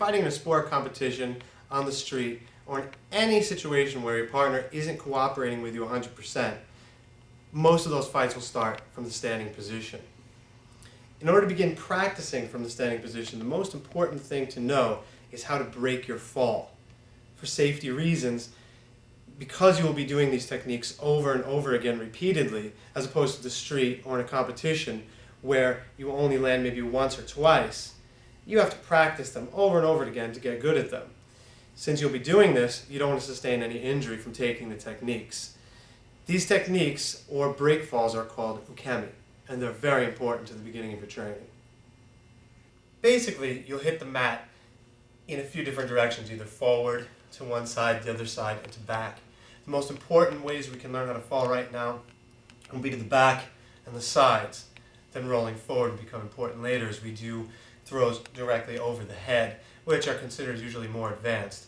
fighting in a sport competition, on the street, or in any situation where your partner isn't cooperating with you 100%, most of those fights will start from the standing position. In order to begin practicing from the standing position, the most important thing to know is how to break your fall. For safety reasons, because you will be doing these techniques over and over again repeatedly, as opposed to the street or in a competition where you only land maybe once or twice, you have to practice them over and over again to get good at them. Since you'll be doing this, you don't want to sustain any injury from taking the techniques. These techniques, or break falls, are called ukemi, and they're very important to the beginning of your training. Basically, you'll hit the mat in a few different directions, either forward, to one side, the other side, and to back. The most important ways we can learn how to fall right now will be to the back and the sides. Then rolling forward will become important later as we do throws directly over the head, which are considered usually more advanced.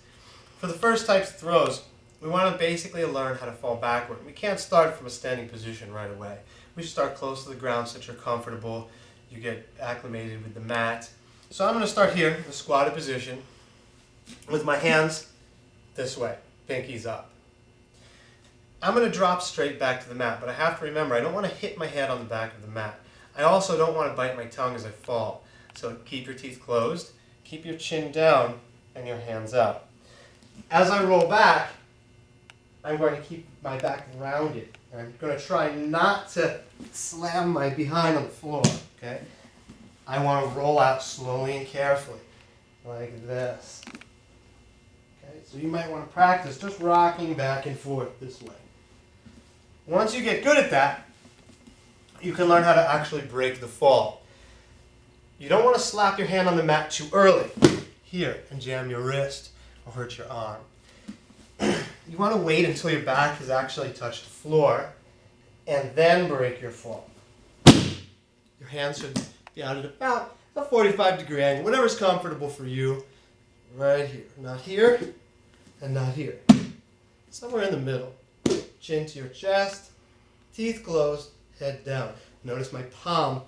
For the first types of throws, we want to basically learn how to fall backward. We can't start from a standing position right away. We should start close to the ground so that you're comfortable, you get acclimated with the mat. So I'm going to start here in a squatted position with my hands this way, pinkies up. I'm going to drop straight back to the mat, but I have to remember I don't want to hit my head on the back of the mat. I also don't want to bite my tongue as I fall. So keep your teeth closed, keep your chin down, and your hands out. As I roll back, I'm going to keep my back rounded. I'm going to try not to slam my behind on the floor. Okay? I want to roll out slowly and carefully, like this. Okay? So you might want to practice just rocking back and forth this way. Once you get good at that, you can learn how to actually break the fall. You don't want to slap your hand on the mat too early here and jam your wrist or hurt your arm. You want to wait until your back has actually touched the floor and then break your fall. Your hands should be out at about a 45-degree angle, whatever's comfortable for you. Right here. Not here and not here. Somewhere in the middle. Chin to your chest, teeth closed, head down. Notice my palm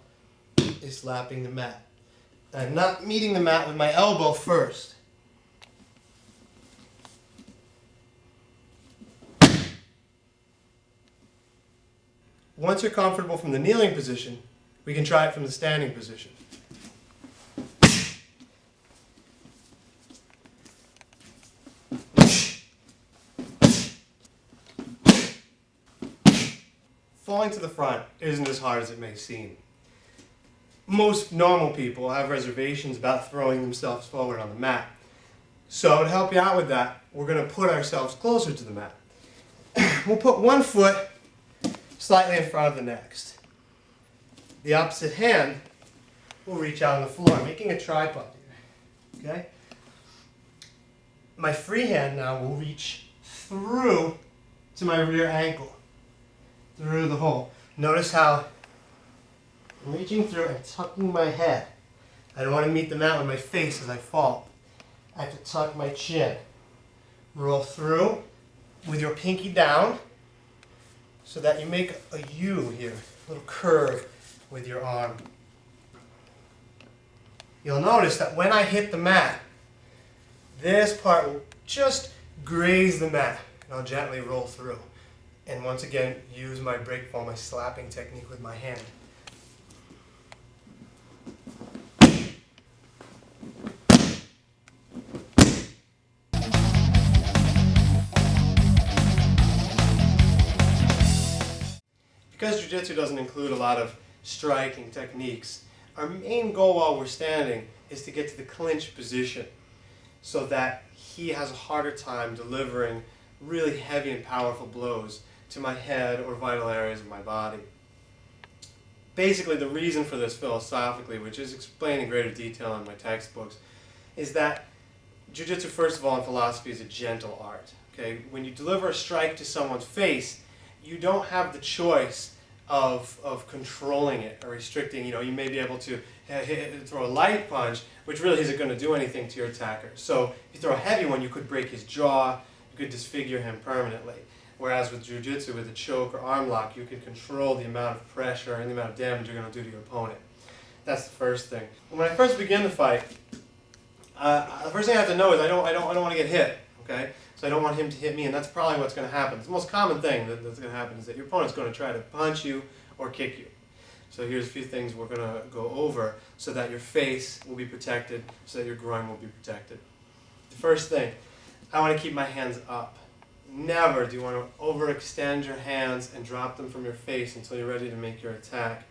is slapping the mat. I'm not meeting the mat with my elbow first. Once you're comfortable from the kneeling position, we can try it from the standing position. Falling to the front isn't as hard as it may seem. Most normal people have reservations about throwing themselves forward on the mat. So to help you out with that, we're going to put ourselves closer to the mat. We'll put one foot slightly in front of the next. The opposite hand will reach out on the floor, making a tripod here. Okay? My free hand now will reach through to my rear ankle, through the hole. Notice how I'm reaching through and tucking my head. I don't want to meet the mat with my face as I fall. I have to tuck my chin. Roll through with your pinky down so that you make a U here, a little curve with your arm. You'll notice that when I hit the mat, this part will just graze the mat, and I'll gently roll through. And once again, use my break fall, my slapping technique with my hand. Because Jiu-Jitsu doesn't include a lot of striking techniques, our main goal while we're standing is to get to the clinch position so that he has a harder time delivering really heavy and powerful blows to my head or vital areas of my body. Basically, the reason for this philosophically, which is explained in greater detail in my textbooks, is that Jiu-Jitsu, first of all, in philosophy, is a gentle art. Okay? When you deliver a strike to someone's face, you don't have the choice of controlling it or restricting. You may be able to throw a light punch, which really isn't going to do anything to your attacker. So if you throw a heavy one, you could break his jaw, you could disfigure him permanently. Whereas with Jiu-Jitsu, with a choke or arm lock, you can control the amount of pressure and the amount of damage you're going to do to your opponent. That's the first thing. When I first began the fight, The first thing I have to know is I don't want to get hit, okay? So I don't want him to hit me, and that's probably what's going to happen. The most common thing that's going to happen is that your opponent's going to try to punch you or kick you. So here's a few things we're going to go over so that your face will be protected, so that your groin will be protected. The first thing, I want to keep my hands up. Never do you want to overextend your hands and drop them from your face until you're ready to make your attack.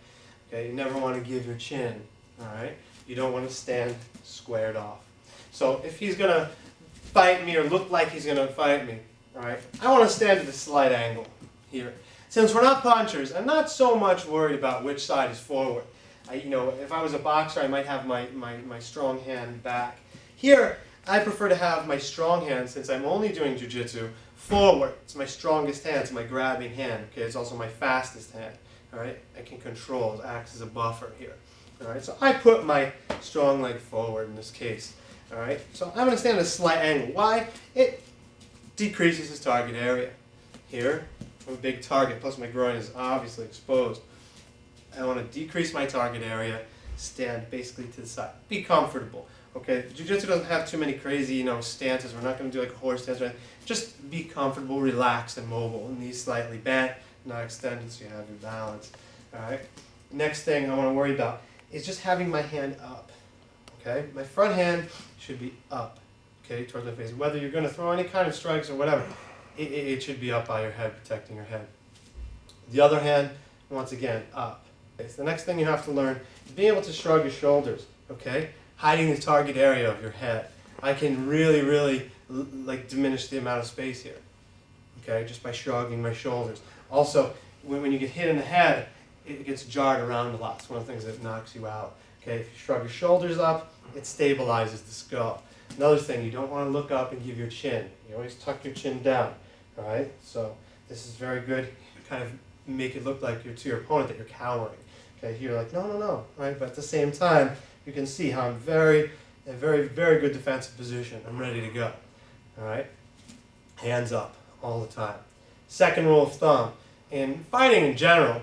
Okay, you never want to give your chin, all right? You don't want to stand squared off. So if he's going to fight me or look like he's going to fight me, all right, I want to stand at a slight angle here. Since we're not punchers, I'm not so much worried about which side is forward. If I was a boxer, I might have my strong hand back. Here, I prefer to have my strong hand, since I'm only doing jiu-jitsu, forward. It's my strongest hand, it's my grabbing hand. Okay, it's also my fastest hand. All right, I can control, it acts as a buffer here. All right, so I put my strong leg forward in this case. All right, so I'm going to stand at a slight angle. Why? It decreases his target area. Here, I'm a big target, plus my groin is obviously exposed. I want to decrease my target area, stand basically to the side. Be comfortable. Okay, jiu-jitsu doesn't have too many crazy, stances. We're not going to do like a horse stance or anything. Just be comfortable, relaxed, and mobile. Knees slightly bent, not extended, so you have your balance. All right. Next thing I want to worry about is just having my hand up. Okay, my front hand should be up. Okay, towards my face. Whether you're going to throw any kind of strikes or whatever, it should be up by your head, protecting your head. The other hand, once again, up. Okay, so the next thing you have to learn is being able to shrug your shoulders. Okay, hiding the target area of your head. I can really diminish the amount of space here. Okay, just by shrugging my shoulders. Also, when you get hit in the head, it gets jarred around a lot. It's one of the things that knocks you out. Okay, if you shrug your shoulders up, it stabilizes the skull. Another thing, you don't want to look up and give your chin. You always tuck your chin down. All right, so this is very good. You kind of make it look like to your opponent that you're cowering. Okay, you're like, no. All right, but at the same time, you can see how I'm in a very good defensive position. I'm ready to go. All right, hands up all the time. Second rule of thumb, in fighting in general,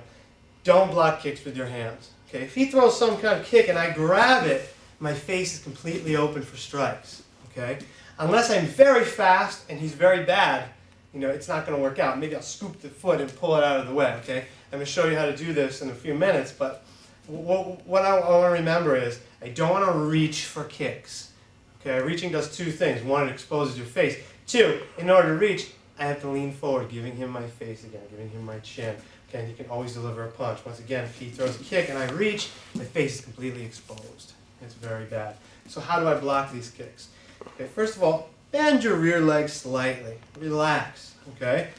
don't block kicks with your hands. Okay, if he throws some kind of kick and I grab it, my face is completely open for strikes. Okay, unless I'm very fast and he's very bad, it's not going to work out. Maybe I'll scoop the foot and pull it out of the way. Okay, I'm going to show you how to do this in a few minutes, but what I want to remember is I don't want to reach for kicks. Okay, reaching does two things. One, it exposes your face. Two, in order to reach, I have to lean forward, giving him my face again, giving him my chin. Okay, and he can always deliver a punch. Once again, if he throws a kick and I reach, my face is completely exposed. It's very bad. So how do I block these kicks? Okay, first of all, bend your rear leg slightly. Relax, okay?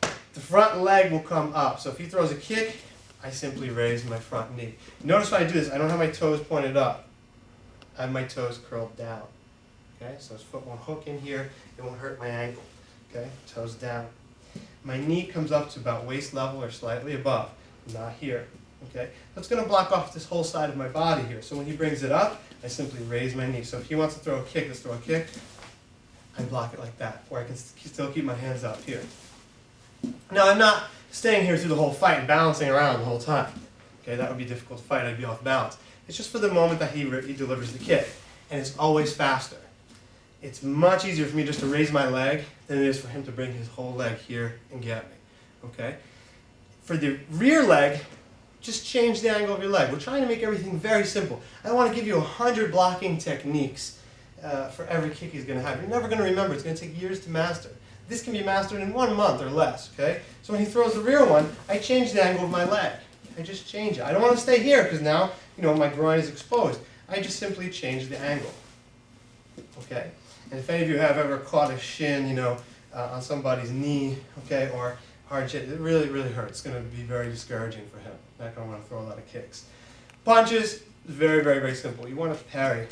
The front leg will come up. So if he throws a kick, I simply raise my front knee. Notice when I do this, I don't have my toes pointed up. I have my toes curled down. Okay, so his foot won't hook in here. It won't hurt my ankle. Okay, toes down. My knee comes up to about waist level or slightly above, not here. Okay, so it's going to block off this whole side of my body here. So when he brings it up, I simply raise my knee. So if he wants to throw a kick, let's throw a kick. I block it like that, or I can still keep my hands up here. Now I'm not staying here through the whole fight and balancing around the whole time. Okay, that would be difficult to fight. I'd be off balance. It's just for the moment that he delivers the kick, and it's always faster. It's much easier for me just to raise my leg than it is for him to bring his whole leg here and get me. Okay? For the rear leg, just change the angle of your leg. We're trying to make everything very simple. I don't want to give you 100 blocking techniques for every kick he's going to have. You're never going to remember. It's going to take years to master. This can be mastered in 1 month or less. Okay? So when he throws the rear one, I change the angle of my leg. I just change it. I don't want to stay here because now my groin is exposed. I just simply change the angle. Okay? And if any of you have ever caught a shin, on somebody's knee, okay, or hard shit, it really hurts. It's going to be very discouraging for him. Not going to want to throw a lot of kicks. Punches, very simple. You want to parry,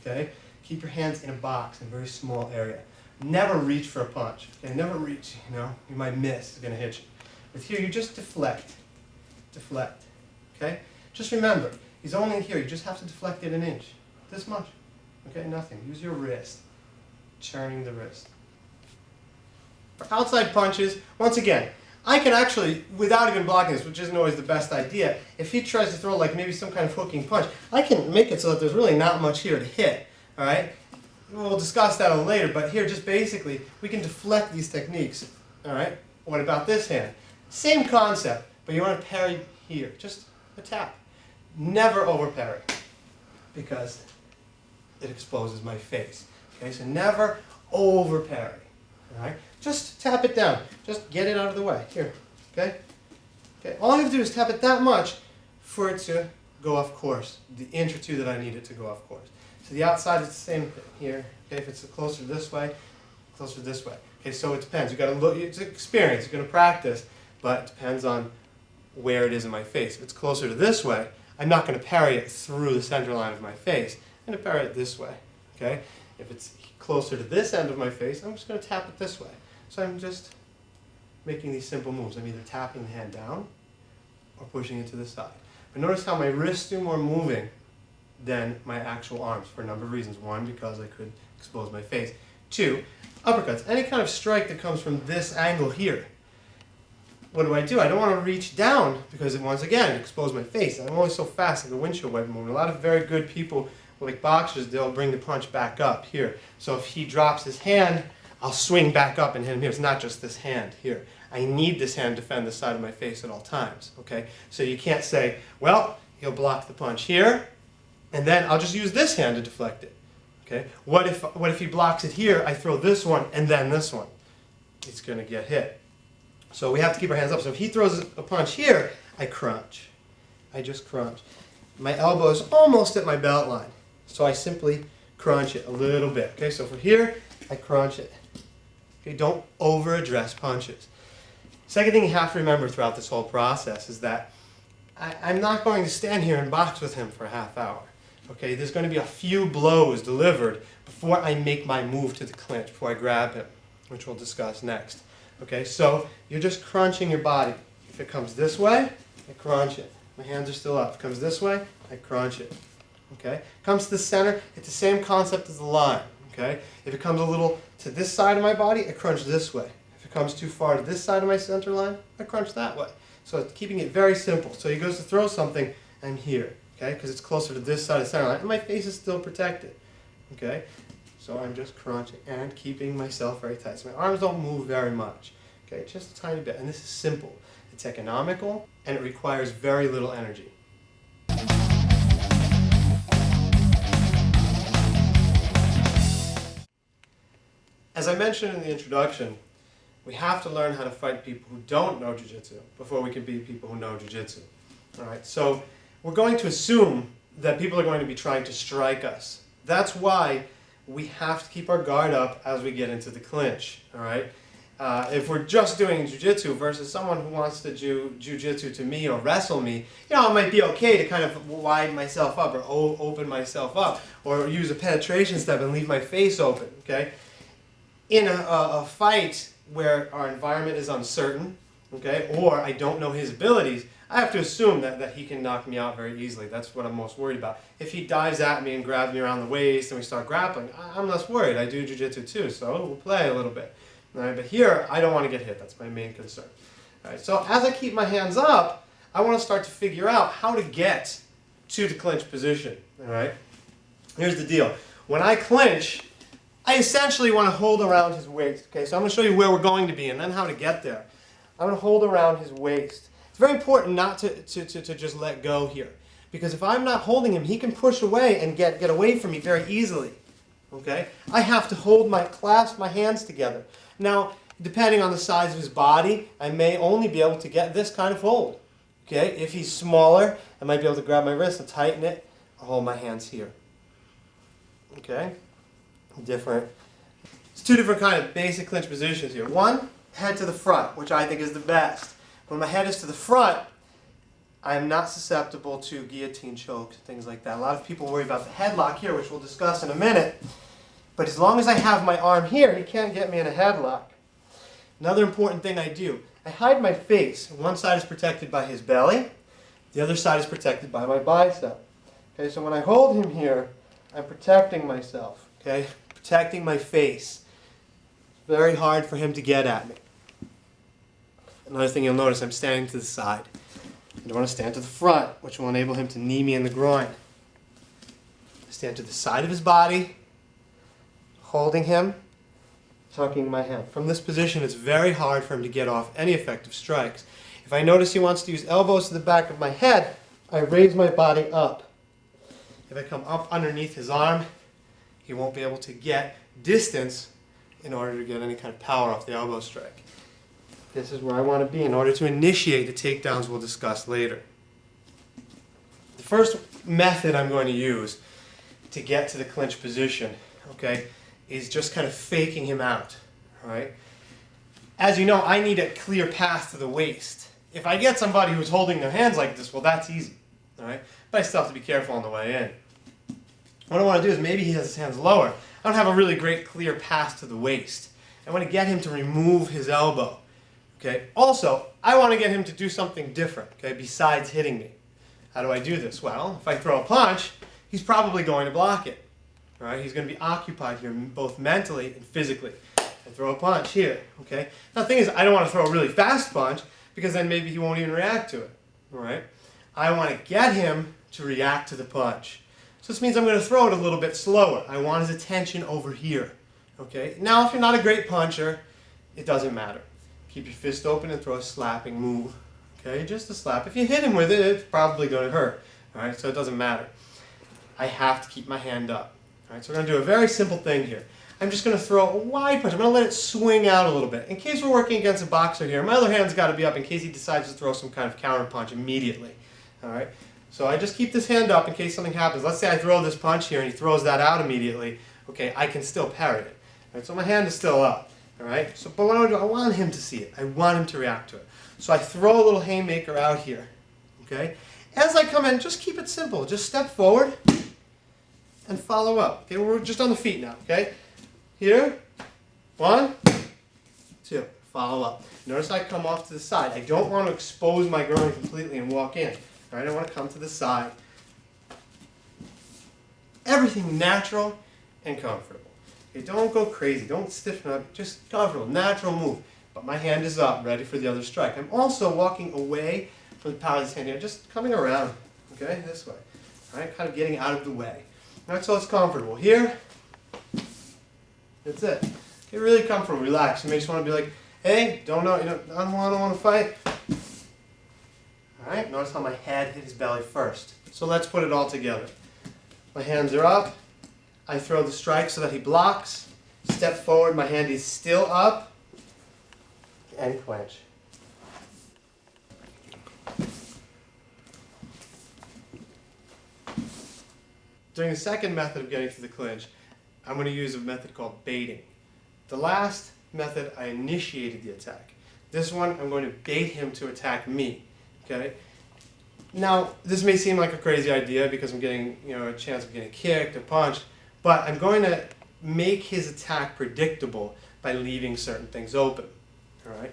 okay? Keep your hands in a box, in a very small area. Never reach for a punch, okay? Never reach, you might miss. It's going to hit you. But here, you just deflect, okay? Just remember, he's only here. You just have to deflect it an inch, this much, okay? Nothing. Use your wrist. Turning the wrist. For outside punches, once again, I can actually, without even blocking this, which isn't always the best idea, if he tries to throw like maybe some kind of hooking punch, I can make it so that there's really not much here to hit. All right? we'll discuss that a little later, but here just basically we can deflect these techniques. All right. What about this hand? Same concept, but you want to parry here, just a tap. Never over parry, because it exposes my face. Okay, so never over parry. All right, just tap it down. Just get it out of the way. Here, okay. Okay, all you have to do is tap it that much for it to go off course. The inch or two that I need it to go off course. So the outside is the same thing here. Okay, if it's closer this way, closer this way. Okay, so it depends. You got to look. It's experience. You're going to practice, but it depends on where it is in my face. If it's closer to this way, I'm not going to parry it through the center line of my face. I'm going to parry it this way. Okay. If it's closer to this end of my face, I'm just going to tap it this way. So I'm just making these simple moves. I'm either tapping the hand down or pushing it to the side. But notice how my wrists do more moving than my actual arms for a number of reasons. One, because I could expose my face. Two, uppercuts. Any kind of strike that comes from this angle here. What do? I don't want to reach down because, once again, expose my face. I'm only so fast like a windshield wiper movement. A lot of very good people, like boxers, they'll bring the punch back up here. So if he drops his hand, I'll swing back up and hit him here. It's not just this hand here. I need this hand to defend the side of my face at all times. Okay? So you can't say, well, he'll block the punch here, and then I'll just use this hand to deflect it. Okay? What if he blocks it here, I throw this one and then this one? It's going to get hit. So we have to keep our hands up. So if he throws a punch here, I crunch. I just crunch. My elbow is almost at my belt line. So I simply crunch it a little bit. Okay, so for here, I crunch it. Okay, don't over-address punches. Second thing you have to remember throughout this whole process is that I'm not going to stand here and box with him for a half hour. Okay, there's going to be a few blows delivered before I make my move to the clinch, before I grab him, which we'll discuss next. Okay, so you're just crunching your body. If it comes this way, I crunch it. My hands are still up. If it comes this way, I crunch it. Okay, comes to the center, it's the same concept as the line. Okay, if it comes a little to this side of my body, I crunch this way. If it comes too far to this side of my center line, I crunch that way. So it's keeping it very simple. So he goes to throw something, I'm here. Okay, because it's closer to this side of the center line, and my face is still protected. Okay. So I'm just crunching and keeping myself very tight. So my arms don't move very much. Okay, just a tiny bit. And this is simple. It's economical, and it requires very little energy. As I mentioned in the introduction, we have to learn how to fight people who don't know Jiu-Jitsu before we can beat people who know Jiu-Jitsu. All right, so we're going to assume that people are going to be trying to strike us. That's why we have to keep our guard up as we get into the clinch, all right? If we're just doing jiu-jitsu versus someone who wants to do jiu-jitsu to me or wrestle me, you know, it might be okay to kind of widen myself up or open myself up or use a penetration step and leave my face open, okay? In a fight where our environment is uncertain, okay, or I don't know his abilities, I have to assume that he can knock me out very easily. That's what I'm most worried about. If he dives at me and grabs me around the waist and we start grappling, I'm less worried. I do jiu-jitsu too, so we'll play a little bit. All right, but here, I don't want to get hit. That's my main concern. All right, so as I keep my hands up, I want to start to figure out how to get to the clinch position. All right? Here's the deal. When I clinch, I essentially want to hold around his waist. Okay, so I'm going to show you where we're going to be and then how to get there. I'm going to hold around his waist. It's very important not to just let go here. Because if I'm not holding him, he can push away and get away from me very easily. Okay? I have to clasp my hands together. Now, depending on the size of his body, I may only be able to get this kind of hold. Okay? If he's smaller, I might be able to grab my wrist and tighten it. I'll hold my hands here. Okay? Different. It's two different kind of basic clinch positions here. One, head to the front, which I think is the best. When my head is to the front, I'm not susceptible to guillotine chokes, things like that. A lot of people worry about the headlock here, which we'll discuss in a minute. But as long as I have my arm here, he can't get me in a headlock. Another important thing I do, I hide my face. One side is protected by his belly. The other side is protected by my bicep. Okay, so when I hold him here, I'm protecting myself. Okay, protecting my face. It's very hard for him to get at me. Another thing you'll notice, I'm standing to the side. I don't want to stand to the front, which will enable him to knee me in the groin. I stand to the side of his body, holding him, tucking my hand. From this position, it's very hard for him to get off any effective strikes. If I notice he wants to use elbows to the back of my head, I raise my body up. If I come up underneath his arm, he won't be able to get distance in order to get any kind of power off the elbow strike. This is where I want to be in order to initiate the takedowns we'll discuss later. The first method I'm going to use to get to the clinch position, okay, is just kind of faking him out, all right? As you know, I need a clear path to the waist. If I get somebody who's holding their hands like this, well, that's easy, all right? But I still have to be careful on the way in. What I want to do is maybe he has his hands lower. I don't have a really great clear path to the waist. I want to get him to remove his elbow, okay? Also, I want to get him to do something different, okay, besides hitting me. How do I do this? Well, if I throw a punch, he's probably going to block it, all right? He's going to be occupied here both mentally and physically. I throw a punch here, okay? Now the thing is, I don't want to throw a really fast punch because then maybe he won't even react to it, all right? I want to get him to react to the punch. So this means I'm going to throw it a little bit slower. I want his attention over here, okay? Now if you're not a great puncher, it doesn't matter. Keep your fist open and throw a slapping move, okay? Just a slap. If you hit him with it, it's probably going to hurt, all right? So it doesn't matter. I have to keep my hand up, all right? So we're going to do a very simple thing here. I'm just going to throw a wide punch. I'm going to let it swing out a little bit. In case we're working against a boxer here, my other hand's got to be up in case he decides to throw some kind of counter punch immediately. All right? So I just keep this hand up in case something happens. Let's say I throw this punch here and he throws that out immediately. Okay, I can still parry it. All right? So my hand is still up. All right? So, but what I do, I want him to see it. I want him to react to it. So I throw a little haymaker out here. Okay? As I come in, just keep it simple. Just step forward and follow up. Okay, we're just on the feet now. Okay? Here, 1, 2, follow up. Notice I come off to the side. I don't want to expose my groin completely and walk in. All right, I want to come to the side. Everything natural and comfortable. Okay, don't go crazy. Don't stiffen up. Just comfortable, natural move. But my hand is up, ready for the other strike. I'm also walking away from the power of this hand here, just coming around, okay, this way. All right, kind of getting out of the way. All right, so it's comfortable. Here, that's it. Get really comfortable, relax. You may just want to be like, hey, I don't want to fight. All right, notice how my head hit his belly first. So let's put it all together. My hands are up. I throw the strike so that he blocks. Step forward, my hand is still up. And clinch. During the second method of getting to the clinch, I'm going to use a method called baiting. The last method, I initiated the attack. This one, I'm going to bait him to attack me. Okay? Now, this may seem like a crazy idea because I'm getting, a chance of getting kicked or punched, but I'm going to make his attack predictable by leaving certain things open. All right?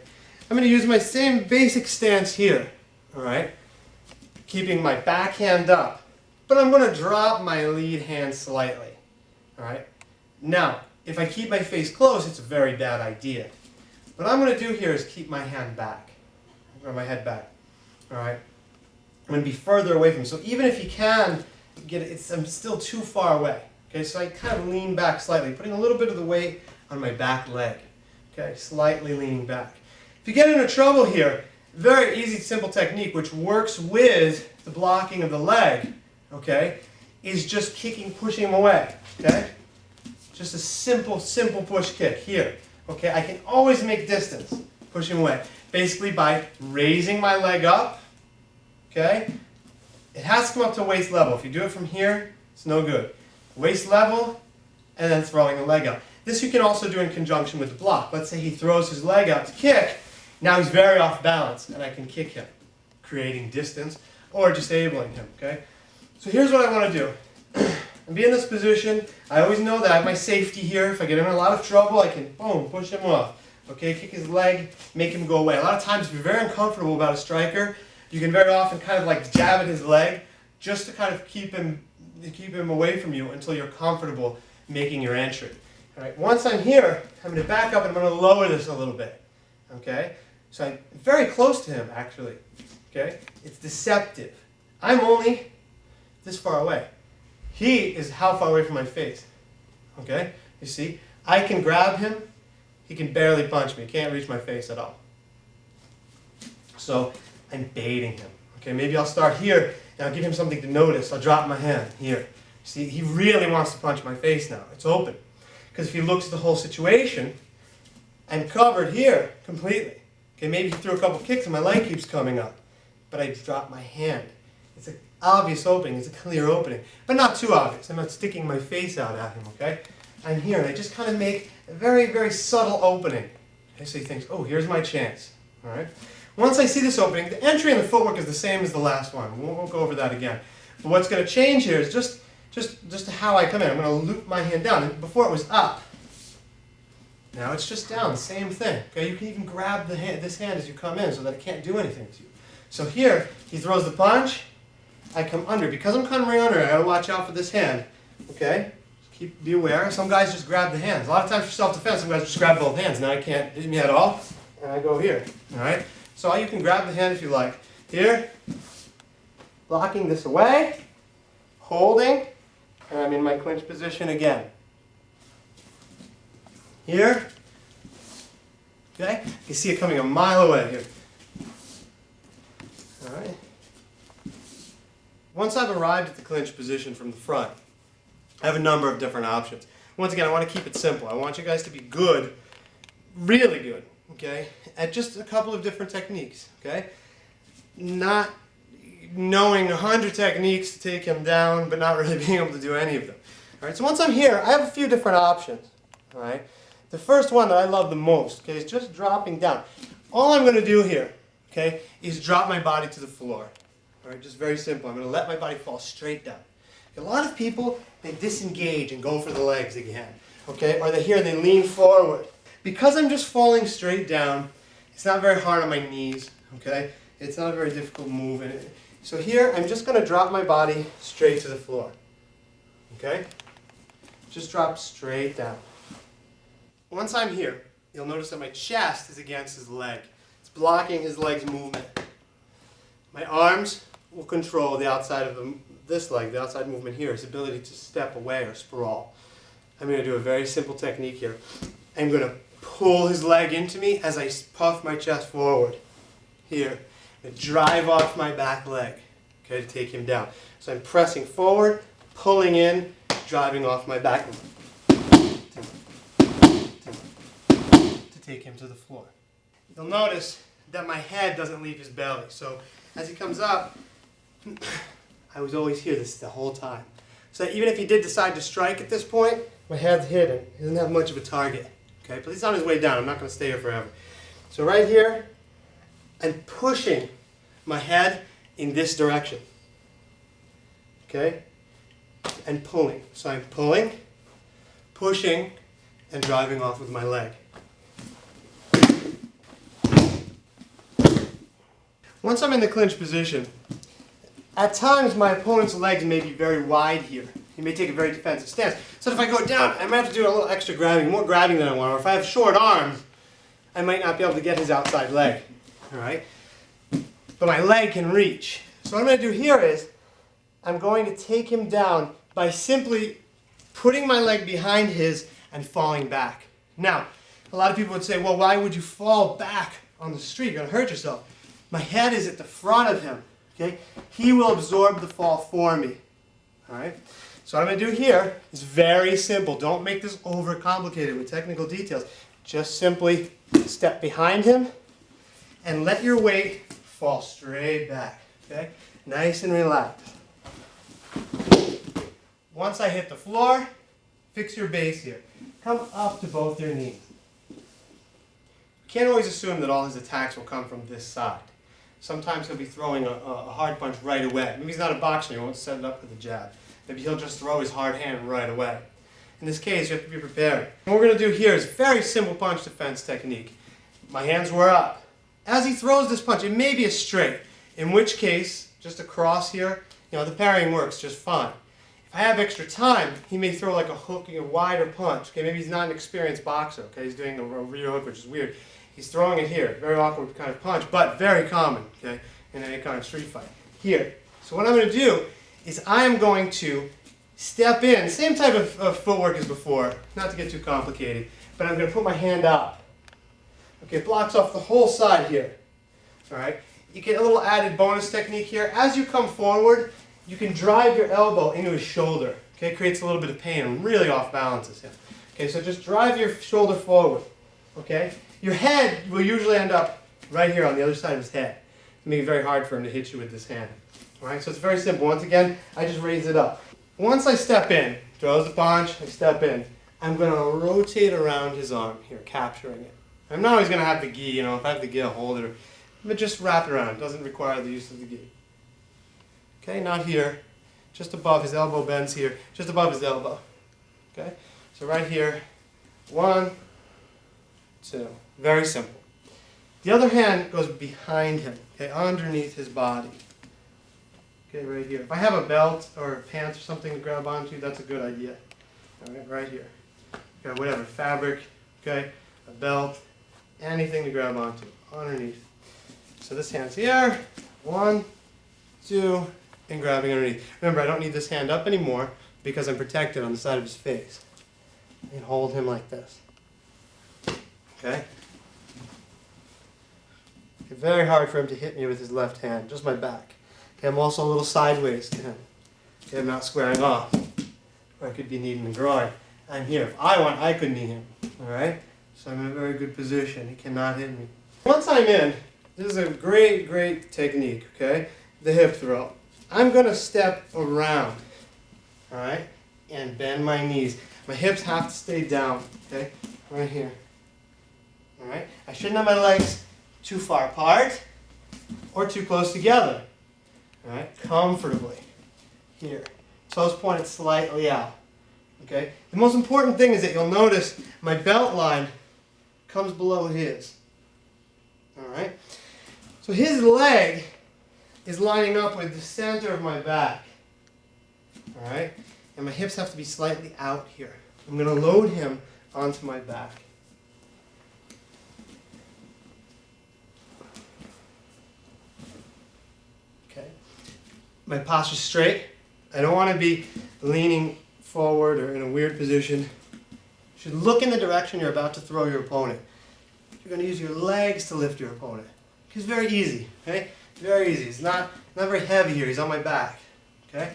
I'm going to use my same basic stance here. All right? Keeping my back hand up, but I'm going to drop my lead hand slightly. All right? Now, if I keep my face closed, it's a very bad idea. What I'm going to do here is keep my hand back, or my head back. All right? I'm going to be further away from him. So even if he can get it, I'm still too far away. Okay, so I kind of lean back slightly, putting a little bit of the weight on my back leg. Okay, slightly leaning back. If you get into trouble here, very easy, simple technique, which works with the blocking of the leg, okay, is just kicking, pushing him away. Okay? Just a simple push kick here. Okay, I can always make distance, push him away. Basically by raising my leg up, okay? It has to come up to waist level. If you do it from here, it's no good. Waist level, and then throwing the leg up. This you can also do in conjunction with the block. Let's say he throws his leg out to kick. Now he's very off balance, and I can kick him, creating distance or disabling him, okay? So here's what I want to do. And be in this position. I always know that I have my safety here. If I get him in a lot of trouble, I can, boom, push him off. Okay, kick his leg, make him go away. A lot of times, if you're very uncomfortable about a striker, you can very often kind of like jab at his leg just to kind of keep him away from you until you're comfortable making your entry. All right, once I'm here, I'm going to back up and I'm going to lower this a little bit. Okay, so I'm very close to him actually. Okay, it's deceptive. I'm only this far away. He is how far away from my face. Okay, you see, I can grab him, he can barely punch me. He can't reach my face at all. So I'm baiting him. Okay, maybe I'll start here and I'll give him something to notice. I'll drop my hand here. See, he really wants to punch my face now. It's open. Because if he looks at the whole situation, I'm covered here completely. Okay, maybe he threw a couple kicks and my leg keeps coming up. But I drop my hand. It's an obvious opening. It's a clear opening. But not too obvious. I'm not sticking my face out at him, okay? I'm here and I just kind of make a very, very subtle opening. Okay, so he thinks, oh, here's my chance. All right? Once I see this opening, the entry and the footwork is the same as the last one. We won't go over that again. But what's going to change here is just how I come in. I'm going to loop my hand down. And before it was up. Now it's just down, same thing. Okay, you can even grab this hand as you come in so that it can't do anything to you. So here, he throws the punch, I come under. Because I'm coming under, I gotta watch out for this hand. Okay? Be aware. Some guys just grab the hands. A lot of times for self-defense, some guys just grab both hands. Now I can't hit me at all, and I go here. Alright? So you can grab the hand if you like. Here, blocking this away, holding, and I'm in my clinch position again. Here, okay? You see it coming a mile away here. All right. Once I've arrived at the clinch position from the front, I have a number of different options. Once again, I want to keep it simple. I want you guys to be good, really good, okay, at just a couple of different techniques, okay? Not knowing 100 techniques to take him down, but not really being able to do any of them. All right, so once I'm here, I have a few different options, all right? The first one that I love the most, okay, is just dropping down. All I'm going to do here, okay, is drop my body to the floor. All right, just very simple. I'm going to let my body fall straight down. A lot of people, they disengage and go for the legs again, okay, or they here and they lean forward. Because I'm just falling straight down, it's not very hard on my knees, okay? It's not a very difficult move. So here, I'm just going to drop my body straight to the floor, okay? Just drop straight down. Once I'm here, you'll notice that my chest is against his leg. It's blocking his leg's movement. My arms will control the outside of this leg, the outside movement here, his ability to step away or sprawl. I'm going to do a very simple technique here. I'm going to pull his leg into me as I puff my chest forward. Here. And drive off my back leg, okay, to take him down. So I'm pressing forward, pulling in, driving off my back leg. To take him to the floor. You'll notice that my head doesn't leave his belly. So as he comes up, I was always here the whole time. So even if he did decide to strike at this point, my head's hidden. He doesn't have much of a target. Okay, but he's on his way down. I'm not going to stay here forever. So right here, I'm pushing my head in this direction. Okay? And pulling. So I'm pulling, pushing, and driving off with my leg. Once I'm in the clinch position, at times my opponent's legs may be very wide here. He may take a very defensive stance. So if I go down, I might have to do a little extra grabbing, more grabbing than I want. Or if I have short arms, I might not be able to get his outside leg. All right? But my leg can reach. So what I'm going to do here is, I'm going to take him down by simply putting my leg behind his and falling back. Now, a lot of people would say, well, why would you fall back on the street? You're going to hurt yourself. My head is at the front of him. Okay? He will absorb the fall for me. All right? So what I'm going to do here is very simple. Don't make this overcomplicated with technical details. Just simply step behind him and let your weight fall straight back. Okay? Nice and relaxed. Once I hit the floor, fix your base here. Come up to both your knees. You can't always assume that all his attacks will come from this side. Sometimes he'll be throwing a hard punch right away. Maybe he's not a boxer, he won't set it up with a jab. Maybe he'll just throw his hard hand right away. In this case, you have to be prepared. What we're going to do here is a very simple punch defense technique. My hands were up. As he throws this punch, it may be a straight, in which case, just across here, the parrying works just fine. If I have extra time, he may throw like a hook, a wider punch. Okay, maybe he's not an experienced boxer. Okay, he's doing a rear hook, which is weird. He's throwing it here, very awkward kind of punch, but very common, okay, in any kind of street fight. Here. So what I'm going to do is I am going to step in, same type of footwork as before, not to get too complicated, but I'm going to put my hand up. Okay, it blocks off the whole side here. All right, you get a little added bonus technique here. As you come forward, you can drive your elbow into his shoulder. Okay, it creates a little bit of pain and really off balances him. Okay, so just drive your shoulder forward. Okay, your head will usually end up right here on the other side of his head. It'll make it very hard for him to hit you with this hand. All right, so it's very simple. Once again, I just raise it up. Once I step in, throws the punch, I step in, I'm going to rotate around his arm here, capturing it. I'm not always going to have the gi, if I have the gi, I'll hold it, but just wrap it around. It doesn't require the use of the gi. Okay, not here, just above his elbow bends here, just above his elbow. Okay, so right here, 1, 2, very simple. The other hand goes behind him, okay, underneath his body. Okay, right here. If I have a belt or pants or something to grab onto, that's a good idea. All right here. Okay, whatever, fabric, okay, a belt, anything to grab onto, underneath. So this hand's here, 1, 2, and grabbing underneath. Remember, I don't need this hand up anymore because I'm protected on the side of his face. And hold him like this. Okay? It's very hard for him to hit me with his left hand, just my back. Okay, I'm also a little sideways to him. Okay, I'm not squaring off. Or I could be kneed in the groin. I'm here. If I want, I could knee him. Alright? So I'm in a very good position. He cannot hit me. Once I'm in, this is a great, great technique, okay? The hip throw. I'm going to step around, alright? And bend my knees. My hips have to stay down, okay? Right here. Alright? I shouldn't have my legs too far apart or too close together. Alright? Comfortably. Here. Toes pointed slightly out. Okay? The most important thing is that you'll notice my belt line comes below his. Alright? So his leg is lining up with the center of my back. Alright? And my hips have to be slightly out here. I'm going to load him onto my back. Okay? My posture's straight. I don't want to be leaning forward or in a weird position. You should look in the direction you're about to throw your opponent. You're going to use your legs to lift your opponent. It's very easy, okay? Very easy. It's not very heavy here. He's on my back, okay?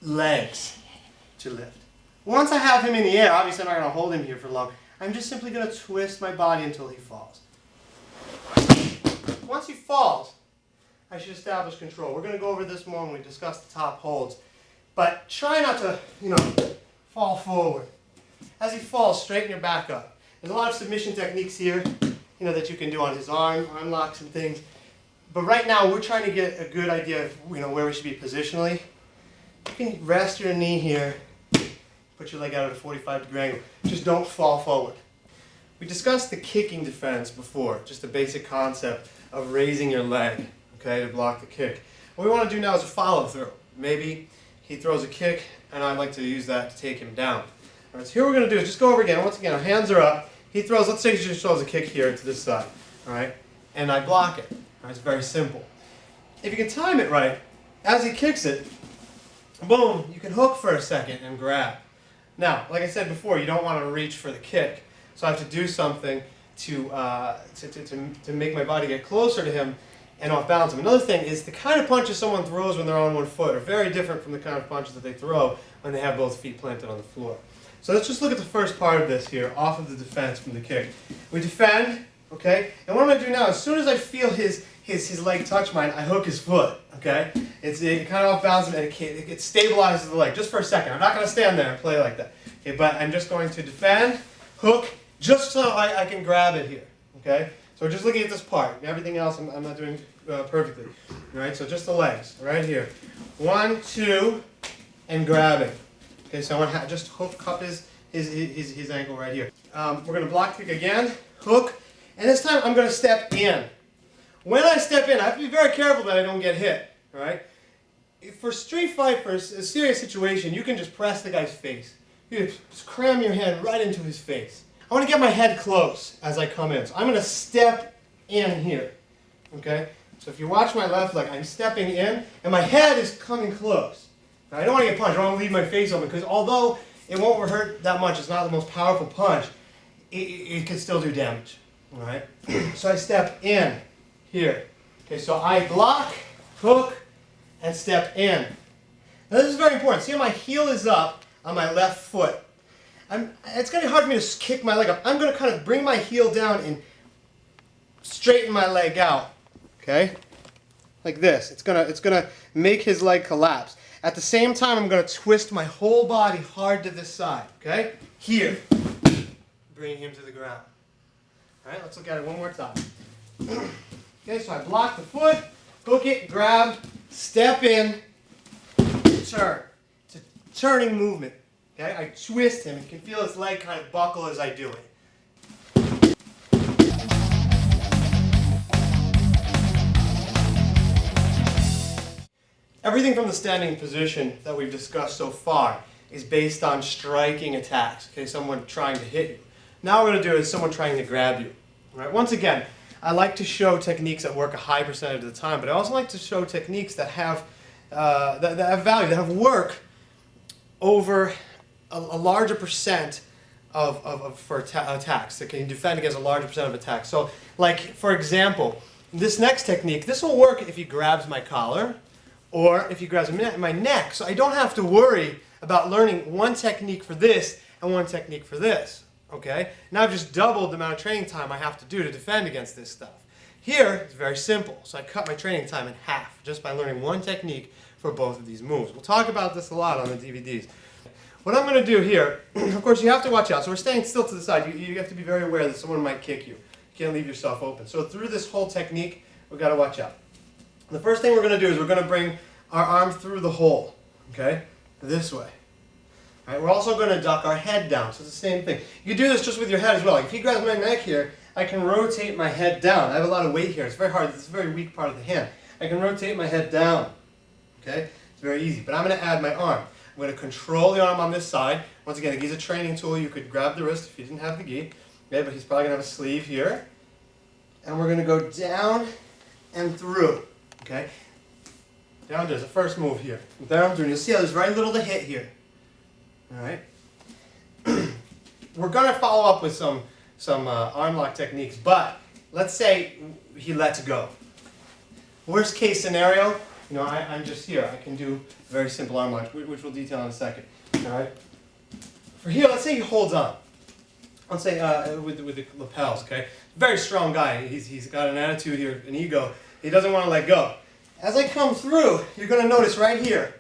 Legs to lift. Once I have him in the air, obviously I'm not going to hold him here for long. I'm just simply going to twist my body until he falls. Once he falls, I should establish control. We're going to go over this more when we discuss the top holds. But try not to, fall forward. As he falls, straighten your back up. There's a lot of submission techniques here, that you can do on his arm locks and things. But right now, we're trying to get a good idea of, where we should be positionally. You can rest your knee here, put your leg out at a 45-degree angle. Just don't fall forward. We discussed the kicking defense before, just a basic concept of raising your leg, okay, to block the kick. What we want to do now is a follow-through. Maybe he throws a kick, and I'd like to use that to take him down. All right, so here what we're going to do is just go over again. Once again, our hands are up. He throws, let's say he just throws a kick here to this side, all right, and I block it. All right, it's very simple. If you can time it right, as he kicks it, boom, you can hook for a second and grab. Now, like I said before, you don't want to reach for the kick, so I have to do something to make my body get closer to him and off balance him. Another thing is the kind of punches someone throws when they're on one foot are very different from the kind of punches that they throw when they have both feet planted on the floor. So let's just look at the first part of this here, off of the defense from the kick. We defend, okay? And what I'm going to do now, as soon as I feel his leg touch mine, I hook his foot, okay? It kind of off balance him and it stabilizes the leg just for a second. I'm not going to stand there and play like that. Okay, but I'm just going to defend, hook, just so I can grab it here, okay? So we're just looking at this part. Everything else I'm not doing perfectly. All right, so just the legs, right here. 1, 2, and grabbing. Okay, so I want to just hook up his ankle right here. We're going to block kick again, hook, and this time I'm going to step in. When I step in, I have to be very careful that I don't get hit, all right? For street fight, for a serious situation, you can just press the guy's face. You just cram your head right into his face. I want to get my head close as I come in, so I'm going to step in here, okay? So if you watch my left leg, I'm stepping in, and my head is coming close. Now, I don't want to get punched. I don't want to leave my face open, because although it won't hurt that much, it's not the most powerful punch, it can still do damage. All right? So I step in here. Okay, so I block, hook, and step in. Now this is very important. See how my heel is up on my left foot. It's going to be hard for me to kick my leg up. I'm going to kind of bring my heel down and straighten my leg out. Okay? Like this. It's gonna make his leg collapse. At the same time, I'm going to twist my whole body hard to this side. Okay? Here. Bring him to the ground. All right, let's look at it one more time. Okay, so I block the foot, hook it, grab, step in, turn. It's a turning movement. Okay, I twist him. You can feel his leg kind of buckle as I do it. Everything from the standing position that we've discussed so far is based on striking attacks. Okay, someone trying to hit you. Now what we're going to do is someone trying to grab you. All right, once again, I like to show techniques that work a high percentage of the time, but I also like to show techniques that have that have value, that have work over a larger percent for attacks, that can defend against a larger percent of attacks. So, like, for example, this next technique, this will work if he grabs my collar or if he grabs my neck. So I don't have to worry about learning one technique for this and one technique for this. Okay? Now I've just doubled the amount of training time I have to do to defend against this stuff. Here, it's very simple. So I cut my training time in half just by learning one technique for both of these moves. We'll talk about this a lot on the DVDs. What I'm going to do here, of course, you have to watch out. So we're staying still to the side. You have to be very aware that someone might kick you. You can't leave yourself open. So through this whole technique, we've got to watch out. The first thing we're going to do is we're going to bring our arm through the hole, okay, this way. All right, we're also going to duck our head down, so it's the same thing. You can do this just with your head as well. Like if he grabs my neck here, I can rotate my head down. I have a lot of weight here. It's very hard. It's a very weak part of the hand. I can rotate my head down, okay? It's very easy. But I'm going to add my arm. I'm going to control the arm on this side. Once again, the gi's a training tool. You could grab the wrist if you didn't have the gi. Okay, but he's probably going to have a sleeve here. And we're going to go down and through, okay? Down, there's the first move here. Down through, and you'll see how there's very little to hit here. All right? We're going to follow up with some arm lock techniques, but let's say he lets go. Worst case scenario, you know, I'm just here. I can do a very simple arm lock, which we'll detail in a second. All right? For here, let's say he holds on. Let's say with the lapels, okay? Very strong guy. He's got an attitude here, an ego. He doesn't want to let go. As I come through, you're going to notice right here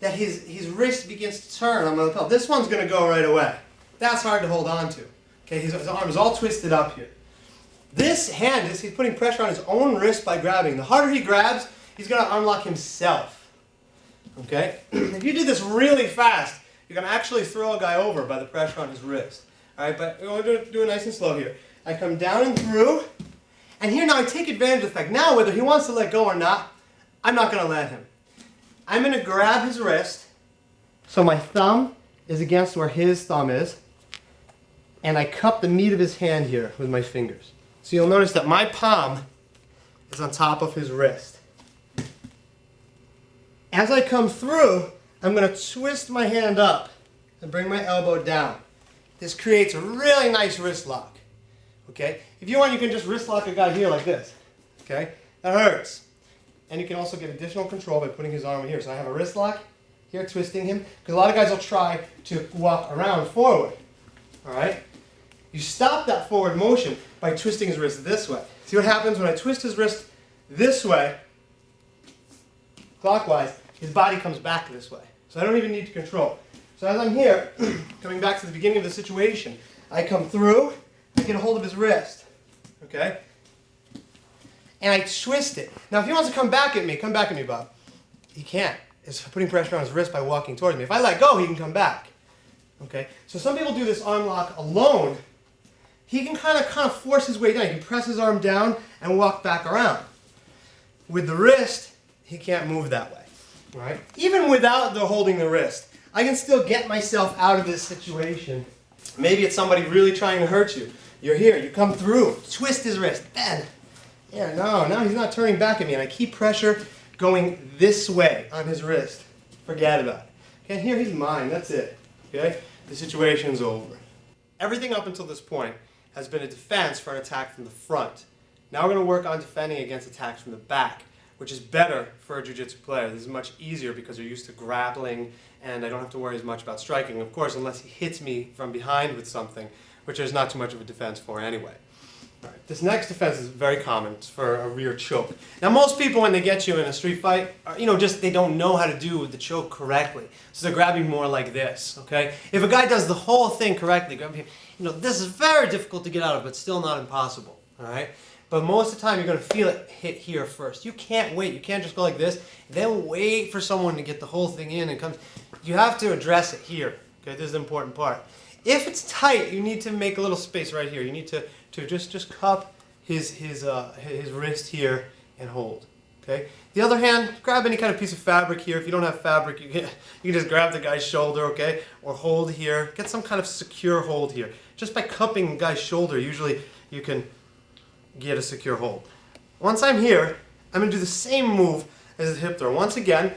that his wrist begins to turn on my lapel. This one's going to go right away. That's hard to hold on to. Okay, his arm is all twisted up here. This hand, he's putting pressure on his own wrist by grabbing. The harder he grabs, he's going to unlock himself. Okay? If you do this really fast, you're going to actually throw a guy over by the pressure on his wrist. All right, but we're going to do it nice and slow here. I come down and through, and here now I take advantage of the fact. Now, whether he wants to let go or not, I'm not going to let him. I'm going to grab his wrist, so my thumb is against where his thumb is, and I cup the meat of his hand here with my fingers. So you'll notice that my palm is on top of his wrist. As I come through, I'm going to twist my hand up and bring my elbow down. This creates a really nice wrist lock. Okay? If you want, you can just wrist lock a guy here like this. Okay? That hurts. And you can also get additional control by putting his arm here. So I have a wrist lock here, twisting him. Because a lot of guys will try to walk around forward. All right? You stop that forward motion by twisting his wrist this way. See what happens when I twist his wrist this way, clockwise, his body comes back this way. So I don't even need to control. So as I'm here, coming back to the beginning of the situation, I come through, I get a hold of his wrist. Okay? And I twist it. Now if he wants to come back at me, Bob. He can't. It's putting pressure on his wrist by walking towards me. If I let go, he can come back. Okay? So some people do this arm lock alone. He can kind of force his way down. He can press his arm down and walk back around. With the wrist, he can't move that way. Right? Even without holding the wrist, I can still get myself out of this situation. Maybe it's somebody really trying to hurt you. You're here, you come through, twist his wrist, bend. Yeah, no, now he's not turning back at me, and I keep pressure going this way on his wrist. Forget about it. Okay, here he's mine, that's it. Okay, the situation's over. Everything up until this point has been a defense for an attack from the front. Now we're going to work on defending against attacks from the back, which is better for a jiu-jitsu player. This is much easier because you're used to grappling, and I don't have to worry as much about striking, of course, unless he hits me from behind with something, which there's not too much of a defense for anyway. All right, this next defense is very common. It's for a rear choke. Now, most people, when they get you in a street fight, they don't know how to do the choke correctly. So they're grabbing more like this, okay? If a guy does the whole thing correctly, this is very difficult to get out of, but still not impossible, all right? But most of the time, you're going to feel it hit here first. You can't wait. You can't just go like this, then wait for someone to get the whole thing in and come. You have to address it here, okay? This is the important part. If it's tight, you need to make a little space right here. You need to just cup his wrist here and hold. Okay. The other hand, grab any kind of piece of fabric here. If you don't have fabric, you can just grab the guy's shoulder, okay, or hold here. Get some kind of secure hold here. Just by cupping the guy's shoulder, usually you can get a secure hold. Once I'm here, I'm going to do the same move as the hip throw. Once again,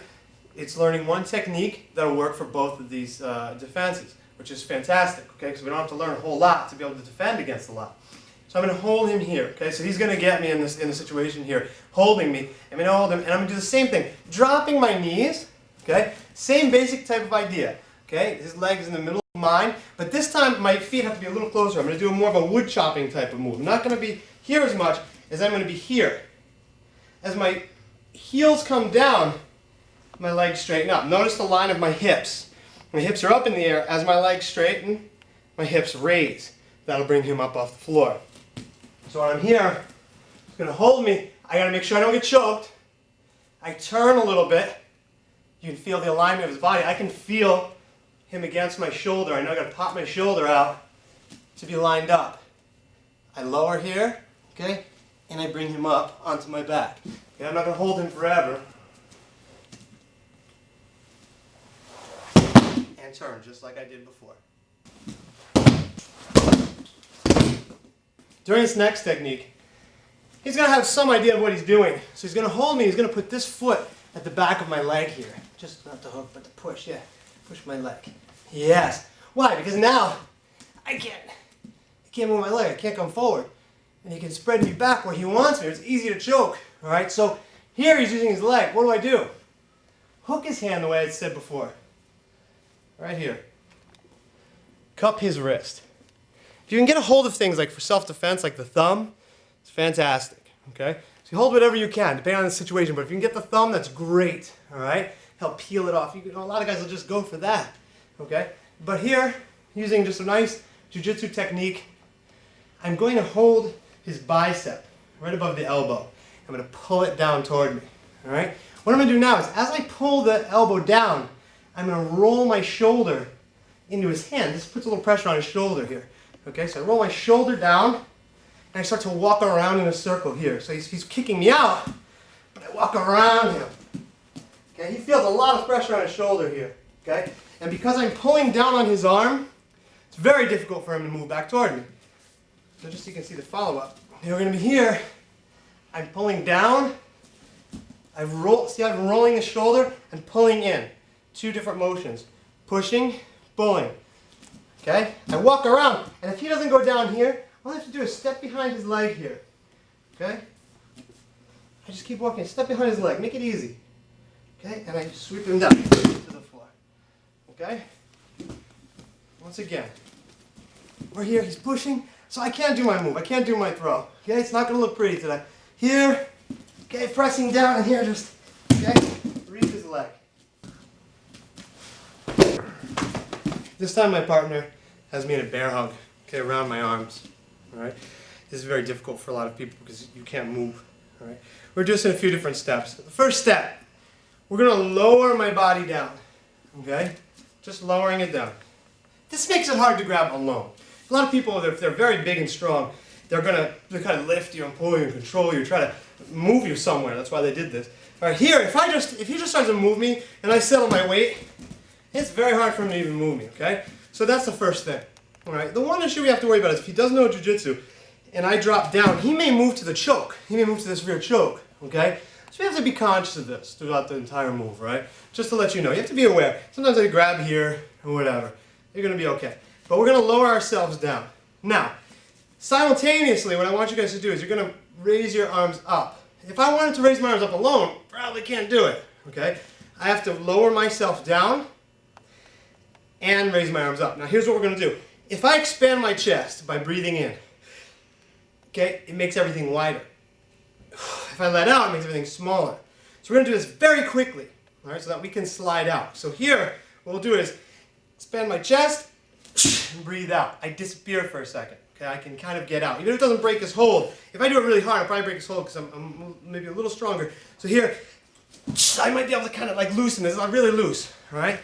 it's learning one technique that will work for both of these defenses, which is fantastic, okay, because we don't have to learn a whole lot to be able to defend against a lot. So I'm going to hold him here, okay, so he's going to get me in the situation here, holding me. I'm going to hold him, and I'm going to do the same thing, dropping my knees, okay, same basic type of idea, okay, his leg is in the middle of mine, but this time my feet have to be a little closer. I'm going to do more of a wood chopping type of move. I'm not going to be here as much as I'm going to be here. As my heels come down, my legs straighten up. Notice the line of my hips. My hips are up in the air. As my legs straighten, my hips raise. That'll bring him up off the floor. So when I'm here, he's going to hold me. I got to make sure I don't get choked. I turn a little bit. You can feel the alignment of his body. I can feel him against my shoulder. I know I got to pop my shoulder out to be lined up. I lower here, okay, and I bring him up onto my back. Okay, I'm not going to hold him forever. And turn, just like I did before. During this next technique, he's going to have some idea of what he's doing. So he's going to hold me, he's going to put this foot at the back of my leg here. Just not the hook, but the push, yeah. Push my leg. Yes. Why? Because now I can't move my leg, I can't come forward. And he can spread me back where he wants me. It's easy to choke. All right, so here he's using his leg. What do? Hook his hand the way I said before. Right here. Cup his wrist. If you can get a hold of things like for self-defense, like the thumb, it's fantastic, okay? So you hold whatever you can, depending on the situation, but if you can get the thumb, that's great, all right? Help peel it off. A lot of guys will just go for that, okay? But here, using just a nice jiu-jitsu technique, I'm going to hold his bicep right above the elbow. I'm going to pull it down toward me, all right? What I'm going to do now is, as I pull the elbow down, I'm going to roll my shoulder into his hand. This puts a little pressure on his shoulder here. Okay, so I roll my shoulder down, and I start to walk around in a circle here. So he's kicking me out, but I walk around him. Okay, he feels a lot of pressure on his shoulder here. Okay, and because I'm pulling down on his arm, it's very difficult for him to move back toward me. So just so you can see the follow-up. We're going to be here. I'm pulling down. I'm rolling the shoulder and pulling in. Two different motions. Pushing, pulling. Okay? I walk around, and if he doesn't go down here, all I have to do is step behind his leg here. Okay? I just keep walking. Step behind his leg. Make it easy. Okay? And I just sweep him down to the floor. Okay? Once again. We're here. He's pushing, so I can't do my move. I can't do my throw. Okay? It's not going to look pretty today. Here. Okay? Pressing down, and here just, okay? Reach his leg. This time my partner has me in a bear hug, okay, around my arms, all right? This is very difficult for a lot of people because you can't move, all right? We're just in a few different steps. The first step, we're going to lower my body down, okay? Just lowering it down. This makes it hard to grab alone. A lot of people, if they're very big and strong, they're going to kind of lift you and pull you and control you, try to move you somewhere. That's why they did this. All right, here, if he just starts to move me and I settle my weight, it's very hard for him to even move me, okay? So that's the first thing, all right? The one issue we have to worry about is if he doesn't know jiu-jitsu, and I drop down, he may move to the choke. He may move to this rear choke, okay? So you have to be conscious of this throughout the entire move, right? Just to let you know. You have to be aware. Sometimes I grab here or whatever. You're going to be okay. But we're going to lower ourselves down. Now, simultaneously, what I want you guys to do is you're going to raise your arms up. If I wanted to raise my arms up alone, probably can't do it, okay? I have to lower myself down and raise my arms up. Now here's what we're going to do. If I expand my chest by breathing in, okay, it makes everything wider. If I let out, it makes everything smaller. So we're going to do this very quickly, all right, so that we can slide out. So here, what we'll do is expand my chest and breathe out. I disappear for a second. Okay, I can kind of get out. Even if it doesn't break his hold, if I do it really hard, I'll probably break his hold because I'm maybe a little stronger. So here, I might be able to kind of like loosen this. I'm really loose, all right?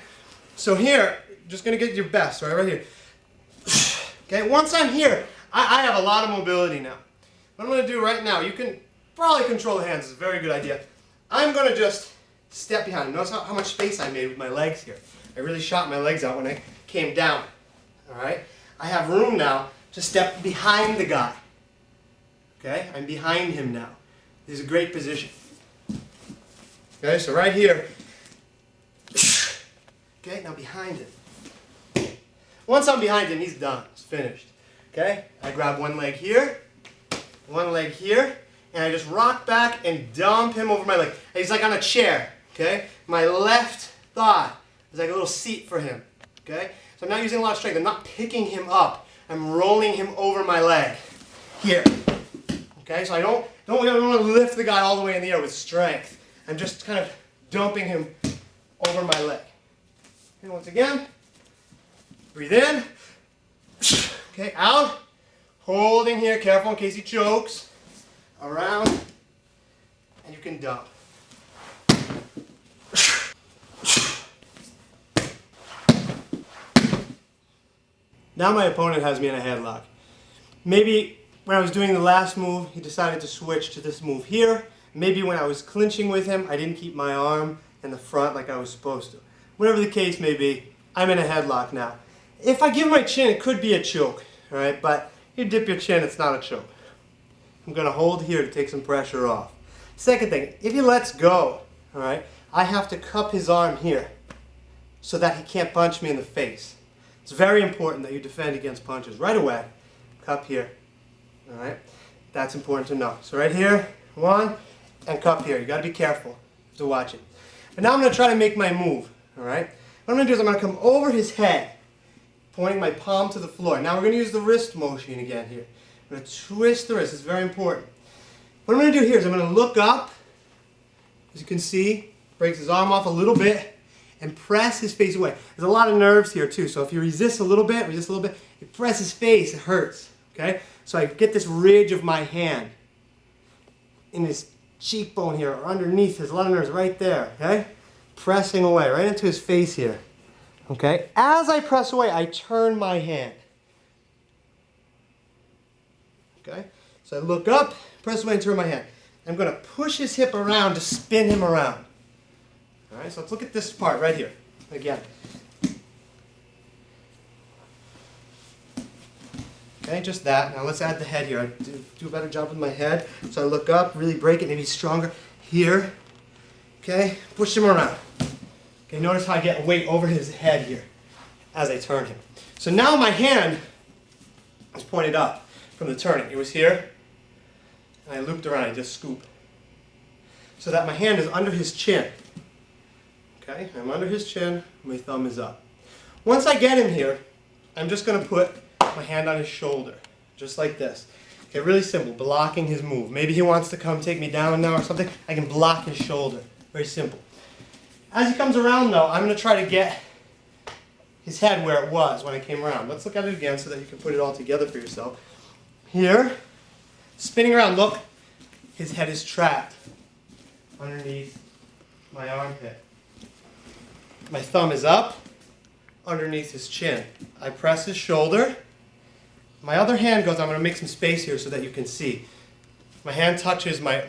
So here, just going to get your best, right here. Okay, once I'm here, I have a lot of mobility now. What I'm going to do right now, you can probably control the hands. It's a very good idea. I'm going to just step behind. Notice how much space I made with my legs here. I really shot my legs out when I came down, all right? I have room now to step behind the guy. Okay, I'm behind him now. This is a great position. Okay, so right here. Okay, now behind him. Once I'm behind him, he's done. It's finished. Okay, I grab one leg here, and I just rock back and dump him over my leg. He's like on a chair. Okay, my left thigh is like a little seat for him. Okay, so I'm not using a lot of strength. I'm not picking him up. I'm rolling him over my leg. Here. Okay, so I don't want to lift the guy all the way in the air with strength. I'm just kind of dumping him over my leg. And once again, breathe in. Okay, out. Holding here, careful in case he chokes. Around. And you can dump. Now my opponent has me in a headlock. Maybe when I was doing the last move, he decided to switch to this move here. Maybe when I was clinching with him, I didn't keep my arm in the front like I was supposed to. Whatever the case may be, I'm in a headlock now. If I give my chin, it could be a choke, all right? But you dip your chin, it's not a choke. I'm going to hold here to take some pressure off. Second thing, if he lets go, all right, I have to cup his arm here so that he can't punch me in the face. It's very important that you defend against punches right away. Cup here, all right? That's important to know. So right here, one, and cup here. You got to be careful. You have to watch it. But now I'm going to try to make my move, all right? What I'm going to do is I'm going to come over his head, pointing my palm to the floor. Now we're going to use the wrist motion again here. I'm going to twist the wrist. It's very important. What I'm going to do here is I'm going to look up. As you can see, breaks his arm off a little bit, and press his face away. There's a lot of nerves here too, so if you resist a little bit, you press his face, it hurts, okay? So I get this ridge of my hand in his cheekbone here, or underneath, there's a lot of nerves right there, okay? Pressing away, right into his face here, okay? As I press away, I turn my hand, okay? So I look up, press away and turn my hand. I'm gonna push his hip around to spin him around. All right, so let's look at this part right here. Again. Okay, just that. Now let's add the head here. I do a better job with my head. So I look up, really break it, maybe stronger. Here. Okay, push him around. Okay, notice how I get weight over his head here as I turn him. So now my hand is pointed up from the turning. It was here, and I looped around, I just scoop. So that my hand is under his chin. Okay, I'm under his chin, my thumb is up. Once I get him here, I'm just going to put my hand on his shoulder, just like this. Okay, really simple, blocking his move. Maybe he wants to come take me down now or something, I can block his shoulder. Very simple. As he comes around though, I'm going to try to get his head where it was when I came around. Let's look at it again so that you can put it all together for yourself. Here, spinning around, look, his head is trapped underneath my armpit. My thumb is up underneath his chin. I press his shoulder. My other hand goes, I'm going to make some space here so that you can see. My hand touches my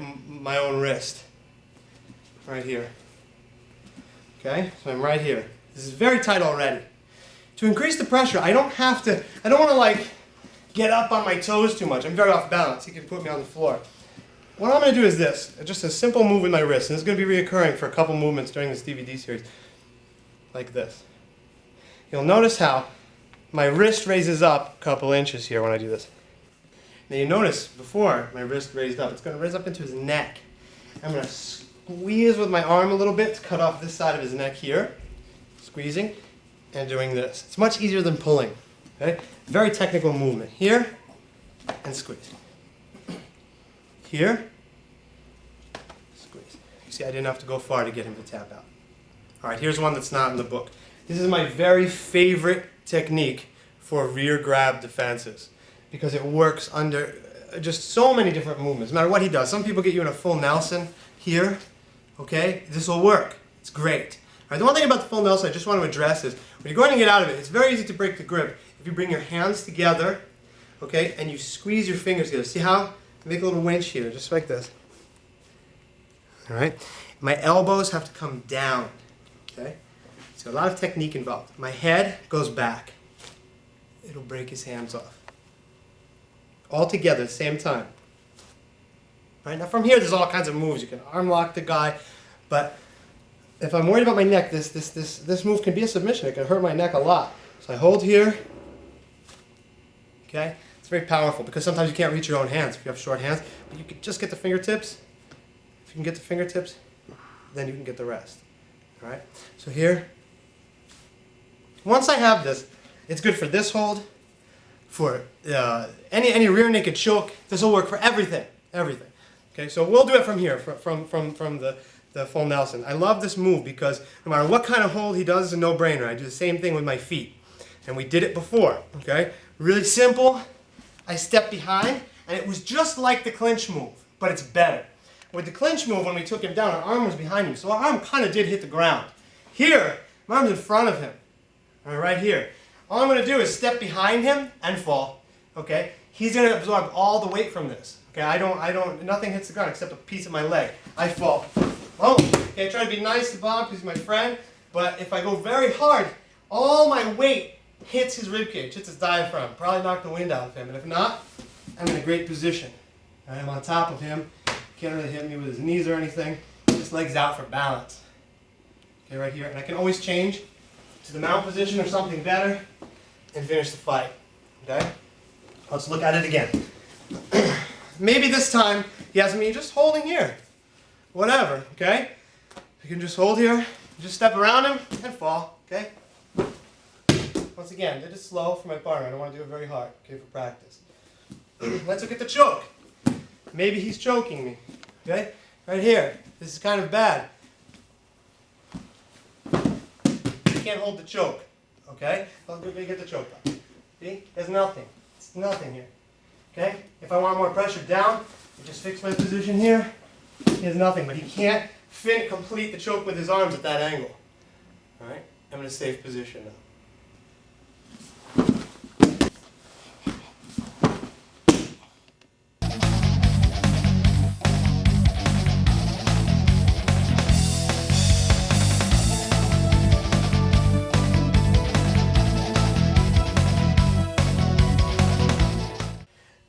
own wrist. Right here. Okay, so I'm right here. This is very tight already. To increase the pressure, I don't want to like get up on my toes too much. I'm very off balance. He can put me on the floor. What I'm going to do is this, just a simple move with my wrist, and it's going to be reoccurring for a couple movements during this DVD series, like this. You'll notice how my wrist raises up a couple inches here when I do this. Now you notice before my wrist raised up, it's going to raise up into his neck. I'm going to squeeze with my arm a little bit to cut off this side of his neck here, squeezing, and doing this. It's much easier than pulling. Okay? Very technical movement. Here, and squeeze. Here, squeeze. You see, I didn't have to go far to get him to tap out. All right, here's one that's not in the book. This is my very favorite technique for rear grab defenses because it works under just so many different movements, no matter what he does. Some people get you in a full Nelson here, okay? This will work. It's great. All right, the one thing about the full Nelson I just want to address is when you're going to get out of it, it's very easy to break the grip. If you bring your hands together, okay, and you squeeze your fingers together. See how? Make a little winch here, just like this. All right? My elbows have to come down, okay? So a lot of technique involved. My head goes back. It'll break his hands off. All together at the same time. All right, now from here, there's all kinds of moves. You can arm lock the guy, but if I'm worried about my neck, this move can be a submission. It can hurt my neck a lot. So I hold here, okay? It's very powerful because sometimes you can't reach your own hands if you have short hands, but you can just get the fingertips. If you can get the fingertips, then you can get the rest. All right? So here, once I have this, it's good for this hold, for any rear naked choke. This will work for everything, everything. Okay, so we'll do it from here, from the full Nelson. I love this move because no matter what kind of hold he does, it's a no-brainer. I do the same thing with my feet, and we did it before. Okay, really simple. I step behind, and it was just like the clinch move, but it's better. With the clinch move, when we took him down, our arm was behind him, so our arm kind of did hit the ground. Here, my arm's in front of him, right here. All I'm going to do is step behind him and fall. Okay, he's going to absorb all the weight from this. Okay, nothing hits the ground except a piece of my leg. I fall. Oh, okay, I try to be nice to Bob because he's my friend, but if I go very hard, all my weight hits his ribcage, hits his diaphragm, probably knock the wind out of him, and if not, I'm in a great position. I'm on top of him, can't really hit me with his knees or anything, just legs out for balance. Okay, right here, and I can always change to the mount position or something better and finish the fight. Okay, let's look at it again. Maybe this time he has me just holding here, whatever, okay? You can just hold here, just step around him and fall, okay? Once again, did it slow for my partner. I don't want to do it very hard, okay, for practice. Let's look at the choke. Maybe he's choking me, okay? Right here. This is kind of bad. You can't hold the choke, okay? Let me get the choke up. See? There's nothing. It's nothing here, okay? If I want more pressure down, I just fix my position here. There's nothing, but he can't complete the choke with his arms at that angle. All right? I'm in a safe position now.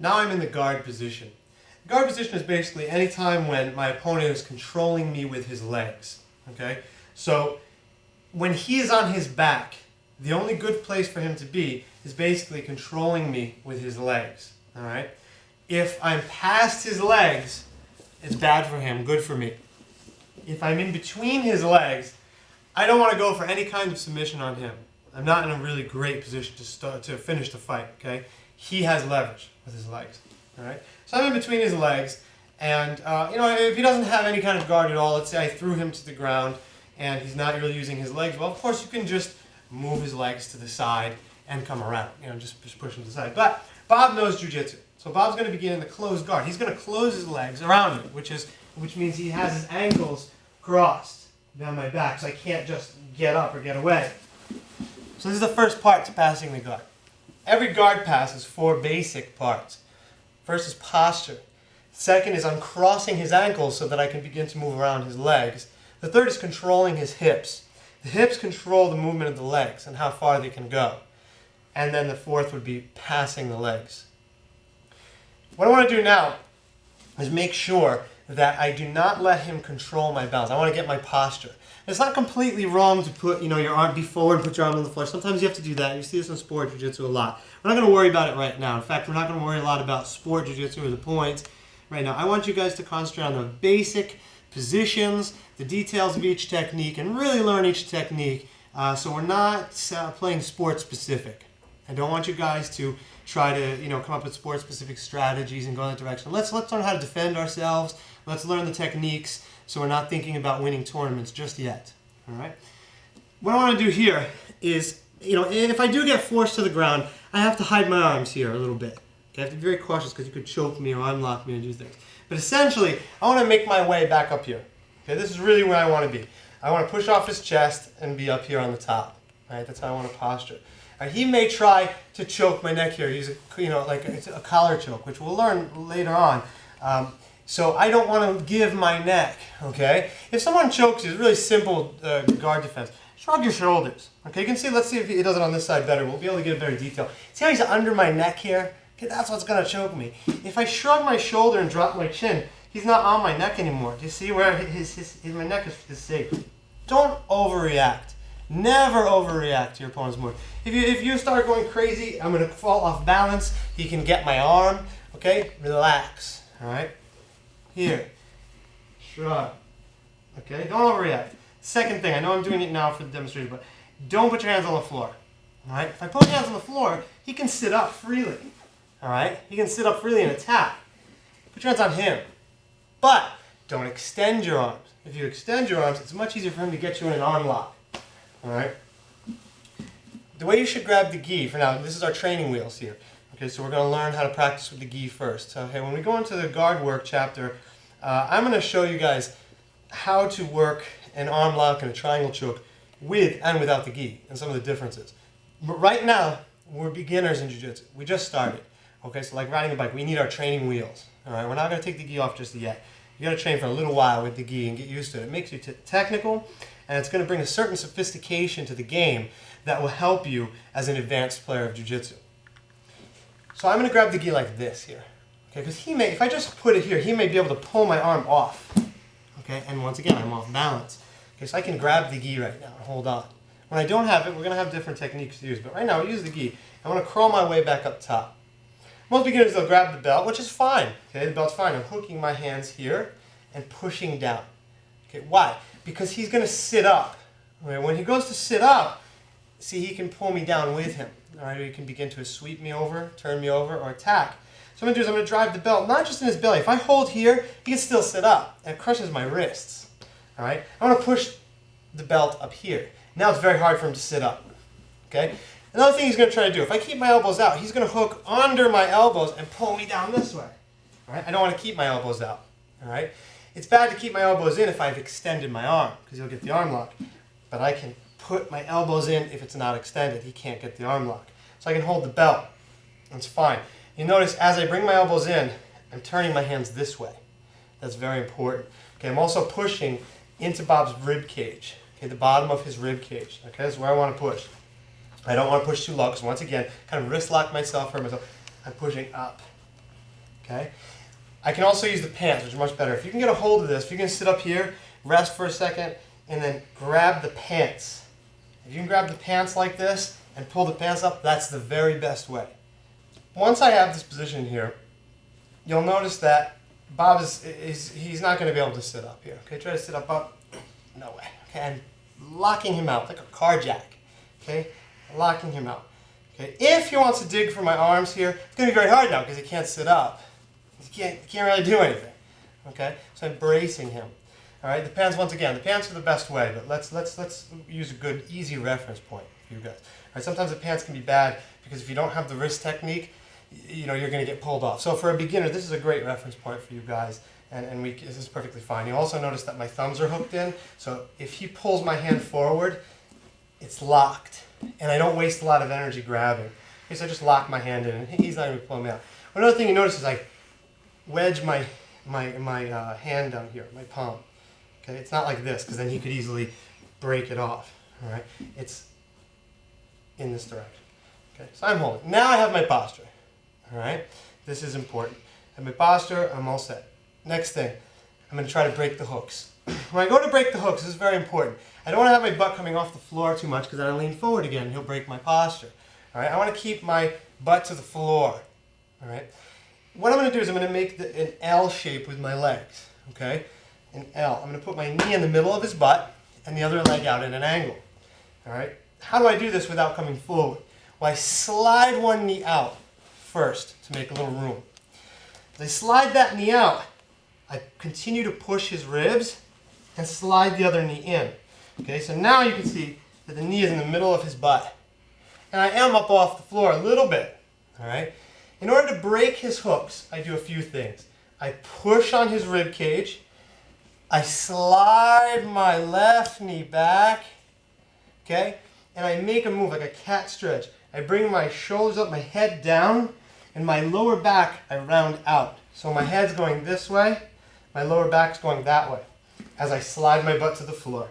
Now I'm in the guard position. The guard position is basically any time when my opponent is controlling me with his legs. Okay? So when he is on his back, the only good place for him to be is basically controlling me with his legs. All right? If I'm past his legs, it's bad for him, good for me. If I'm in between his legs, I don't want to go for any kind of submission on him. I'm not in a really great position to finish the fight. Okay? He has leverage with his legs, all right? So I'm in between his legs, and if he doesn't have any kind of guard at all, let's say I threw him to the ground, and he's not really using his legs, well, of course you can just move his legs to the side and come around, just push him to the side. But Bob knows jiu-jitsu, so Bob's going to begin in the closed guard. He's going to close his legs around me, which means he has his ankles crossed down my back, so I can't just get up or get away. So this is the first part to passing the guard. Every guard pass has 4 basic parts. First is posture. Second is uncrossing his ankles so that I can begin to move around his legs. The third is controlling his hips. The hips control the movement of the legs and how far they can go. And then the fourth would be passing the legs. What I want to do now is make sure that I do not let him control my balance. I want to get my posture. It's not completely wrong to put, your arm be forward, put your arm on the floor. Sometimes you have to do that. You see this in sport jiu-jitsu a lot. We're not going to worry about it right now. In fact, we're not going to worry a lot about sport jiu-jitsu or the points right now. I want you guys to concentrate on the basic positions, the details of each technique, and really learn each technique. So we're not playing sport specific. I don't want you guys to try to, come up with sport-specific strategies and go in that direction. Let's learn how to defend ourselves. Let's learn the techniques so we're not thinking about winning tournaments just yet. All right? What I want to do here is, if I do get forced to the ground, I have to hide my arms here a little bit. Okay? I have to be very cautious because you could choke me or unlock me and do things. But essentially, I want to make my way back up here. Okay? This is really where I want to be. I want to push off his chest and be up here on the top. All right? That's how I want to posture. He may try to choke my neck here, use a collar choke, which we'll learn later on. So I don't want to give my neck, okay? If someone chokes you, it's really simple guard defense. Shrug your shoulders, okay? You can see, let's see if he does it on this side better. We'll be able to get a better detail. See how he's under my neck here? Okay, that's what's going to choke me. If I shrug my shoulder and drop my chin, he's not on my neck anymore. Do you see where my neck is safe? Don't overreact. Never overreact to your opponent's move. If you start going crazy, I'm going to fall off balance. He can get my arm. Okay? Relax. All right? Here. Shrug. Okay? Don't overreact. Second thing, I know I'm doing it now for the demonstration, but don't put your hands on the floor. All right? If I put my hands on the floor, he can sit up freely. All right? He can sit up freely and attack. Put your hands on him. But don't extend your arms. If you extend your arms, it's much easier for him to get you in an arm lock. All right. The way you should grab the gi, for now, this is our training wheels here. Okay, so we're going to learn how to practice with the gi first. So, okay, when we go into the guard work chapter, I'm going to show you guys how to work an arm lock and a triangle choke with and without the gi and some of the differences. But right now, we're beginners in jiu-jitsu. We just started. Okay, so like riding a bike, we need our training wheels. All right, we're not going to take the gi off just yet. You got to train for a little while with the gi and get used to it. It makes you technical. And it's going to bring a certain sophistication to the game that will help you as an advanced player of jiu-jitsu. So I'm going to grab the gi like this here. Okay, because if I just put it here, he may be able to pull my arm off. Okay, and once again, I'm off balance. Okay, so I can grab the gi right now and hold on. When I don't have it, we're going to have different techniques to use. But right now, I use the gi. I want to crawl my way back up top. Most beginners, they'll grab the belt, which is fine. Okay, the belt's fine. I'm hooking my hands here and pushing down. Okay, why? Because he's going to sit up. Right? When he goes to sit up, see, he can pull me down with him. All right, or he can begin to sweep me over, turn me over, or attack. So what I'm going to do is I'm going to drive the belt, not just in his belly. If I hold here, he can still sit up. And it crushes my wrists. All right? I want to push the belt up here. Now it's very hard for him to sit up. Okay? Another thing he's going to try to do, if I keep my elbows out, he's going to hook under my elbows and pull me down this way. All right? I don't want to keep my elbows out. All right? It's bad to keep my elbows in if I've extended my arm, because he'll get the arm lock. But I can put my elbows in if it's not extended. He can't get the arm lock. So I can hold the belt. That's fine. You notice as I bring my elbows in, I'm turning my hands this way. That's very important. Okay, I'm also pushing into Bob's rib cage. Okay, the bottom of his rib cage. Okay, that's where I want to push. I don't want to push too low, because once again, kind of wrist lock myself, hurt myself. I'm pushing up. Okay? I can also use the pants, which is much better. If you can get a hold of this, if you can sit up here, rest for a second, and then grab the pants. If you can grab the pants like this and pull the pants up, that's the very best way. Once I have this position here, you'll notice that Bob he's not going to be able to sit up here. Okay, try to sit up. No way. Okay, I'm locking him out like a car jack. Okay, locking him out. Okay, if he wants to dig for my arms here, it's going to be very hard now because he can't sit up. He can't really do anything. Okay, so I'm bracing him. All right, the pants, once again, the pants are the best way, but let's use a good, easy reference point for you guys. All right, sometimes the pants can be bad because if you don't have the wrist technique, you're going to get pulled off. So for a beginner, this is a great reference point for you guys, and this is perfectly fine. You also notice that my thumbs are hooked in, so if he pulls my hand forward, it's locked, and I don't waste a lot of energy grabbing. Okay, so I just lock my hand in, and he's not even pulling me out. Another thing you notice is I wedge my hand down here, my palm. Okay, it's not like this, because then he could easily break it off. All right, it's in this direction. Okay, so I'm holding. Now I have my posture. All right, this is important. And my posture, I'm all set. Next thing, I'm going to try to break the hooks. When I go to break the hooks, this is very important. I don't want to have my butt coming off the floor too much because then I lean forward again and he'll break my posture. All right, I want to keep my butt to the floor. All right. What I'm going to do is I'm going to make an L shape with my legs. Okay, an L. I'm going to put my knee in the middle of his butt and the other leg out in an angle. All right. How do I do this without coming forward? Well, I slide one knee out first to make a little room. As I slide that knee out, I continue to push his ribs and slide the other knee in. Okay, so now you can see that the knee is in the middle of his butt. And I am up off the floor a little bit. All right. In order to break his hooks, I do a few things. I push on his rib cage. I slide my left knee back. Okay, and I make a move like a cat stretch. I bring my shoulders up, my head down, and my lower back I round out. So my head's going this way, my lower back's going that way as I slide my butt to the floor.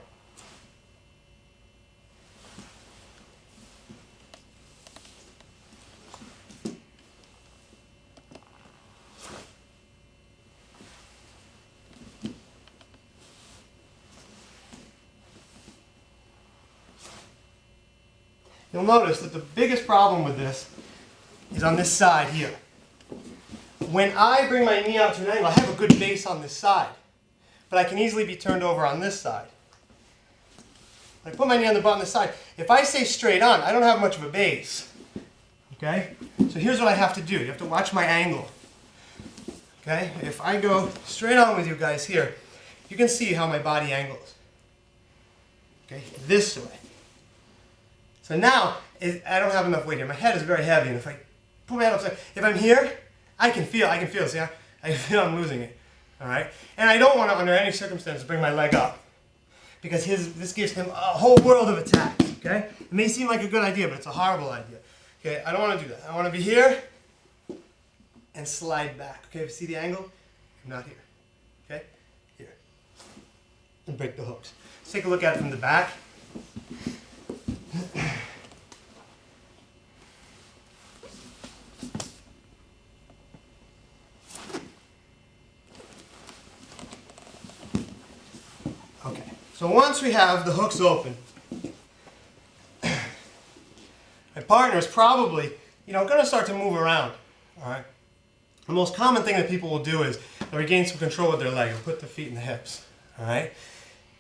You'll notice that the biggest problem with this is on this side here. When I bring my knee out to an angle, I have a good base on this side, but I can easily be turned over on this side. When I put my knee on the butt on this side, if I stay straight on, I don't have much of a base. Okay? So here's what I have to do. You have to watch my angle. Okay? If I go straight on with you guys here, you can see how my body angles. Okay? This way. So now, I don't have enough weight here. My head is very heavy, and if I put my head upside, if I'm here, I can feel, see, I feel I'm losing it, all right? And I don't want to, under any circumstance, bring my leg up, because this gives him a whole world of attacks, okay? It may seem like a good idea, but it's a horrible idea, okay? I don't want to do that. I want to be here and slide back, okay? See the angle? I'm not here, okay? Here. And break the hooks. Let's take a look at it from the back. Okay, so once we have the hooks open, my partner is probably, going to start to move around, all right? The most common thing that people will do is they'll regain some control with their leg and put their feet in the hips, all right?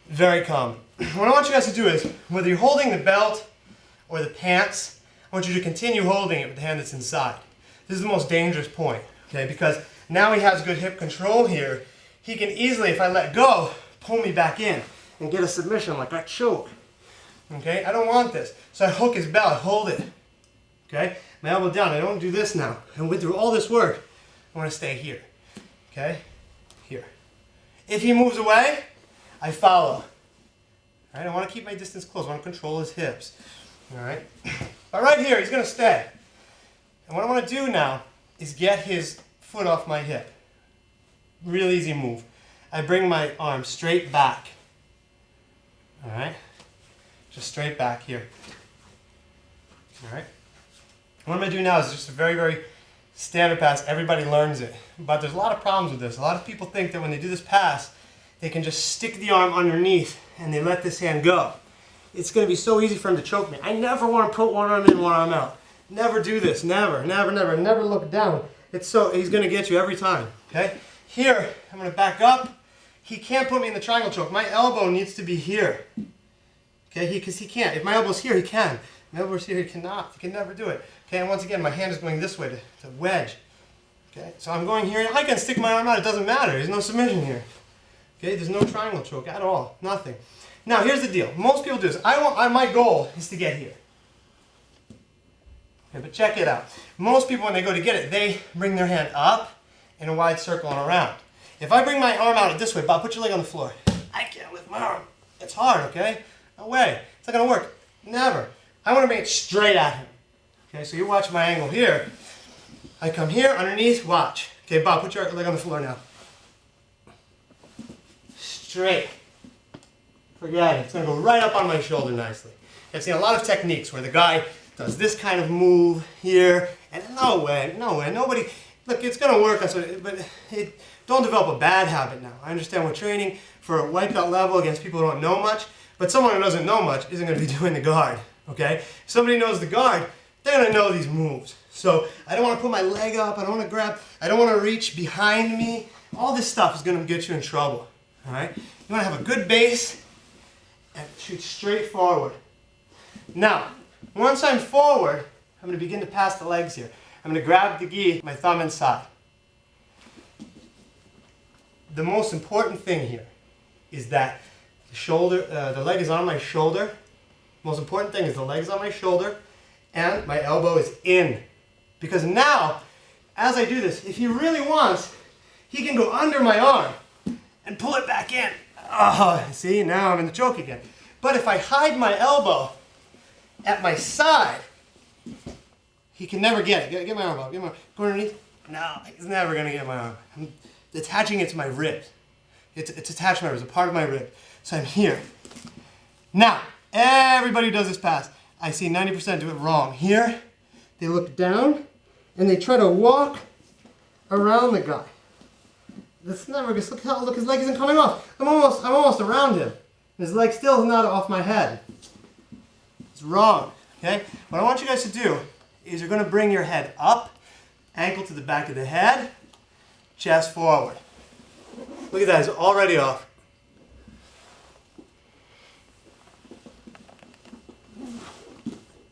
Very common. What I want you guys to do is, whether you're holding the belt or the pants, I want you to continue holding it with the hand that's inside. This is the most dangerous point, okay? Because now he has good hip control here. He can easily, if I let go, pull me back in and get a submission like that choke. Okay, I don't want this. So I hook his belt, hold it. Okay, my elbow down. I don't do this now. And with through all this work, I want to stay here. Okay, here. If he moves away, I follow. All right, I want to keep my distance close. I want to control his hips. All right, but right here, he's going to stay. And what I want to do now is get his foot off my hip. Real easy move. I bring my arm straight back. All right, just straight back here. All right. What I'm going to do now is just a very, very standard pass. Everybody learns it. But there's a lot of problems with this. A lot of people think that when they do this pass, they can just stick the arm underneath and they let this hand go. It's going to be so easy for him to choke me. I never want to put one arm in, one arm out. Never do this. Never, never, never. Never look down. He's going to get you every time. Okay? Here, I'm going to back up. He can't put me in the triangle choke. My elbow needs to be here. Okay? Because he can't. If my elbow's here, he can. If my elbow's here, he cannot. He can never do it. Okay? And once again, my hand is going this way to wedge. Okay? So I'm going here. I can stick my arm out. It doesn't matter. There's no submission here. Okay? There's no triangle choke at all. Nothing. Now, here's the deal. Most people do this. My goal is to get here. Okay, but check it out. Most people, when they go to get it, they bring their hand up in a wide circle and around. If I bring my arm out this way, Bob, put your leg on the floor. I can't lift my arm. It's hard, okay? No way. It's not going to work. Never. I want to bring it straight at him. Okay, so you watch my angle here. I come here, underneath, watch. Okay, Bob, put your leg on the floor now. Straight. Forget it. It's going to go right up on my shoulder nicely. I've seen a lot of techniques where the guy does this kind of move here, and no way, nobody, look, it's going to work, but don't develop a bad habit now. I understand we're training for a wiped out level against people who don't know much, but someone who doesn't know much isn't going to be doing the guard, okay? If somebody knows the guard, they're going to know these moves. So I don't want to put my leg up, I don't want to grab, I don't want to reach behind me. All this stuff is going to get you in trouble, all right? You want to have a good base and shoot straight forward. Now, once I'm forward, I'm going to begin to pass the legs here. I'm going to grab the gi, my thumb inside. The most important thing here is that the shoulder, the leg is on my shoulder. Most important thing is the leg is on my shoulder and my elbow is in. Because now, as I do this, if he really wants, he can go under my arm and pull it back in. Oh, see, now I'm in the choke again. But if I hide my elbow at my side, he can never get it. Get my arm up. Get my, go underneath. No, he's never going to get my arm. I'm attaching it to my ribs. It's attached to my ribs, a part of my rib. So I'm here. Now, everybody who does this pass, I see 90% do it wrong. Here, they look down and they try to walk around the guy. That's never good. Look, his leg isn't coming off. I'm almost around him. His leg still is not off my head. It's wrong, okay? What I want you guys to do is you're going to bring your head up, ankle to the back of the head, chest forward. Look at that, it's already off.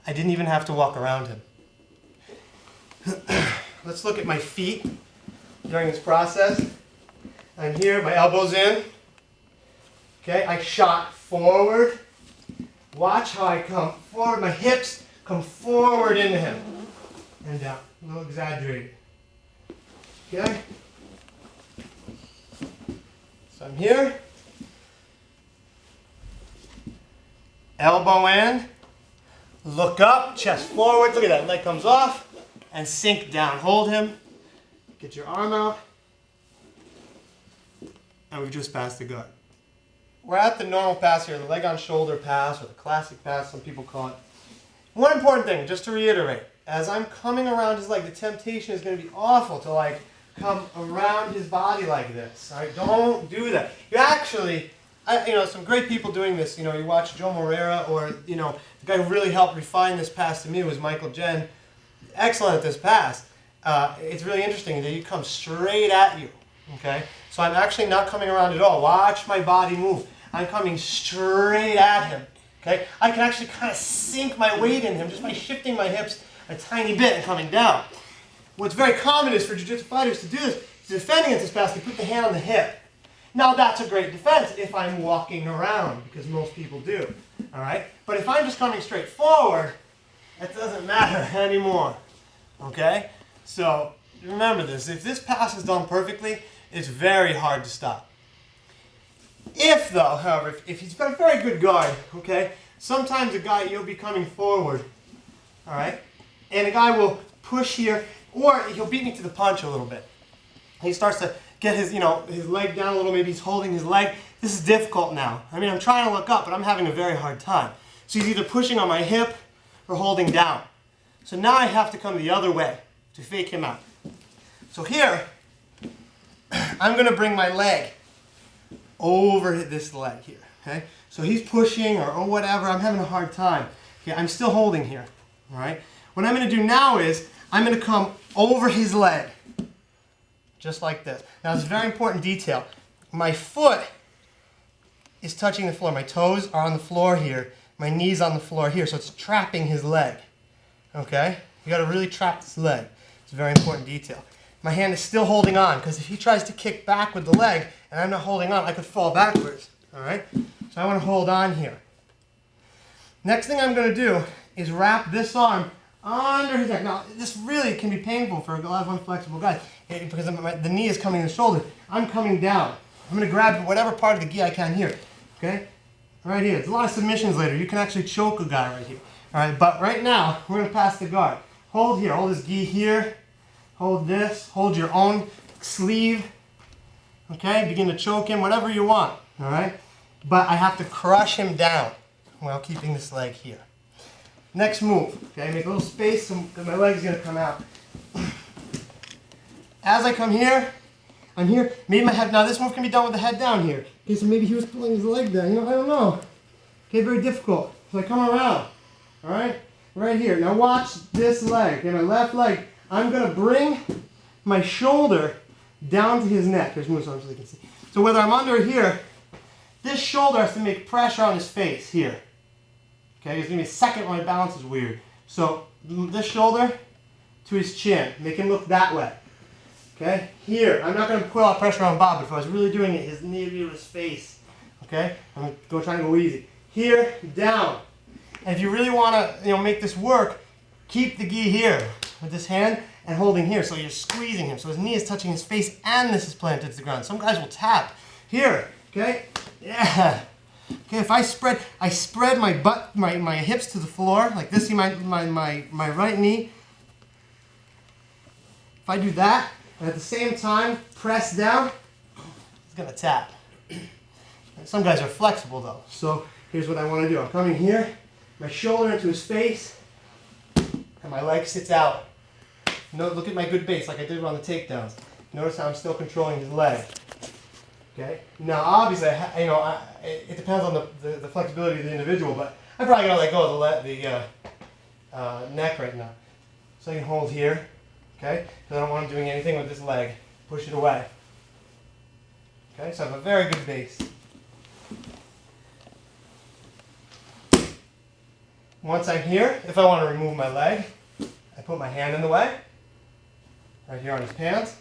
I didn't even have to walk around him. Let's look at my feet during this process. I'm here, my elbow's in. Okay, I shot forward. Watch how I come forward. My hips come forward into him. And down. A little exaggerated. Okay? So I'm here. Elbow in. Look up, chest forward. Look at that. Leg comes off. And sink down. Hold him. Get your arm out. And we've just passed the guard. We're at the normal pass here, the leg on shoulder pass, or the classic pass, some people call it. One important thing, just to reiterate, as I'm coming around his leg, the temptation is going to be awful to like come around his body like this. All right? Don't do that. You actually, some great people doing this. You watch Joe Moreira, or the guy who really helped refine this pass to me was Michael Jen. Excellent at this pass. It's really interesting that you come straight at you. Okay, so I'm actually not coming around at all. Watch my body move. I'm coming straight at him. Okay, I can actually kind of sink my weight in him just by shifting my hips a tiny bit and coming down. What's very common is for jiu-jitsu fighters to do this, defending at this pass, they put the hand on the hip. Now that's a great defense if I'm walking around, because most people do. All right, but if I'm just coming straight forward, that doesn't matter anymore. Okay, so remember this. If this pass is done perfectly, it's very hard to stop. If though, however, if he's got a very good guard, okay, sometimes a guy, you'll be coming forward, all right, and a guy will push here, or he'll beat me to the punch a little bit. He starts to get his, his leg down a little, maybe he's holding his leg. This is difficult now. I mean, I'm trying to look up, but I'm having a very hard time. So he's either pushing on my hip or holding down. So now I have to come the other way to fake him out. So here, I'm going to bring my leg over this leg here, okay? So he's pushing or whatever, I'm having a hard time. Okay, I'm still holding here, all right? What I'm going to do now is, I'm going to come over his leg, just like this. Now, it's a very important detail. My foot is touching the floor. My toes are on the floor here. My knee's on the floor here, so it's trapping his leg, okay? You got to really trap this leg. It's a very important detail. My hand is still holding on, because if he tries to kick back with the leg and I'm not holding on, I could fall backwards, all right? So I want to hold on here. Next thing I'm going to do is wrap this arm under his neck. Now, this really can be painful for a lot of unflexible guys because the knee is coming to the shoulder. I'm coming down. I'm going to grab whatever part of the gi I can here, okay? Right here. There's a lot of submissions later. You can actually choke a guy right here. All right, but right now, we're going to pass the guard. Hold here. Hold this gi here. Hold this. Hold your own sleeve. Okay? Begin to choke him, whatever you want. All right? But I have to crush him down while keeping this leg here. Next move. Okay? Make a little space so my leg is going to come out. as I come here, I'm here. Maybe my head, now this move can be done with the head down here. Okay, so maybe he was pulling his leg down. You know, I don't know. Okay, very difficult. So I come around, all right? Right here. Now watch this leg. Okay, my left leg. I'm going to bring my shoulder down to his neck. There's moves on so they can see. So whether I'm under here, this shoulder has to make pressure on his face here. Okay, it's going to be a second when my balance is weird. So this shoulder to his chin. Make him look that way. Okay, here. I'm not going to put all pressure on Bob, but if I was really doing it, his knee would be to his face. Okay, I'm trying to go easy. Here, down. And if you really want to, make this work, keep the gi here with this hand and holding here. So you're squeezing him. So his knee is touching his face and this is planted to the ground. Some guys will tap. Here, okay? Yeah. Okay, if I spread my butt, my hips to the floor, like this, see my right knee. If I do that, and at the same time, press down, he's gonna tap. Some guys are flexible though. So here's what I want to do. I'm coming here, my shoulder into his face, and my leg sits out. Look at my good base like I did on the takedowns. Notice how I'm still controlling his leg. Okay. Now obviously, it depends on the flexibility of the individual, but I'm probably gonna let go of the neck right now. So I can hold here. Okay. Because I don't want him doing anything with this leg. Push it away. Okay. So I have a very good base. Once I'm here, if I want to remove my leg, I put my hand in the way, right here on his pants,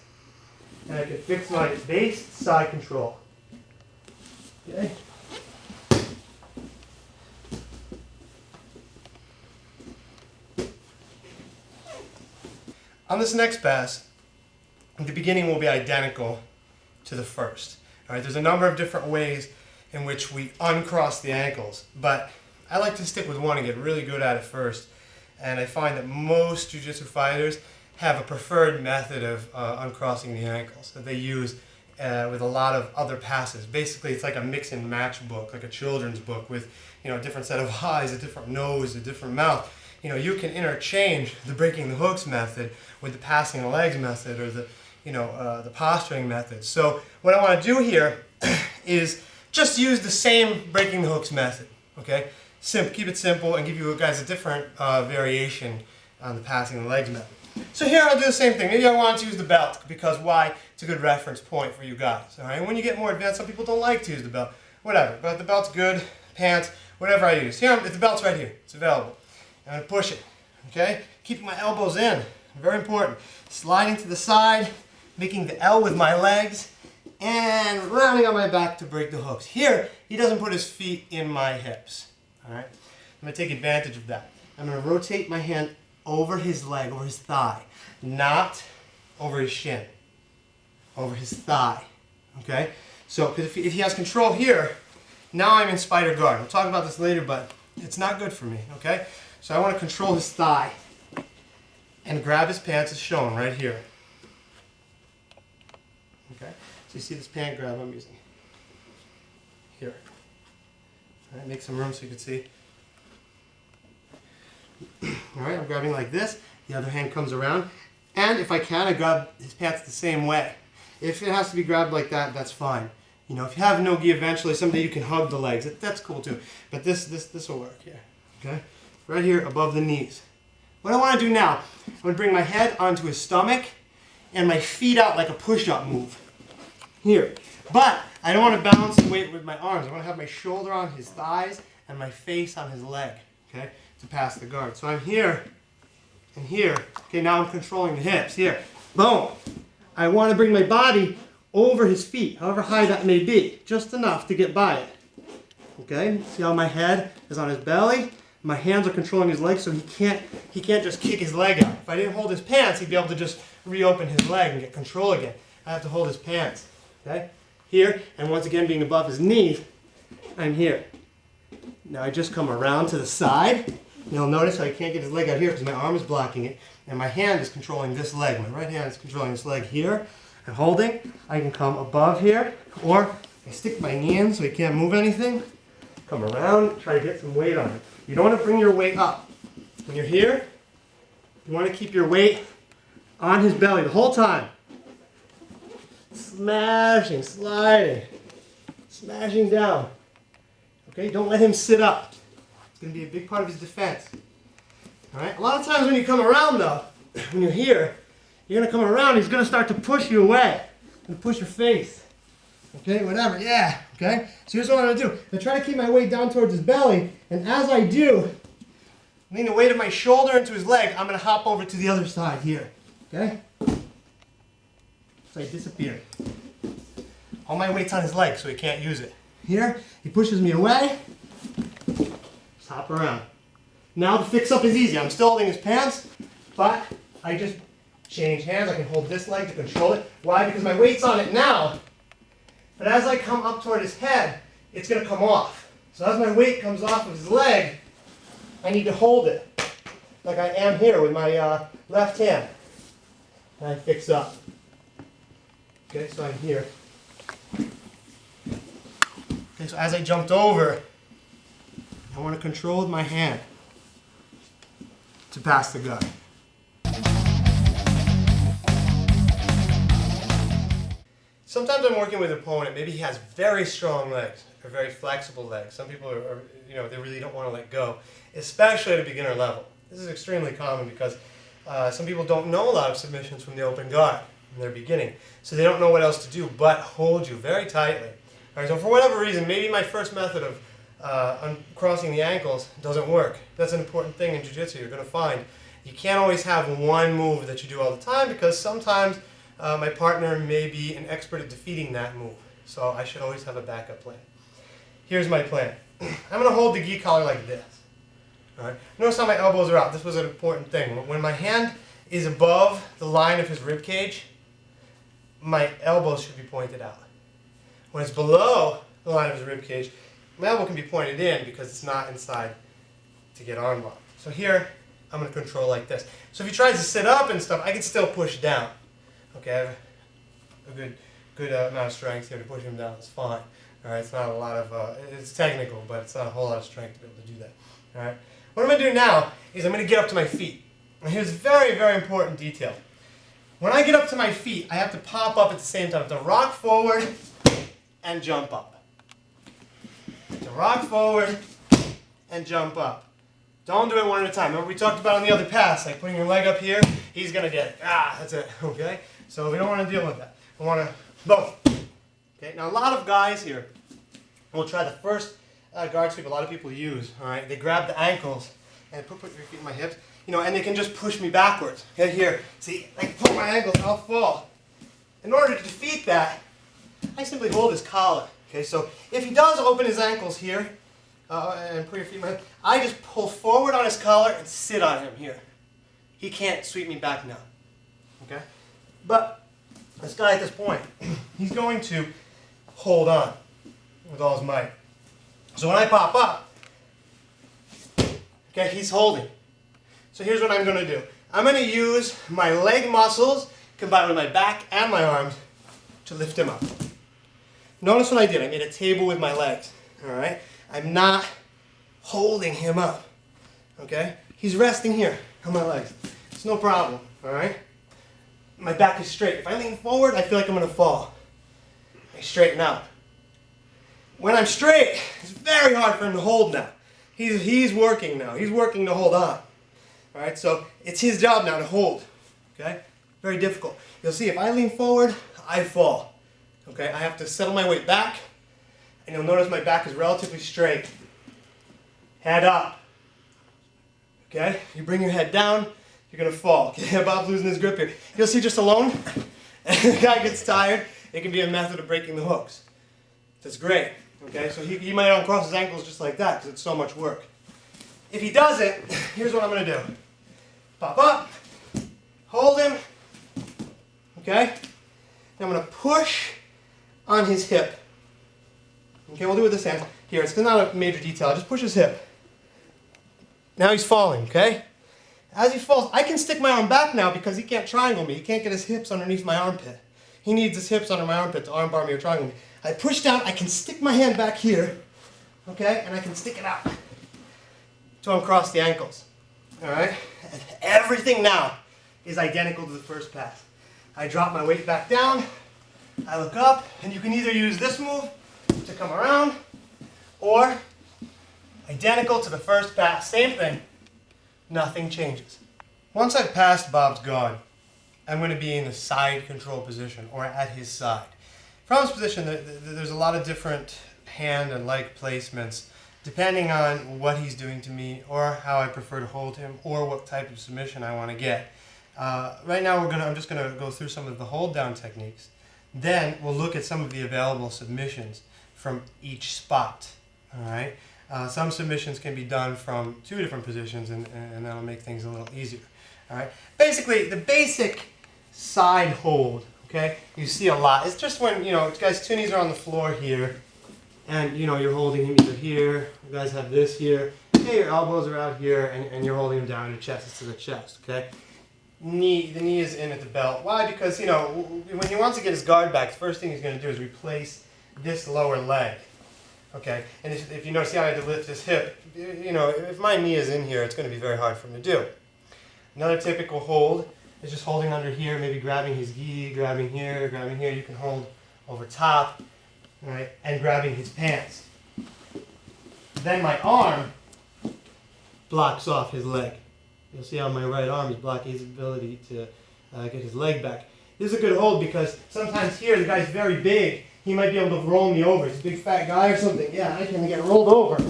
and I can fix my base side control. Okay. On this next pass, the beginning will be identical to the first. All right, there's a number of different ways in which we uncross the ankles, but I like to stick with one and get really good at it first. And I find that most jiu-jitsu fighters have a preferred method of uncrossing the ankles that they use with a lot of other passes. Basically, it's like a mix and match book, like a children's book with a different set of eyes, a different nose, a different mouth. You can interchange the breaking the hooks method with the passing the legs method or the posturing method. So what I want to do here is just use the same breaking the hooks method. Okay. Keep it simple and give you guys a different variation on the passing the legs method. So here I'll do the same thing. Maybe I want to use the belt because why? It's a good reference point for you guys. All right. When you get more advanced, some people don't like to use the belt. Whatever. But the belt's good. Pants. Whatever I use. Here, the belt's right here. It's available. I'm going to push it. Okay. Keeping my elbows in. Very important. Sliding to the side, making the L with my legs, and rounding on my back to break the hooks. Here, he doesn't put his feet in my hips. All right, I'm going to take advantage of that. I'm going to rotate my hand over his leg, over his thigh, not over his shin, over his thigh. Okay, so if he has control here, now I'm in spider guard. We'll talk about this later, but it's not good for me. Okay, so I want to control his thigh and grab his pants as shown right here. Okay, so you see this pant grab I'm using here. All right, make some room so you can see. All right, I'm grabbing like this. The other hand comes around. And if I can, I grab his pants the same way. If it has to be grabbed like that, that's fine. If you have no gi eventually, someday you can hug the legs. That's cool too. But this will work here. Okay? Right here above the knees. What I want to do now, I'm going to bring my head onto his stomach and my feet out like a push-up move. Here. But I don't want to balance the weight with my arms. I want to have my shoulder on his thighs and my face on his leg, okay, to pass the guard. So I'm here and here. Okay, now I'm controlling the hips. Here. Boom. I want to bring my body over his feet, however high that may be, just enough to get by it. Okay, see how my head is on his belly? My hands are controlling his legs, so he can't just kick his leg out. If I didn't hold his pants, he'd be able to just reopen his leg and get control again. I have to hold his pants. Okay? Here, and once again being above his knees, I'm here. Now I just come around to the side. You'll notice how he can't get his leg out here because my arm is blocking it, and my hand is controlling this leg. My right hand is controlling this leg here. And holding, I can come above here, or I stick my knee in so he can't move anything. Come around, try to get some weight on it. You don't want to bring your weight up. When you're here, you want to keep your weight on his belly the whole time. Smashing, sliding, smashing down. Okay, don't let him sit up. It's going to be a big part of his defense. All right, a lot of times when you come around though, when you're here, you're going to come around, he's going to start to push you away. And push your face. Okay, whatever, yeah, okay? So here's what I'm going to do. I try to keep my weight down towards his belly, and as I do, lean the weight of my shoulder into his leg, I'm going to hop over to the other side here, okay? So I disappear. All my weight's on his leg, so he can't use it. Here, he pushes me away, just hop around. Now the fix up is easy. I'm still holding his pants, but I just change hands. I can hold this leg to control it. Why? Because my weight's on it now. But as I come up toward his head, it's going to come off. So as my weight comes off of his leg, I need to hold it. Like I am here with my left hand. And I fix up. Okay, so I'm here. Okay, so as I jumped over, I want to control with my hand to pass the gun. Sometimes I'm working with an opponent, maybe he has very strong legs or very flexible legs. Some people are they really don't want to let go, especially at a beginner level. This is extremely common because some people don't know a lot of submissions from the open guard in their beginning. So they don't know what else to do but hold you very tightly. All right, so for whatever reason, maybe my first method of uncrossing the ankles doesn't work. That's an important thing in Jiu-Jitsu. You're going to find you can't always have one move that you do all the time because sometimes my partner may be an expert at defeating that move, so I should always have a backup plan. Here's my plan. I'm going to hold the gi collar like this. All right. Notice how my elbows are out. This was an important thing. When my hand is above the line of his rib cage, my elbows should be pointed out. When it's below the line of his rib cage, my elbow can be pointed in because it's not inside to get arm locked. So here, I'm going to control like this. So if he tries to sit up and stuff, I can still push down. Okay, I have a good amount of strength here to push him down. It's fine. All right, it's not a lot of, it's technical, but it's not a whole lot of strength to be able to do that. All right. What I'm going to do now is I'm going to get up to my feet. And here's a very, very important detail. When I get up to my feet, I have to pop up at the same time. I have to rock forward and jump up. To rock forward and jump up. Don't do it one at a time. Remember we talked about on the other pass, like putting your leg up here, he's going to get it. That's it, okay? So we don't want to deal with that. We want to both. Okay, now a lot of guys here will try the first guard sweep a lot of people use, all right? They grab the ankles and put your feet in my hips, and they can just push me backwards. Okay, here, see, I pull my ankles, I'll fall. In order to defeat that, I simply hold his collar. Okay, so if he does open his ankles here, and put your feet in my hips, I just pull forward on his collar and sit on him here. He can't sweep me back now. Okay? But this guy at this point, he's going to hold on with all his might. So when I pop up, okay, he's holding. So here's what I'm going to do. I'm going to use my leg muscles combined with my back and my arms to lift him up. Notice what I did. I made a table with my legs. All right? I'm not holding him up. Okay? He's resting here on my legs. It's no problem. All right? My back is straight. If I lean forward, I feel like I'm going to fall. I straighten out. When I'm straight, it's very hard for him to hold now. He's working now. He's working to hold on. All right? So it's his job now to hold. Okay? Very difficult. You'll see if I lean forward, I fall. Okay? I have to settle my weight back. And you'll notice my back is relatively straight. Head up. Okay? You bring your head down, you're going to fall. Okay? Bob's losing his grip here. You'll see just alone, and the guy gets tired, it can be a method of breaking the hooks. That's great. Okay? So he might uncross his ankles just like that because it's so much work. If he doesn't, here's what I'm going to do. Pop up, hold him. Okay? Now I'm going to push on his hip. Okay, we'll do it with this hand. Here, it's not a major detail. I just push his hip. Now he's falling, okay? As he falls, I can stick my arm back now because he can't triangle me. He can't get his hips underneath my armpit. He needs his hips under my armpit to arm bar me or triangle me. I push down, I can stick my hand back here, okay? And I can stick it out to uncross the ankles, all right? And everything now is identical to the first pass. I drop my weight back down, I look up, and you can either use this move to come around, or identical to the first pass, same thing, nothing changes. Once I've passed Bob's guard, I'm going to be in the side control position, or at his side. From this position, there's a lot of different hand and leg placements, depending on what he's doing to me, or how I prefer to hold him, or what type of submission I want to get. Right now, I'm just going to go through some of the hold down techniques. Then we'll look at some of the available submissions from each spot. All right. Some submissions can be done from 2 different positions, and that'll make things a little easier. All right. Basically, the basic side hold, okay, you see a lot. It's just when, guys, 2 knees are on the floor here, and, you're holding him either here, you guys have this here, okay, your elbows are out here, and you're holding him down, your chest is to the chest, okay? The knee is in at the belt. Why? Because, when he wants to get his guard back, the first thing he's going to do is replace this lower leg, okay? And if you notice, see how I had to lift this hip, if my knee is in here, it's going to be very hard for him to do. Another typical hold is just holding under here, maybe grabbing his gi, grabbing here, grabbing here. You can hold over top, right, and grabbing his pants. Then my arm blocks off his leg. You'll see how my right arm is blocking his ability to get his leg back. This is a good hold because sometimes here the guy's very big. He might be able to roll me over. He's a big fat guy or something. Yeah, I can get rolled over.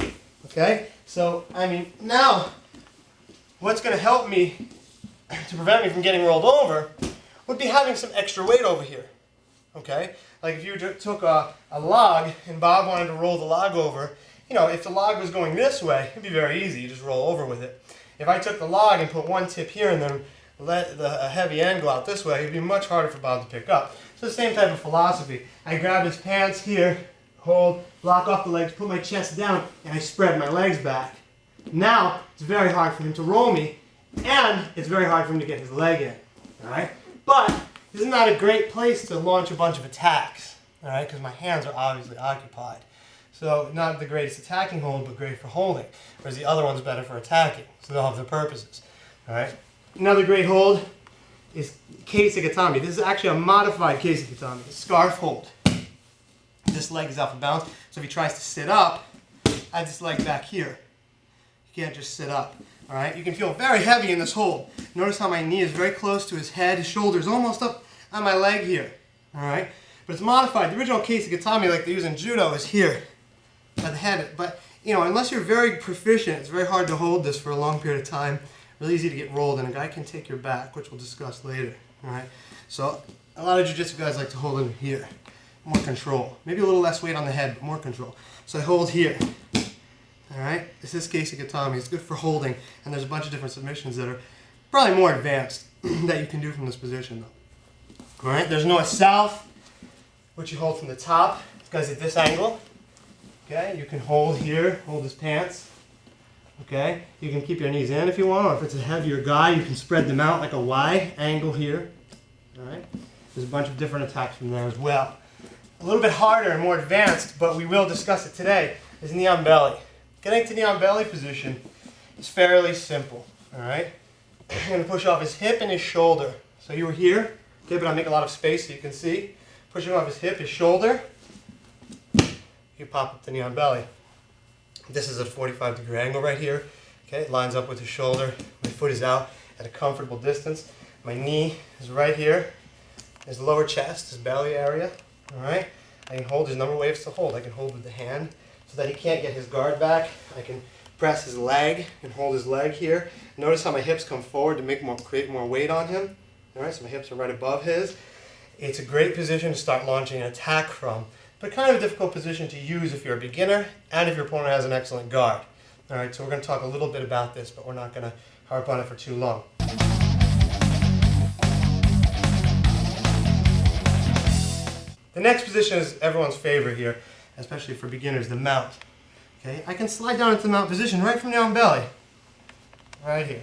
Okay? So, now what's going to help me to prevent me from getting rolled over would be having some extra weight over here. Okay? Like if you took a log and Bob wanted to roll the log over, if the log was going this way, it'd be very easy. You just roll over with it. If I took the log and put one tip here and then let a heavy end go out this way, it'd be much harder for Bob to pick up. So the same type of philosophy. I grab his pants here, hold, block off the legs, put my chest down, and I spread my legs back. Now, it's very hard for him to roll me, and it's very hard for him to get his leg in. All right? But this is not a great place to launch a bunch of attacks, all right? Because my hands are obviously occupied. So not the greatest attacking hold, but great for holding. Whereas the other one's better for attacking. So they'll have their purposes. All right. Another great hold is keisagatame. This is actually a modified keisagatame, a scarf hold. This leg is off of balance. So if he tries to sit up, I have this leg back here. You can't just sit up. All right. You can feel very heavy in this hold. Notice how my knee is very close to his head. His shoulder is almost up on my leg here. All right. But it's modified. The original keisagatame, like they use in judo, is here by the head. But unless you're very proficient, it's very hard to hold this for a long period of time. Really easy to get rolled, and a guy can take your back, which we'll discuss later. All right. So a lot of jiu-jitsu guys like to hold in here, more control. Maybe a little less weight on the head, but more control. So I hold here. All right. This is keisagatame. It's good for holding, and there's a bunch of different submissions that are probably more advanced that you can do from this position, though. All right. There's north south, which you hold from the top. This guy's at this angle. Okay, you can hold here, hold his pants. Okay, you can keep your knees in if you want, or if it's a heavier guy, you can spread them out like a Y angle here. All right, there's a bunch of different attacks from there as well. A little bit harder and more advanced, but we will discuss it today, is knee on belly. Getting to knee on belly position is fairly simple. All right, I'm going to push off his hip and his shoulder. So you were here, okay, but I'll make a lot of space so you can see. Pushing off his hip, his shoulder. You pop up the knee on belly. This is a 45-degree angle right here. Okay, it lines up with the shoulder. My foot is out at a comfortable distance. My knee is right here. His lower chest, his belly area. All right. I can hold. There's a number of ways to hold. I can hold with the hand so that he can't get his guard back. I can press his leg and hold his leg here. Notice how my hips come forward to create more weight on him. All right. So my hips are right above his. It's a great position to start launching an attack from. But kind of a difficult position to use if you're a beginner and if your opponent has an excellent guard. All right, so we're going to talk a little bit about this, but we're not going to harp on it for too long. The next position is everyone's favorite here, especially for beginners, the mount. Okay, I can slide down into the mount position right from down belly, right here.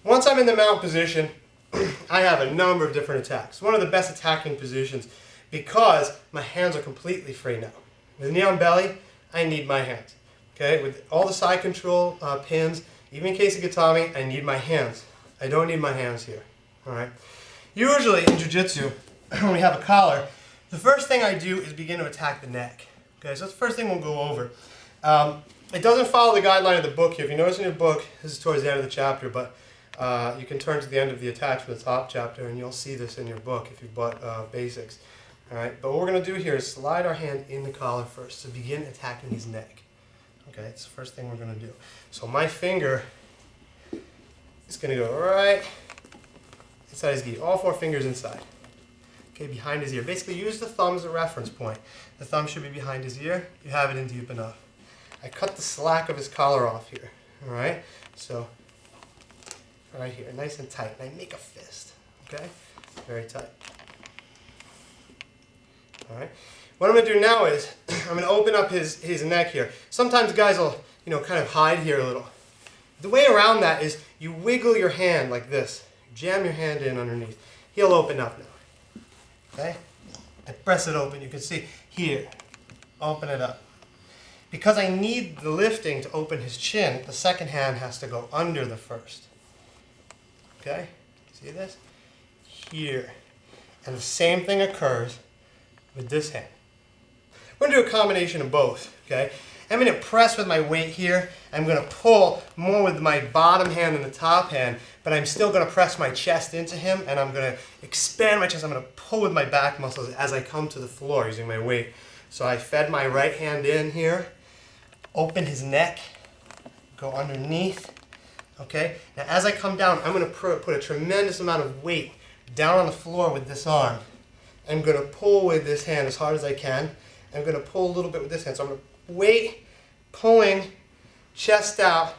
Once I'm in the mount position, I have a number of different attacks. One of the best attacking positions, because my hands are completely free now. With knee on belly, I need my hands. Okay, with all the side control pins, even in keisagatame, I need my hands. I don't need my hands here. All right. Usually in jiu-jitsu, when we have a collar, the first thing I do is begin to attack the neck. Okay, so that's the first thing we'll go over. It doesn't follow the guideline of the book here. If you notice in your book, this is towards the end of the chapter, but you can turn to the end of the attached to the top chapter and you'll see this in your book if you've bought basics. All right, but what we're going to do here is slide our hand in the collar first to begin attacking his neck. Okay, that's the first thing we're going to do. So my finger is going to go right inside his gi, all 4 fingers inside. Okay, behind his ear. Basically use the thumb as a reference point. The thumb should be behind his ear. You have it in deep enough. I cut the slack of his collar off here. All right, so right here, nice and tight. And I make a fist. Okay, very tight. All right. What I'm going to do now is I'm going to open up his neck here. Sometimes guys will, kind of hide here a little. The way around that is you wiggle your hand like this. Jam your hand in underneath. He'll open up now. Okay? I press it open. You can see here. Open it up. Because I need the lifting to open his chin, the second hand has to go under the first. Okay? See this? Here. And the same thing occurs with this hand. We're going to do a combination of both, okay? I'm going to press with my weight here. I'm going to pull more with my bottom hand than the top hand, but I'm still going to press my chest into him, and I'm going to expand my chest. I'm going to pull with my back muscles as I come to the floor using my weight. So I fed my right hand in here, open his neck, go underneath, okay? Now as I come down, I'm going to put a tremendous amount of weight down on the floor with this arm. I'm going to pull with this hand as hard as I can. I'm going to pull a little bit with this hand. So I'm going to weight, pulling, chest out,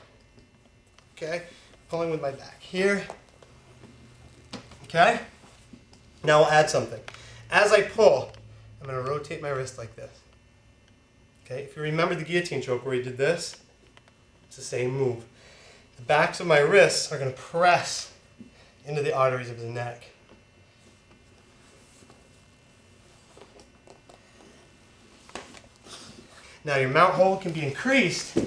okay? Pulling with my back here, okay? Now I'll add something. As I pull, I'm going to rotate my wrist like this, okay? If you remember the guillotine choke where we did this, it's the same move. The backs of my wrists are going to press into the arteries of his neck. Now your mount hold can be increased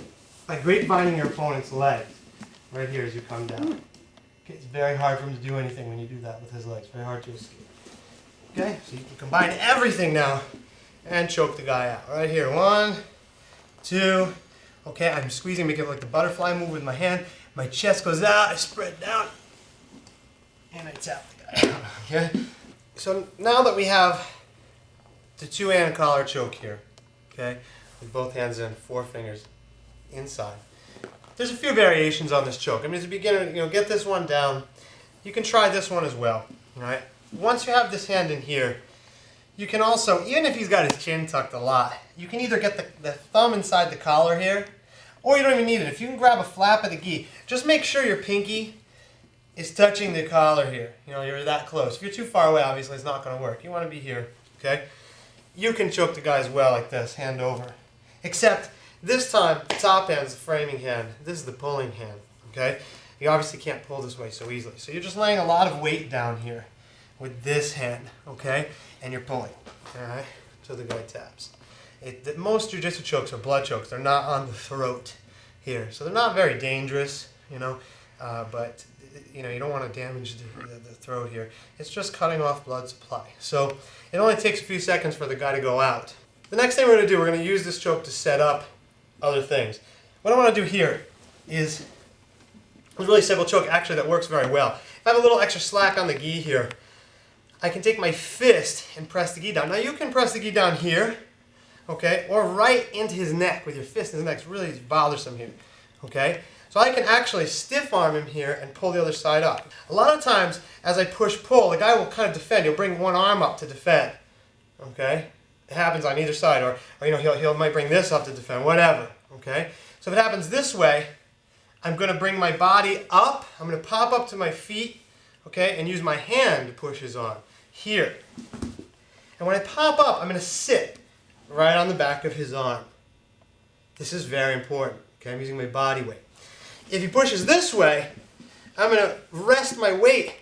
by grapevining your opponent's legs, right here as you come down. Okay, it's very hard for him to do anything when you do that with his legs, very hard to escape. Okay, so you can combine everything now and choke the guy out. Right here, 1, 2, okay, I'm squeezing, making like the butterfly move with my hand. My chest goes out, I spread down, and I tap the guy out, okay? So now that we have the 2-hand collar choke here, okay, with both hands in, 4 fingers inside. There's a few variations on this choke. I mean, as a beginner, get this one down. You can try this one as well, all right? Once you have this hand in here, you can also, even if he's got his chin tucked a lot, you can either get the thumb inside the collar here, or you don't even need it. If you can grab a flap of the gi, just make sure your pinky is touching the collar here. You're that close. If you're too far away, obviously it's not going to work. You want to be here, okay? You can choke the guy as well like this, hand over. Except this time, the top hand is the framing hand. This is the pulling hand, okay? You obviously can't pull this way so easily. So you're just laying a lot of weight down here with this hand, okay? And you're pulling, all right? So the guy taps. Most jiu-jitsu chokes are blood chokes. They're not on the throat here. So they're not very dangerous, but you don't want to damage the throat here. It's just cutting off blood supply. So it only takes a few seconds for the guy to go out. The next thing we're going to do, we're going to use this choke to set up other things. What I want to do here is a really simple choke, actually, that works very well. If I have a little extra slack on the gi here, I can take my fist and press the gi down. Now you can press the gi down here, okay, or right into his neck with your fist in his neck. It's really bothersome here, okay? So I can actually stiff arm him here and pull the other side up. A lot of times, as I push-pull, the guy will kind of defend. He'll bring one arm up to defend, okay? It happens on either side, or he might bring this up to defend, whatever, okay? So if it happens this way, I'm going to bring my body up. I'm going to pop up to my feet, okay, and use my hand to push his arm here. And when I pop up, I'm going to sit right on the back of his arm. This is very important, okay? I'm using my body weight. If he pushes this way, I'm going to rest my weight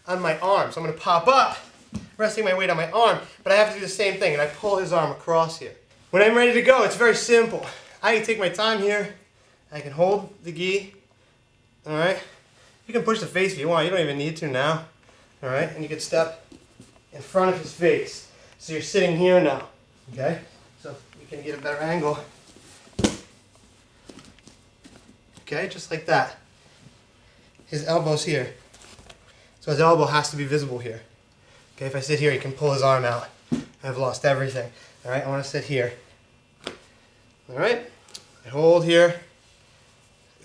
on my arm. So I'm going to pop up, resting my weight on my arm, but I have to do the same thing, and I pull his arm across here. When I'm ready to go, it's very simple. I can take my time here. I can hold the gi, all right? You can push the face if you want. You don't even need to now, all right? And you can step in front of his face. So you're sitting here now, okay? So we can get a better angle. Okay, just like that. His elbow's here. So his elbow has to be visible here. Okay, if I sit here, he can pull his arm out. I've lost everything. All right, I want to sit here. All right, I hold here.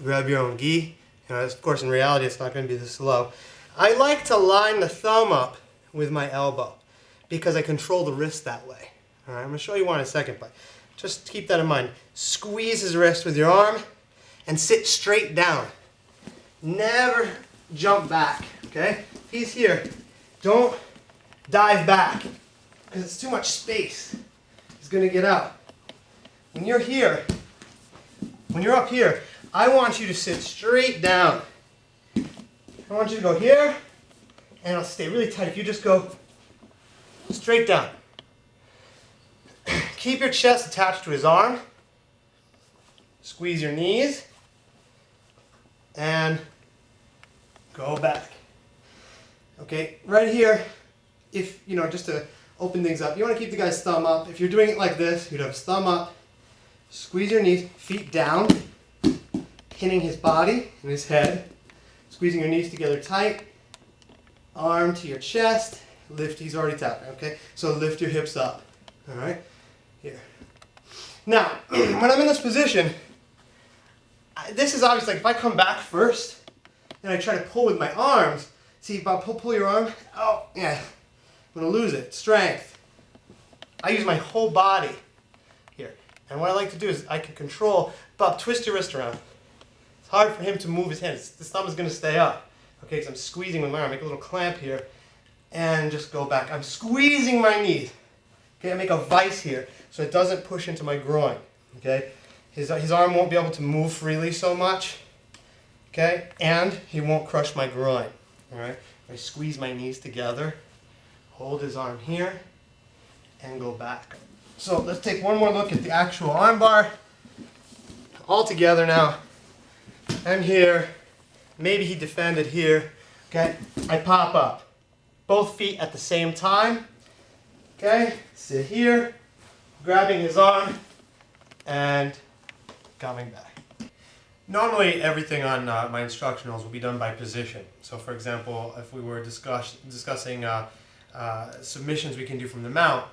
Grab your own gi. Of course, in reality, it's not going to be this slow. I like to line the thumb up with my elbow because I control the wrist that way. All right, I'm going to show you one in a second, but just keep that in mind. Squeeze his wrist with your arm and sit straight down. Never jump back, okay? If he's here, don't dive back because it's too much space. He's going to get out. When you're here, when you're up here, I want you to sit straight down. I want you to go here, and it'll stay really tight if you just go straight down. Keep your chest attached to his arm. Squeeze your knees, and go back. Okay, right here, if, just to open things up, you want to keep the guy's thumb up. If you're doing it like this, you'd have his thumb up, squeeze your knees, feet down, pinning his body and his head, squeezing your knees together tight, arm to your chest, lift, he's already tapping, okay? So lift your hips up, all right? Here. Now, when I'm in this position, this is obvious, like if I come back first, and I try to pull with my arms, see, if I pull your arm, oh, yeah, I'm gonna lose it, strength. I use my whole body here. And what I like to do is I can control, Bob, twist your wrist around. It's hard for him to move his hands. This thumb is gonna stay up. Okay, because I'm squeezing with my arm. Make a little clamp here, and just go back. I'm squeezing my knees. Okay, I make a vise here, so it doesn't push into my groin. Okay, his arm won't be able to move freely so much. Okay, and he won't crush my groin. All right, I squeeze my knees together, hold his arm here, and go back. So let's take one more look at the actual arm bar. All together now. I'm here. Maybe he defended here. Okay, I pop up. Both feet at the same time. Okay, sit here, grabbing his arm, and coming back. Normally, everything on my instructionals will be done by position. So, for example, if we were discussing submissions we can do from the mount,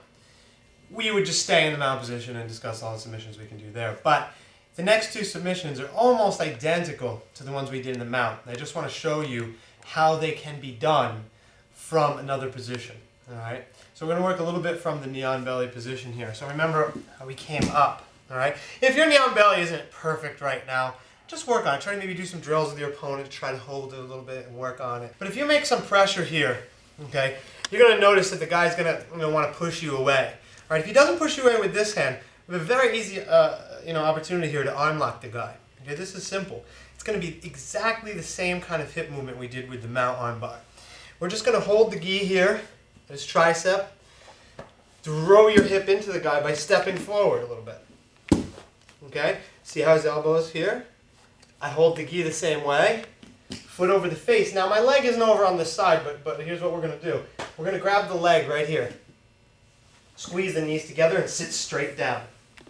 we would just stay in the mount position and discuss all the submissions we can do there. But the next two submissions are almost identical to the ones we did in the mount. And I just want to show you how they can be done from another position. All right. So we're going to work a little bit from the knee on belly position here. So remember how we came up. All right. If your knee on belly isn't perfect right now, just work on it. Try to maybe do some drills with your opponent to try to hold it a little bit and work on it. But if you make some pressure here, okay, you're going to notice that the guy's going to want to push you away. All right. If he doesn't push you away with this hand, we have a very easy opportunity here to arm lock the guy. Okay, this is simple. It's going to be exactly the same kind of hip movement we did with the mount arm bar. We're just going to hold the gi here, his tricep, throw your hip into the guy by stepping forward a little bit. Okay, see how his elbow is here? I hold the gi the same way, foot over the face. Now my leg isn't over on this side, but here's what we're going to do. We're going to grab the leg right here, squeeze the knees together, and sit straight down.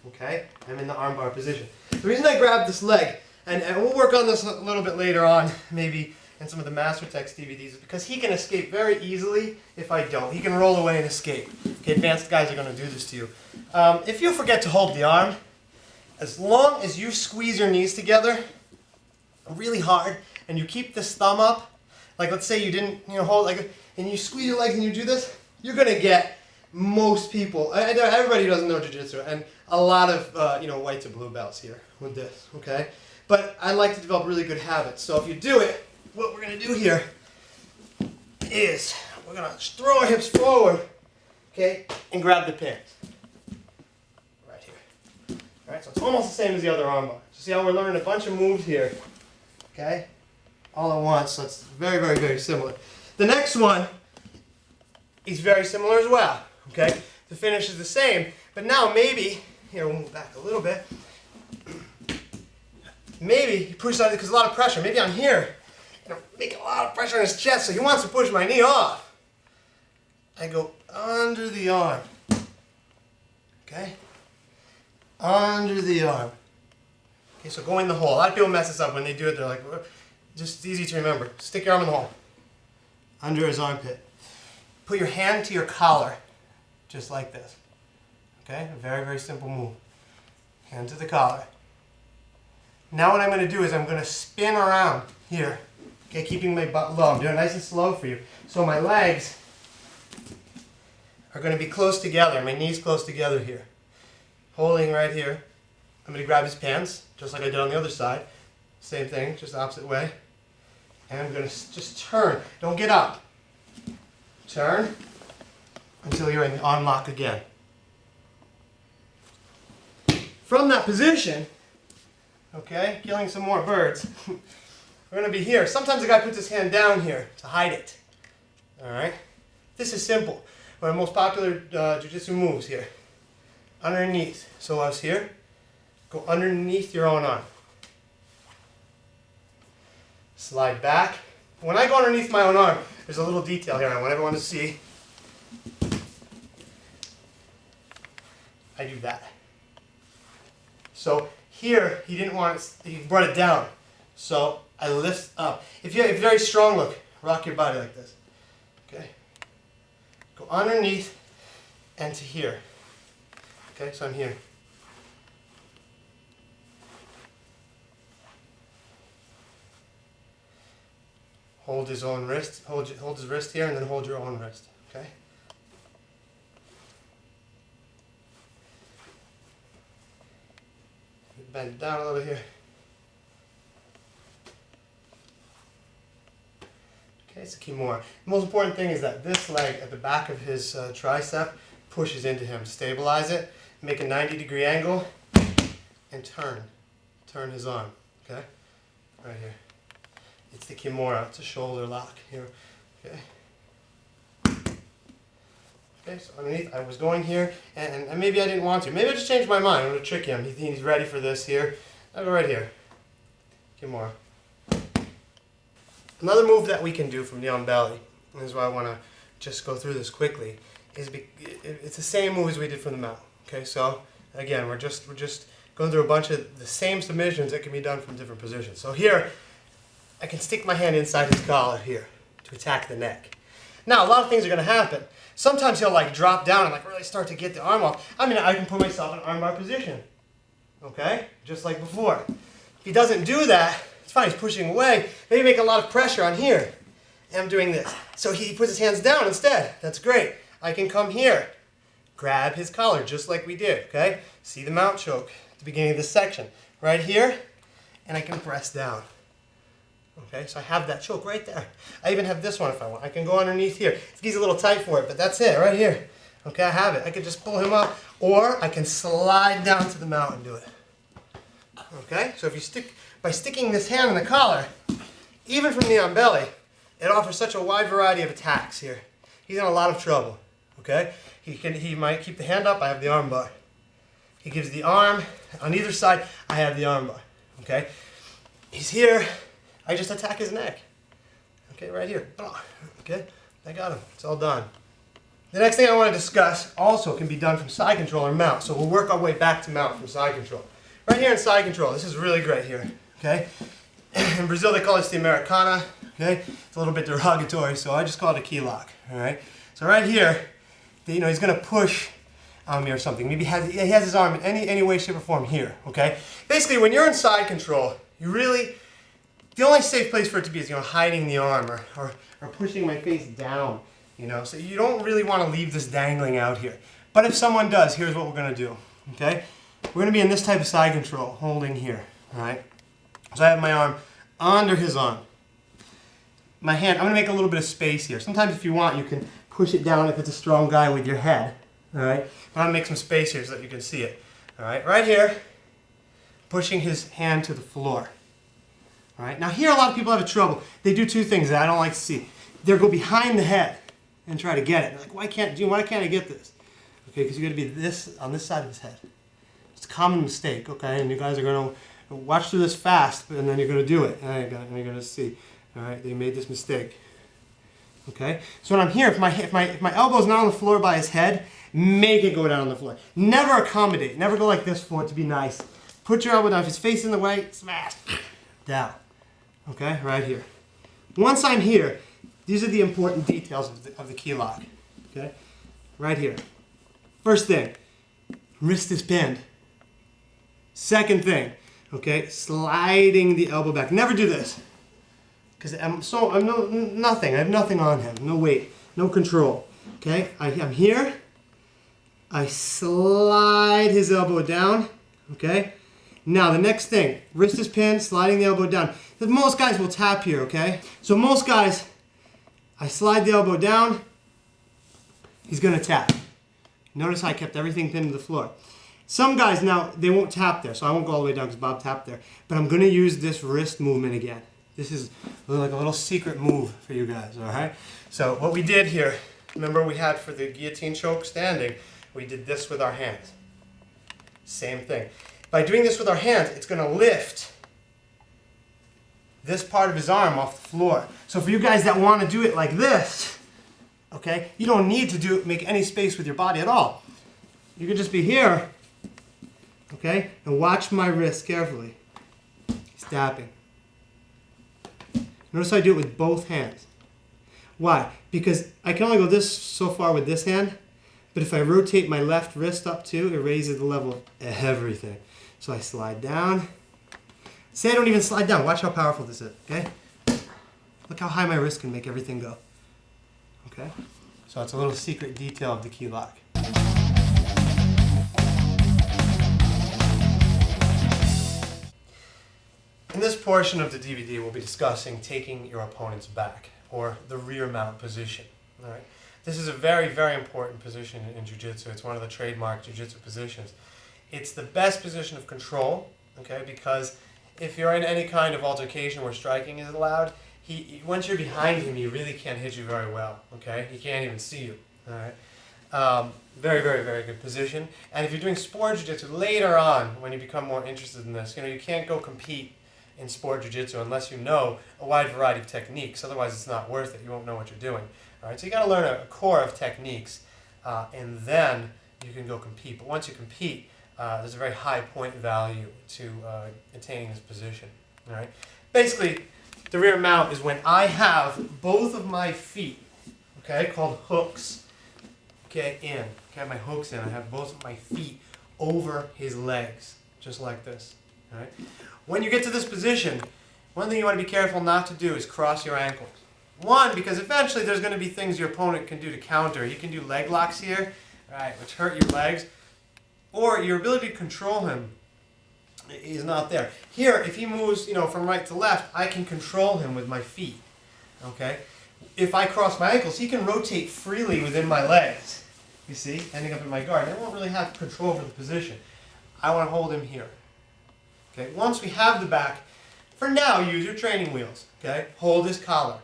Okay, I'm in the armbar position. The reason I grabbed this leg, and we'll work on this a little bit later on, maybe in some of the Master Text DVDs, is because he can escape very easily if I don't. He can roll away and escape. Okay, advanced guys are going to do this to you. If you forget to hold the arm, as long as you squeeze your knees together really hard, and you keep this thumb up, like let's say you didn't hold, and you squeeze your legs and you do this, you're going to get most people, everybody who doesn't know jiu-jitsu, and a lot of white to blue belts here with this, okay? But I like to develop really good habits. So if you do it, what we're going to do here is we're going to throw our hips forward, okay, and grab the pins. Right here. All right, so it's almost the same as the other armbar. So see how we're learning a bunch of moves here, okay? All at once, so it's very, very, very similar. The next one is very similar as well. Okay, the finish is the same, but now maybe, here we'll move back a little bit, maybe he pushes out because a lot of pressure, maybe I'm here, making a lot of pressure on his chest, so he wants to push my knee off. I go under the arm. Okay? Under the arm. Okay, so go in the hole. A lot of people mess this up when they do it. They're like, just easy to remember. Stick your arm in the hole. Under his armpit. Put your hand to your collar. Just like this. Okay? A very, very simple move. Hand to the collar. Now what I'm going to do is I'm going to spin around here. Okay, keeping my butt low. I'm doing it nice and slow for you. So my legs are going to be close together. My knees close together here. Holding right here. I'm going to grab his pants, just like I did on the other side. Same thing, just the opposite way. And I'm going to just turn. Don't get up. Turn until you're in the arm lock again. From that position, okay, killing some more birds, we're going to be here. Sometimes the guy puts his hand down here to hide it. Alright? This is simple. One of the most popular jiu-jitsu moves here. Underneath. So I was here. Go underneath your own arm. Slide back. When I go underneath my own arm, there's a little detail here I want everyone to see. I do that. So here, he didn't want it, he brought it down. So I lift up. If you're very strong, look, rock your body like this. Okay? Go underneath and to here. Okay, so I'm here. Hold his own wrist, hold his wrist here, and then hold your own wrist. Okay? Bend it down a little bit here. Okay, it's a kimura. The most important thing is that this leg at the back of his tricep pushes into him. Stabilize it, make a 90-degree angle, and turn. Turn his arm. Okay? Right here. It's the kimura. It's a shoulder lock here. Okay? Okay, so underneath, I was going here, and maybe I didn't want to. Maybe I just changed my mind. I'm going to trick him. He's ready for this here. I'll go right here. Kimura. Another move that we can do from the on belly, and this is why I want to just go through this quickly, is it's the same move as we did from the mount. Okay, so again, we're just going through a bunch of the same submissions that can be done from different positions. So here, I can stick my hand inside his collar here to attack the neck. Now, a lot of things are going to happen. Sometimes he'll like drop down and like really start to get the arm off. I mean, I can put myself in armbar position. Okay? Just like before. If he doesn't do that, it's fine, he's pushing away. Maybe make a lot of pressure on here. And I'm doing this. So he puts his hands down instead. That's great. I can come here. Grab his collar just like we did. Okay? See the mount choke at the beginning of this section. Right here. And I can press down. Okay, so I have that choke right there. I even have this one if I want. I can go underneath here. He's a little tight for it, but that's it, right here. Okay, I have it. I can just pull him up, or I can slide down to the mount and do it. Okay, so if you by sticking this hand in the collar, even from the on belly, it offers such a wide variety of attacks here. He's in a lot of trouble. Okay, he might keep the hand up. I have the arm bar. He gives the arm on either side. I have the arm bar. Okay, he's here. I just attack his neck. Okay, right here. Okay, I got him. It's all done. The next thing I want to discuss also can be done from side control or mount. So we'll work our way back to mount from side control. Right here in side control, this is really great here. Okay, in Brazil they call this the Americana. Okay, it's a little bit derogatory, so I just call it a key lock. All right. So right here, he's going to push on me or something. Maybe he has his arm in any way, shape, or form here. Okay. Basically, when you're in side control, the only safe place for it to be is, hiding the arm or pushing my face down, So you don't really want to leave this dangling out here. But if someone does, here's what we're going to do, okay? We're going to be in this type of side control, holding here, all right? So I have my arm under his arm. My hand, I'm going to make a little bit of space here. Sometimes if you want, you can push it down if it's a strong guy with your head, all right? But I'm going to make some space here so that you can see it, all right? Right here, pushing his hand to the floor. All right. Now here a lot of people have trouble. They do two things that I don't like to see. They'll go behind the head and try to get it. They're like, why can't I get this? Okay, because you got to be on this side of his head. It's a common mistake, okay? And you guys are going to watch through this fast, and then you're going to do it. And you're going to see. All right, they made this mistake. Okay? So when I'm here, if my elbow's not on the floor by his head, make it go down on the floor. Never accommodate. Never go like this for it to be nice. Put your elbow down. If it's facing the way, smash. Down. Okay? Right here. Once I'm here, these are the important details of the key lock. Okay? Right here. First thing, wrist is pinned. Second thing, okay, sliding the elbow back. Never do this. Because nothing. I have nothing on him. No weight. No control. Okay? I'm here. I slide his elbow down. Okay? Now the next thing, wrist is pinned, sliding the elbow down. Most guys will tap here, okay? So most guys, I slide the elbow down, he's gonna tap. Notice how I kept everything pinned to the floor. Some guys now, they won't tap there, so I won't go all the way down because Bob tapped there. But I'm gonna use this wrist movement again. This is like a little secret move for you guys, all right? So what we did here, remember we had for the guillotine choke standing, we did this with our hands. Same thing. By doing this with our hands, it's gonna lift this part of his arm off the floor. So for you guys that wanna do it like this, okay, you don't need to make any space with your body at all. You can just be here, okay, and watch my wrist carefully. He's tapping. Notice I do it with both hands. Why? Because I can only go this so far with this hand, but if I rotate my left wrist up too, it raises the level of everything. So I slide down. Say I don't even slide down. Watch how powerful this is, okay? Look how high my wrist can make everything go. Okay? So it's a little secret detail of the key lock. In this portion of the DVD, we'll be discussing taking your opponent's back, or the rear mount position. All right? This is a very, very important position in Jiu-Jitsu. It's one of the trademark Jiu-Jitsu positions. It's the best position of control, okay, because if you're in any kind of altercation where striking is allowed, once you're behind him, he really can't hit you very well, okay? He can't even see you, all right? Very, very, very good position. And if you're doing sport jiu-jitsu later on, when you become more interested in this, you can't go compete in sport jiu-jitsu unless you know a wide variety of techniques. Otherwise, it's not worth it. You won't know what you're doing, all right? So you got to learn a core of techniques, and then you can go compete. But once you compete, there's a very high point value to attaining this position. All right. Basically, the rear mount is when I have both of my feet, okay, called hooks, okay, in. Okay, I have my hooks in. I have both of my feet over his legs, just like this. All right. When you get to this position, one thing you want to be careful not to do is cross your ankles. One, because eventually there's going to be things your opponent can do to counter. You can do leg locks here, all right, which hurt your legs. Or your ability to control him is not there. Here, if he moves, from right to left, I can control him with my feet. Okay? If I cross my ankles, he can rotate freely within my legs. You see, ending up in my guard. I won't really have control over the position. I want to hold him here. Okay? Once we have the back, for now, use your training wheels. Okay? Hold his collar.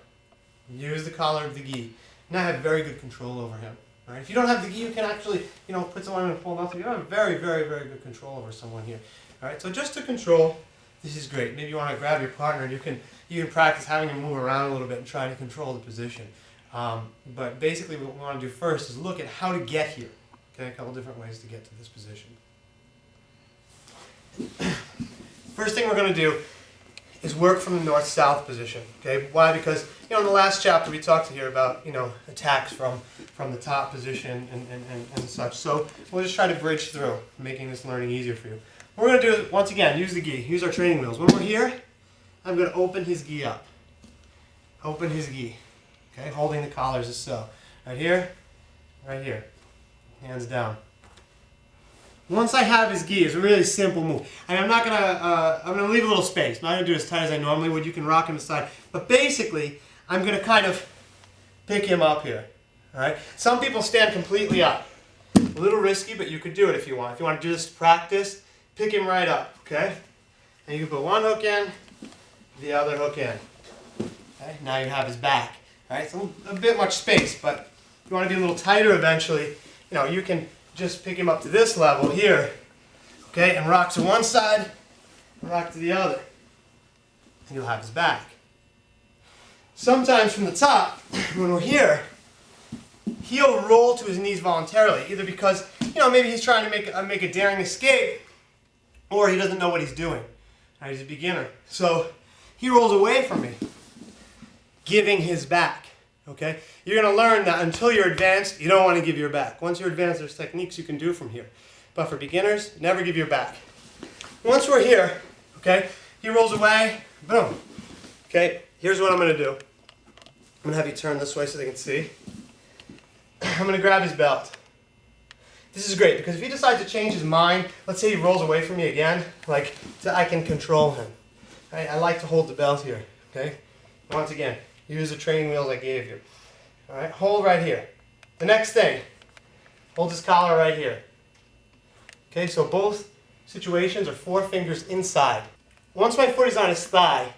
Use the collar of the gi. Now I have very good control over him. Right? If you don't have the gi, you can actually, put someone in a full mount. You have very, very, very good control over someone here. All right. So just to control, this is great. Maybe you want to grab your partner, and you can practice having him move around a little bit and try to control the position. But basically, what we want to do first is look at how to get here. Okay, a couple different ways to get to this position. First thing we're going to do is work from the north-south position. Okay, why? Because in the last chapter we talked here about attacks from the top position and such. So we'll just try to bridge through, making this learning easier for you. What we're going to do, once again, use the gi, use our training wheels. When we're here, I'm going to open his gi up. Open his gi. Okay, holding the collars as so. Right here, hands down. Once I have his gi, it's a really simple move. And I'm gonna leave a little space. I'm not gonna do it as tight as I normally would. You can rock him aside. But basically, I'm gonna kind of pick him up here. All right. Some people stand completely up. A little risky, but you could do it if you want. If you want to do this to practice, pick him right up. Okay. And you can put one hook in, the other hook in. Okay. Now you have his back. All right. It's a bit much space, but if you want to be a little tighter eventually, you can just pick him up to this level here, okay, and rock to one side, rock to the other, and you'll have his back. Sometimes from the top, when we're here, he'll roll to his knees voluntarily, either because, maybe he's trying to make a daring escape, or he doesn't know what he's doing. Right, he's a beginner. So he rolls away from me, giving his back. Okay? You're going to learn that until you're advanced, you don't want to give your back. Once you're advanced, there's techniques you can do from here. But for beginners, never give your back. Once we're here, okay, he rolls away, boom. Okay, here's what I'm going to do. I'm going to have you turn this way so they can see. I'm going to grab his belt. This is great because if he decides to change his mind, let's say he rolls away from me again, I can control him. I like to hold the belt here, okay? Once again, use the training wheels I gave you. All right, hold right here. The next thing, hold his collar right here. Okay, so both situations are 4 fingers inside. Once my foot is on his thigh,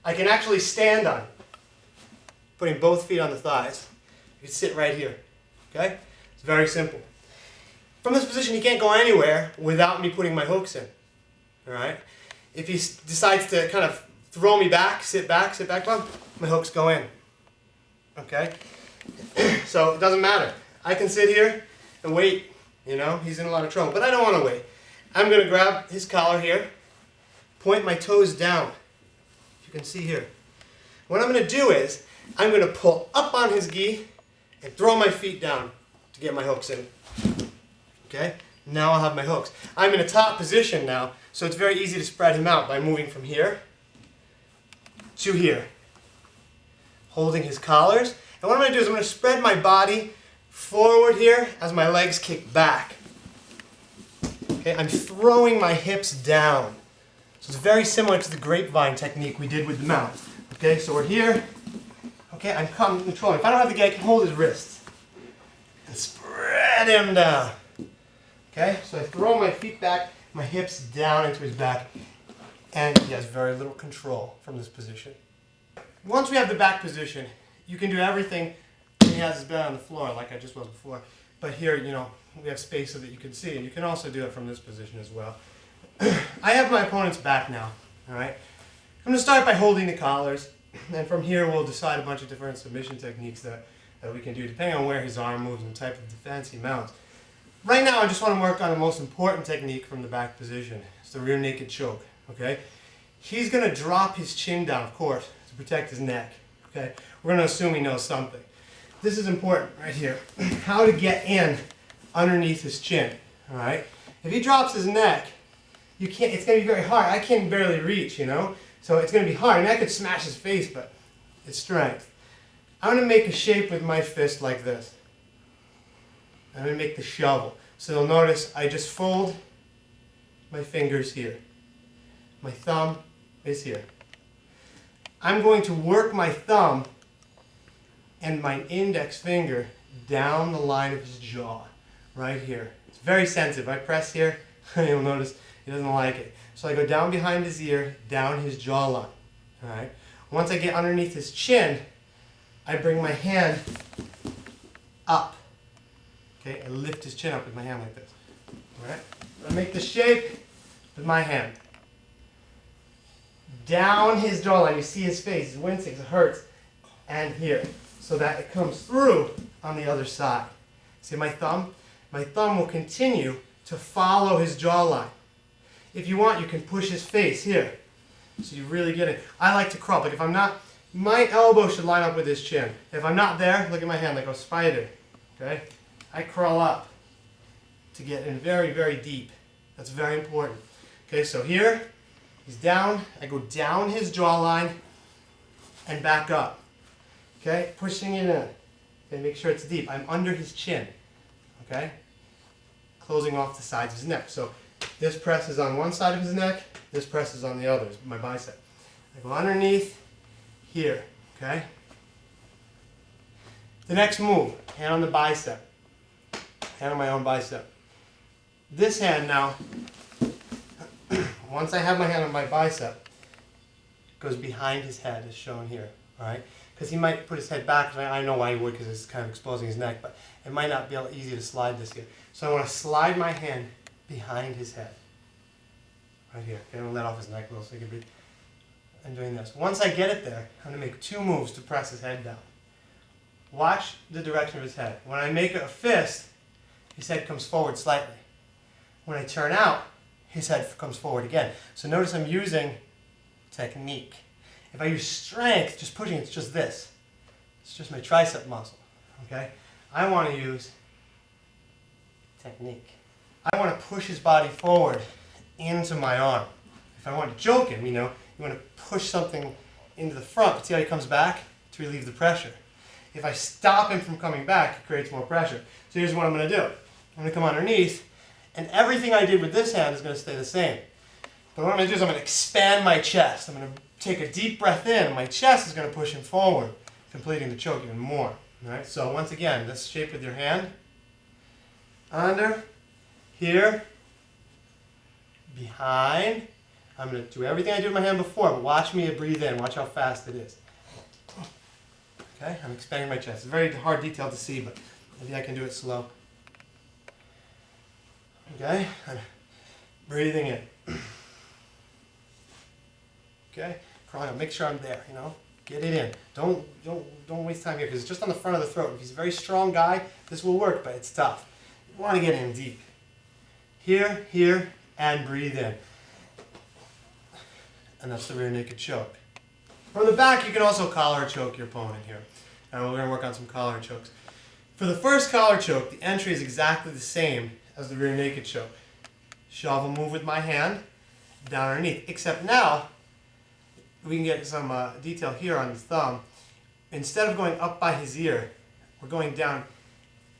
I can actually stand on it, putting both feet on the thighs. You can sit right here, okay? It's very simple. From this position, he can't go anywhere without me putting my hooks in, all right? If he decides to kind of throw me back, bump, my hooks go in, okay? So it doesn't matter. I can sit here and wait, he's in a lot of trouble, but I don't want to wait. I'm going to grab his collar here, point my toes down, you can see here. What I'm going to do is, I'm going to pull up on his gi and throw my feet down to get my hooks in. Okay? Now I'll have my hooks. I'm in a top position now, so it's very easy to spread him out by moving from here to here. Holding his collars. And what I'm going to do is I'm going to spread my body forward here as my legs kick back. Okay? I'm throwing my hips down. So it's very similar to the grapevine technique we did with the mount. Okay, so we're here. Okay, I'm controlling. If I don't have the gi, I can hold his wrists and spread him down. Okay, so I throw my feet back, my hips down into his back, and he has very little control from this position. Once we have the back position, you can do everything when he has his bed on the floor, like I just was before. But here, we have space so that you can see, and you can also do it from this position as well. I have my opponent's back now, all right? I'm going to start by holding the collars, and from here we'll decide a bunch of different submission techniques that we can do depending on where his arm moves and the type of defense he mounts. Right now I just want to work on the most important technique from the back position. It's the rear naked choke, okay? He's going to drop his chin down, of course, to protect his neck, okay? We're going to assume he knows something. This is important right here. How to get in underneath his chin, all right? If he drops his neck, it's going to be very hard. I can barely reach, So it's going to be hard. I mean, I could smash his face, but it's strength. I'm going to make a shape with my fist like this. I'm going to make the shovel. So you'll notice I just fold my fingers here. My thumb is here. I'm going to work my thumb and my index finger down the line of his jaw, right here. It's very sensitive. I press here, you'll notice he doesn't like it. So I go down behind his ear, down his jawline. All right. Once I get underneath his chin, I bring my hand up. Okay, I lift his chin up with my hand like this. All right. I make the shape with my hand. Down his jawline, you see his face, he's wincing, it hurts, and here, so that it comes through on the other side. See my thumb? My thumb will continue to follow his jawline. If you want, you can push his face here. So you really get it. I like to crawl. Like if I'm not, my elbow should line up with his chin. If I'm not there, look at my hand like a spider. Okay? I crawl up to get in very, very deep. That's very important. Okay, so here, he's down. I go down his jawline and back up. Okay, pushing it in. Okay, make sure it's deep. I'm under his chin. Okay? Closing off the sides of his neck. So this press is on one side of his neck, this press is on the other, my bicep. I go underneath here, okay? The next move, hand on the bicep. Hand on my own bicep. This hand now, once I have my hand on my bicep, goes behind his head, as shown here, alright? Because he might put his head back, and I know why he would, because it's kind of exposing his neck, but it might not be easy to slide this here. So I want to slide my hand behind his head. Right here. Okay, I'm going to let off his neck a little so he can breathe. And doing this. Once I get it there, I'm going to make 2 moves to press his head down. Watch the direction of his head. When I make a fist, his head comes forward slightly. When I turn out, his head comes forward again. So notice I'm using technique. If I use strength, just pushing, it's just this. It's just my tricep muscle. Okay? I want to use technique. I want to push his body forward into my arm. If I want to choke him, you want to push something into the front, but see how he comes back to relieve the pressure. If I stop him from coming back, it creates more pressure. So here's what I'm going to do. I'm going to come underneath, and everything I did with this hand is going to stay the same. But what I'm going to do is I'm going to expand my chest. I'm going to take a deep breath in, and my chest is going to push him forward, completing the choke even more. All right? So once again, this shape with your hand. Under, here, behind. I'm going to do everything I did with my hand before, but watch me breathe in. Watch how fast it is. Okay, I'm expanding my chest. It's a very hard detail to see, but maybe I can do it slow. Okay, I'm breathing in. Okay, crawling up. Make sure I'm there. Get it in. Don't waste time here because it's just on the front of the throat. If he's a very strong guy, this will work, but it's tough. You want to get in deep. Here, here, and breathe in. And that's the rear naked choke. From the back, you can also collar choke your opponent here. And we're going to work on some collar chokes. For the first collar choke, the entry is exactly the same as the rear naked choke. Shovel move with my hand, down underneath. Except now, we can get some detail here on the thumb. Instead of going up by his ear, we're going down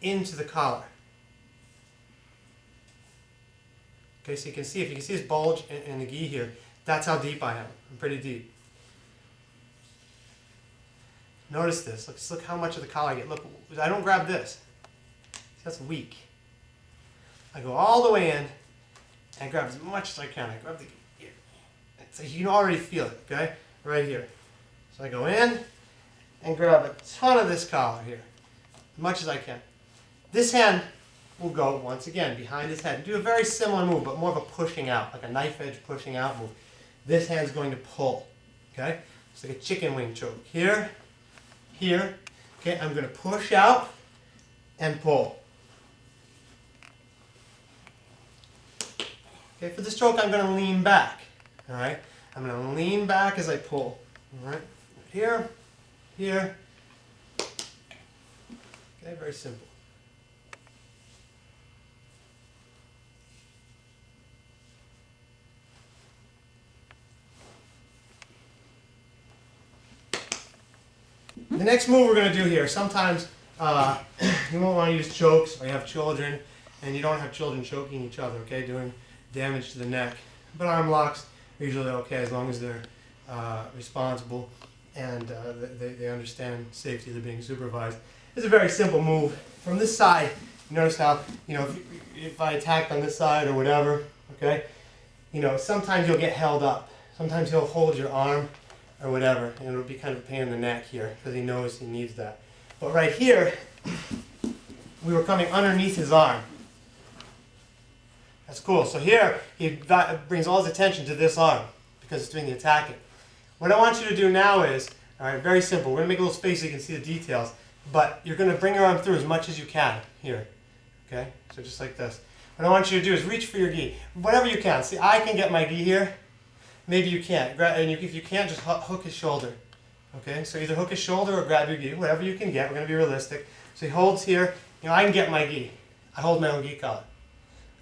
into the collar. Okay, so you can see, if you can see his bulge in the gi here, that's how deep I am. I'm pretty deep. Notice this. Look how much of the collar I get. Look, I don't grab this. See, that's weak. I go all the way in and grab as much as I can. I grab the ear. So you can already feel it, okay? Right here. So I go in and grab a ton of this collar here, as much as I can. This hand will go, once again, behind his head. Do a very similar move, but more of a pushing out, like a knife edge pushing out move. This hand's going to pull, okay? It's like a chicken wing choke. Here, here, okay? I'm going to push out and pull. Okay, for this choke, I'm going to lean back, all right? I'm going to lean back as I pull, all right? Here, here. Okay, very simple. The next move we're going to do here, sometimes you won't want to use chokes, or you have children, and you don't have children choking each other, okay, doing damage to the neck. But arm locks are usually okay as long as they're responsible and they understand safety, they're being supervised. It's a very simple move. From this side, you notice how, if I attacked on this side or whatever, okay, sometimes you'll get held up. Sometimes he'll hold your arm or whatever, and it'll be kind of a pain in the neck here because he knows he needs that. But right here, we were coming underneath his arm. That's cool. So here, he brings all his attention to this arm because it's doing the attacking. What I want you to do now is, all right, very simple. We're going to make a little space so you can see the details, but you're going to bring your arm through as much as you can here. Okay? So just like this. What I want you to do is reach for your gi. Whatever you can. See, I can get my gi here. Maybe you can't. And if you can't, just hook his shoulder. Okay? So either hook his shoulder or grab your gi. Whatever you can get. We're going to be realistic. So he holds here. I can get my gi. I hold my own gi collar.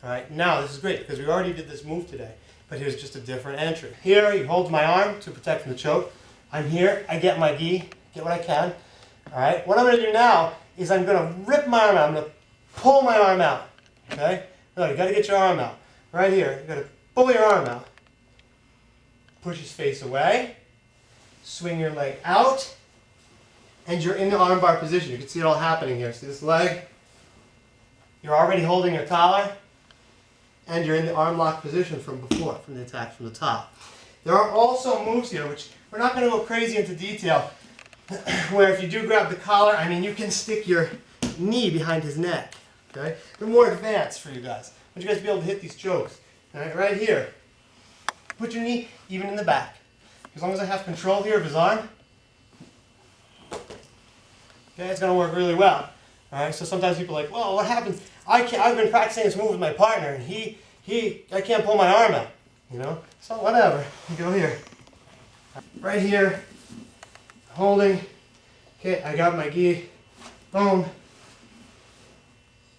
All right? Now, this is great because we already did this move today. But here's just a different entry. Here, he holds my arm to protect from the choke. I'm here. I get my gi. Get what I can. All right? What I'm going to do now is I'm going to rip my arm out. I'm going to pull my arm out. Okay? No, you got to get your arm out. Right here. You got to pull your arm out. Push his face away, swing your leg out, and you're in the armbar position. You can see it all happening here. See this leg? You're already holding your collar, and you're in the arm lock position from before, from the attack from the top. There are also moves here, which we're not going to go crazy into detail, where if you do grab the collar, you can stick your knee behind his neck. Okay? They're more advanced for you guys. I want you guys to be able to hit these chokes. All right, right here. Put your knee even in the back. as long as I have control here of his arm, okay, it's going to work really well. All right, so sometimes people are like, well, what happens? I've been practicing this move with my partner, and I can't pull my arm out, you know? So whatever, you go here. Right here, holding, okay, I got my gi, boom.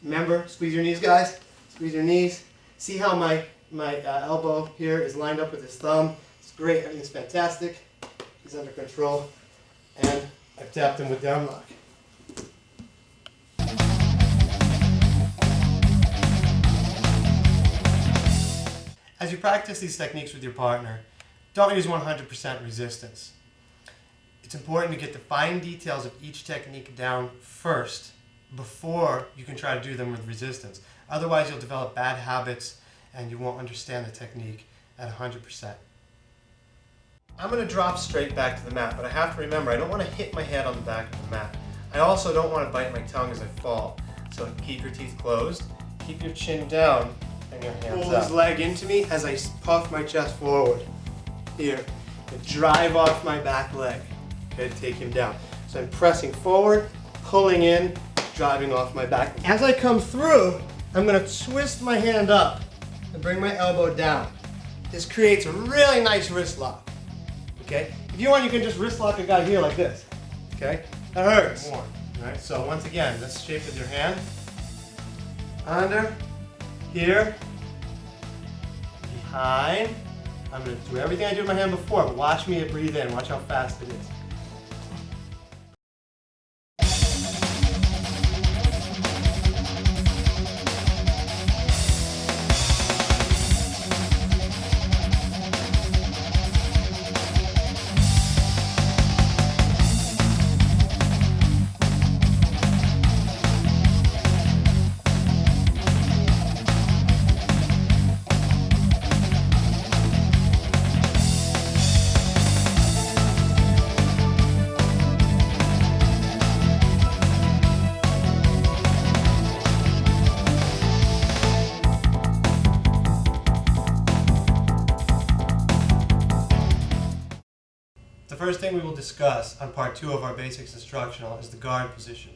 Remember, squeeze your knees, guys, squeeze your knees. See how my elbow here is lined up with his thumb? It's great, everything's fantastic. He's under control, and I've tapped him with down lock. As you practice these techniques with your partner, don't use 100% resistance. It's important to get the fine details of each technique down first before you can try to do them with resistance. Otherwise, you'll develop bad habits and you won't understand the technique at 100%. I'm going to drop straight back to the mat, but I have to remember I don't want to hit my head on the back of the mat. I also don't want to bite my tongue as I fall. So keep your teeth closed, keep your chin down, and your hands up. Pull his leg into me as I puff my chest forward. Here, and drive off my back leg. Okay, to take him down. So I'm pressing forward, pulling in, driving off my back. As I come through, I'm going to twist my hand up and bring my elbow down. This creates a really nice wrist lock. Okay? If you want, you can just wrist lock a guy here like this. Okay? That hurts. More. All right, so once again, this shape with your hand. Under, here, behind. I'm going to do everything I did with my hand before, but watch me breathe in. Watch how fast it is. The first thing we will discuss on part 2 of our basics instructional is the guard position.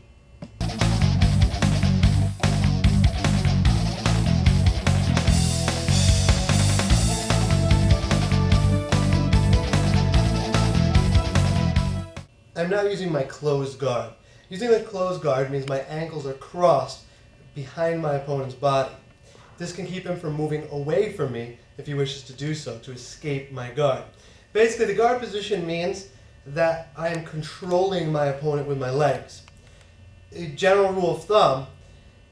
I'm now using my closed guard. Using the closed guard means my ankles are crossed behind my opponent's body. This can keep him from moving away from me if he wishes to do so, to escape my guard. Basically, the guard position means that I am controlling my opponent with my legs. A general rule of thumb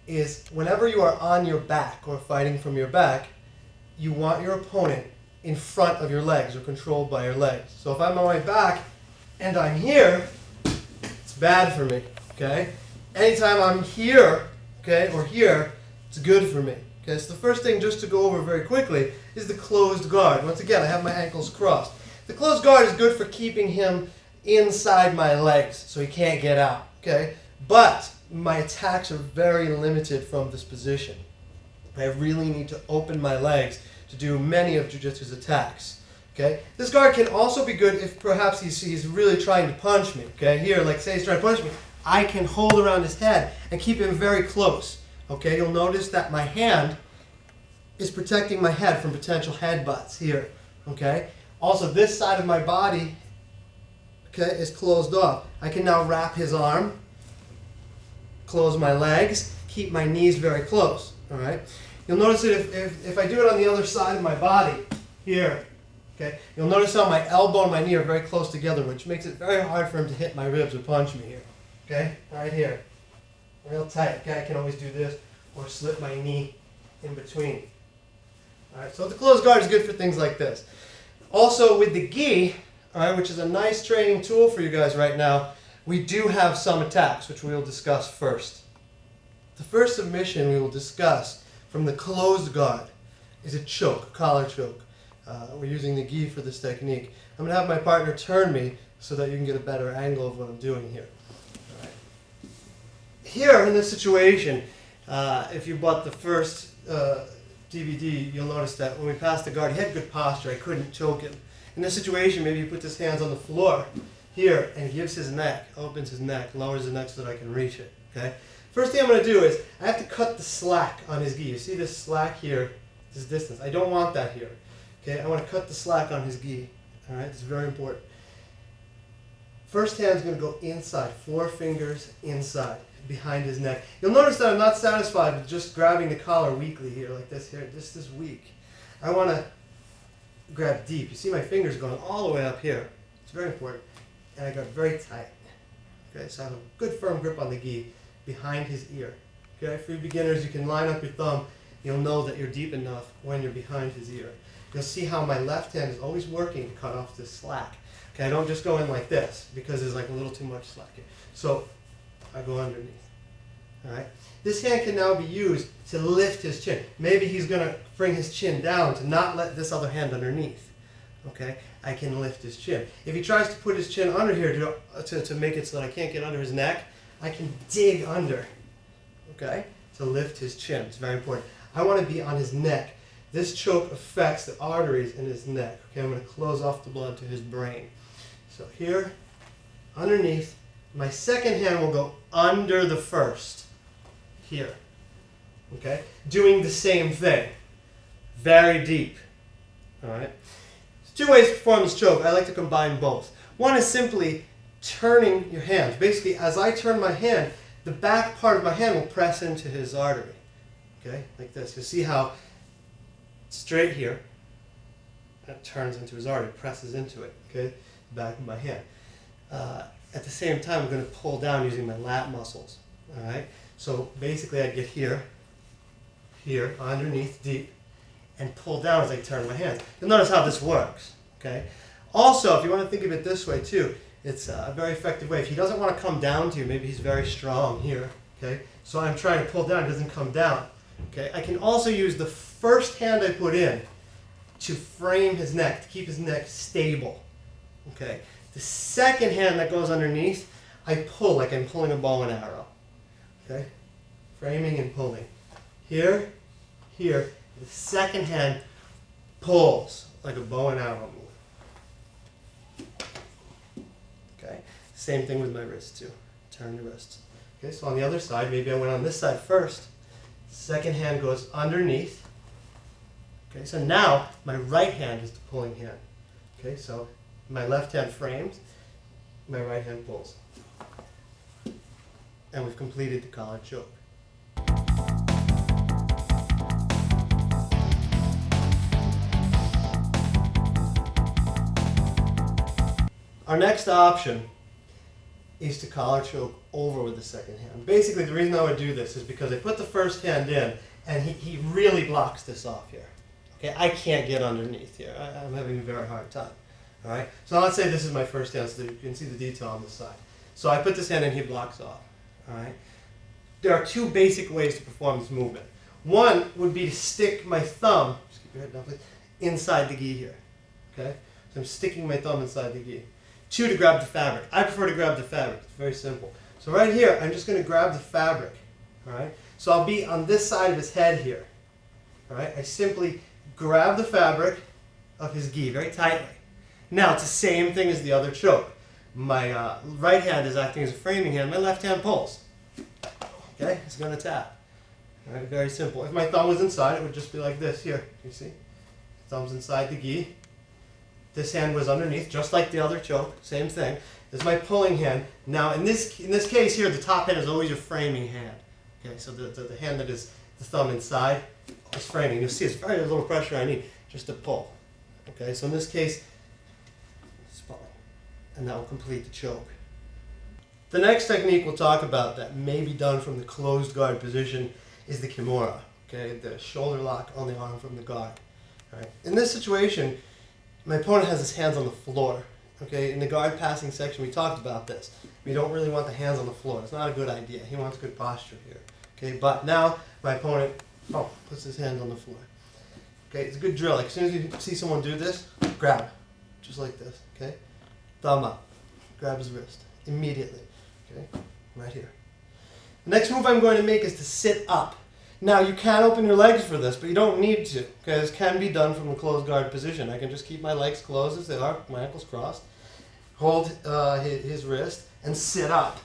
is whenever you are on your back or fighting from your back, you want your opponent in front of your legs or controlled by your legs. So if I'm on my back and I'm here, it's bad for me, okay? Anytime I'm here, okay, or here, it's good for me. Okay, so the first thing just to go over very quickly is the closed guard. Once again, I have my ankles crossed. The closed guard is good for keeping him inside my legs so he can't get out, okay? But my attacks are very limited from this position. I really need to open my legs to do many of Jiu-Jitsu's attacks, okay? This guard can also be good if perhaps he's really trying to punch me, okay? Here, like say he's trying to punch me, I can hold around his head and keep him very close, okay? You'll notice that my hand is protecting my head from potential headbutts here, okay? Also, this side of my body, okay, is closed off. I can now wrap his arm, close my legs, keep my knees very close, all right? You'll notice that if I do it on the other side of my body, here, okay, you'll notice how my elbow and my knee are very close together, which makes it very hard for him to hit my ribs or punch me here, okay? Right here, real tight, okay? I can always do this or slip my knee in between. All right, so the closed guard is good for things like this. Also with the gi, all right, which is a nice training tool for you guys right now, we do have some attacks, which we will discuss first. The first submission we will discuss from the closed guard is a choke, collar choke. We're using the gi for this technique. I'm going to have my partner turn me so that you can get a better angle of what I'm doing here. All right. Here in this situation, if you bought the first DVD, you'll notice that when we passed the guard, he had good posture. I couldn't choke him. In this situation, maybe he puts his hands on the floor here and gives his neck, opens his neck, lowers the neck so that I can reach it. Okay. First thing I'm going to do is I have to cut the slack on his gi. You see this slack here, this distance. I don't want that here. Okay. I want to cut the slack on his gi. All right. It's very important. First hand's going to go inside, 4 fingers inside, behind his neck. You'll notice that I'm not satisfied with just grabbing the collar weakly here, like this here. This is weak. I want to grab deep. You see my fingers going all the way up here. It's very important. And I got very tight. Okay, so I have a good firm grip on the gi behind his ear. Okay, for you beginners, you can line up your thumb. You'll know that you're deep enough when you're behind his ear. You'll see how my left hand is always working to cut off this slack. Okay, I don't just go in like this because there's like a little too much slack here. So I go underneath. All right. This hand can now be used to lift his chin. Maybe he's going to bring his chin down to not let this other hand underneath. Okay, I can lift his chin. If he tries to put his chin under here to make it so that I can't get under his neck, I can dig under, okay, to lift his chin. It's very important. I want to be on his neck. This choke affects the arteries in his neck. Okay, I'm going to close off the blood to his brain. So here, underneath, my second hand will go under the first, here, okay, doing the same thing, very deep, all right. There's 2 ways to perform this choke. I like to combine both. One is simply turning your hands. Basically, as I turn my hand, the back part of my hand will press into his artery, okay, like this. You'll see how straight here, that turns into his artery, presses into it, okay, the back of my hand. At the same time, I'm going to pull down using my lat muscles, all right. So basically, I get here, underneath, deep, and pull down as I turn my hands. You'll notice how this works, okay? Also, if you want to think of it this way too, it's a very effective way. If he doesn't want to come down to you, maybe he's very strong here, okay? So I'm trying to pull down, it doesn't come down, okay? I can also use the first hand I put in to frame his neck, to keep his neck stable, okay? The second hand that goes underneath, I pull like I'm pulling a bow and arrow, okay? Framing and pulling. Here, here. The second hand pulls like a bow and arrow move. Okay, same thing with my wrist too. Turn the wrist. Okay, so on the other side, maybe I went on this side first. Second hand goes underneath. Okay, so now my right hand is the pulling hand. Okay, so my left hand frames, my right hand pulls. And we've completed the collar choke. Our next option is to collar choke over with the second hand. Basically, the reason I would do this is because I put the first hand in and he really blocks this off here. Okay, I can't get underneath here. I'm having a very hard time. All right, so let's say this is my first hand so that you can see the detail on this side. So I put this hand in, he blocks off. All right, there are 2 basic ways to perform this movement. One would be to stick my thumb, just keep your head down please, inside the gi here. Okay, so I'm sticking my thumb inside the gi. 2, to grab the fabric. I prefer to grab the fabric. It's very simple. So right here, I'm just going to grab the fabric. All right. So I'll be on this side of his head here. All right. I simply grab the fabric of his gi very tightly. Now it's the same thing as the other choke. My right hand is acting as a framing hand. My left hand pulls. Okay. It's going to tap. All right. Very simple. If my thumb was inside, it would just be like this here. You see? Thumb's inside the gi. This hand was underneath, just like the other choke, same thing. This is my pulling hand. Now, in this case here, the top hand is always your framing hand. Okay, so the hand that is the thumb inside is framing. You'll see it's very little pressure I need just to pull. Okay, so in this case, it's pulling, and that will complete the choke. The next technique we'll talk about that may be done from the closed guard position is the kimura. Okay, the shoulder lock on the arm from the guard. All right. In this situation, my opponent has his hands on the floor. Okay, in the guard passing section, we talked about this. We don't really want the hands on the floor. It's not a good idea. He wants good posture here. Okay, but now my opponent puts his hands on the floor. Okay, it's a good drill. Like as soon as you see someone do this, grab, just like this. Okay, thumb up, grab his wrist immediately. Okay, right here. The next move I'm going to make is to sit up. Now you can open your legs for this, but you don't need to, because it can be done from a closed guard position. I can just keep my legs closed as they are, my ankles crossed, hold his wrist, and sit up.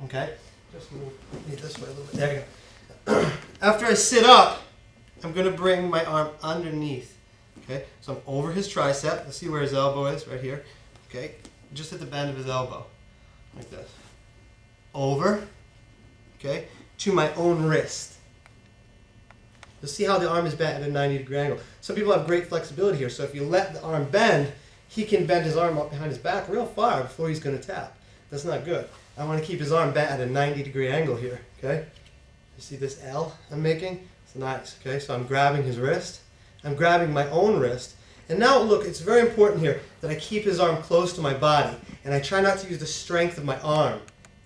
Okay? Just move me this way a little bit. There you go. After I sit up, I'm going to bring my arm underneath. Okay? So I'm over his tricep. Let's see where his elbow is, right here. Okay? Just at the bend of his elbow. Like this. Over. Okay? To my own wrist. You'll see how the arm is bent at a 90-degree angle. Some people have great flexibility here, so if you let the arm bend, he can bend his arm up behind his back real far before he's going to tap. That's not good. I want to keep his arm bent at a 90-degree angle here, okay? You see this L I'm making? It's nice, okay? So I'm grabbing his wrist. I'm grabbing my own wrist. And now, look, it's very important here that I keep his arm close to my body, and I try not to use the strength of my arm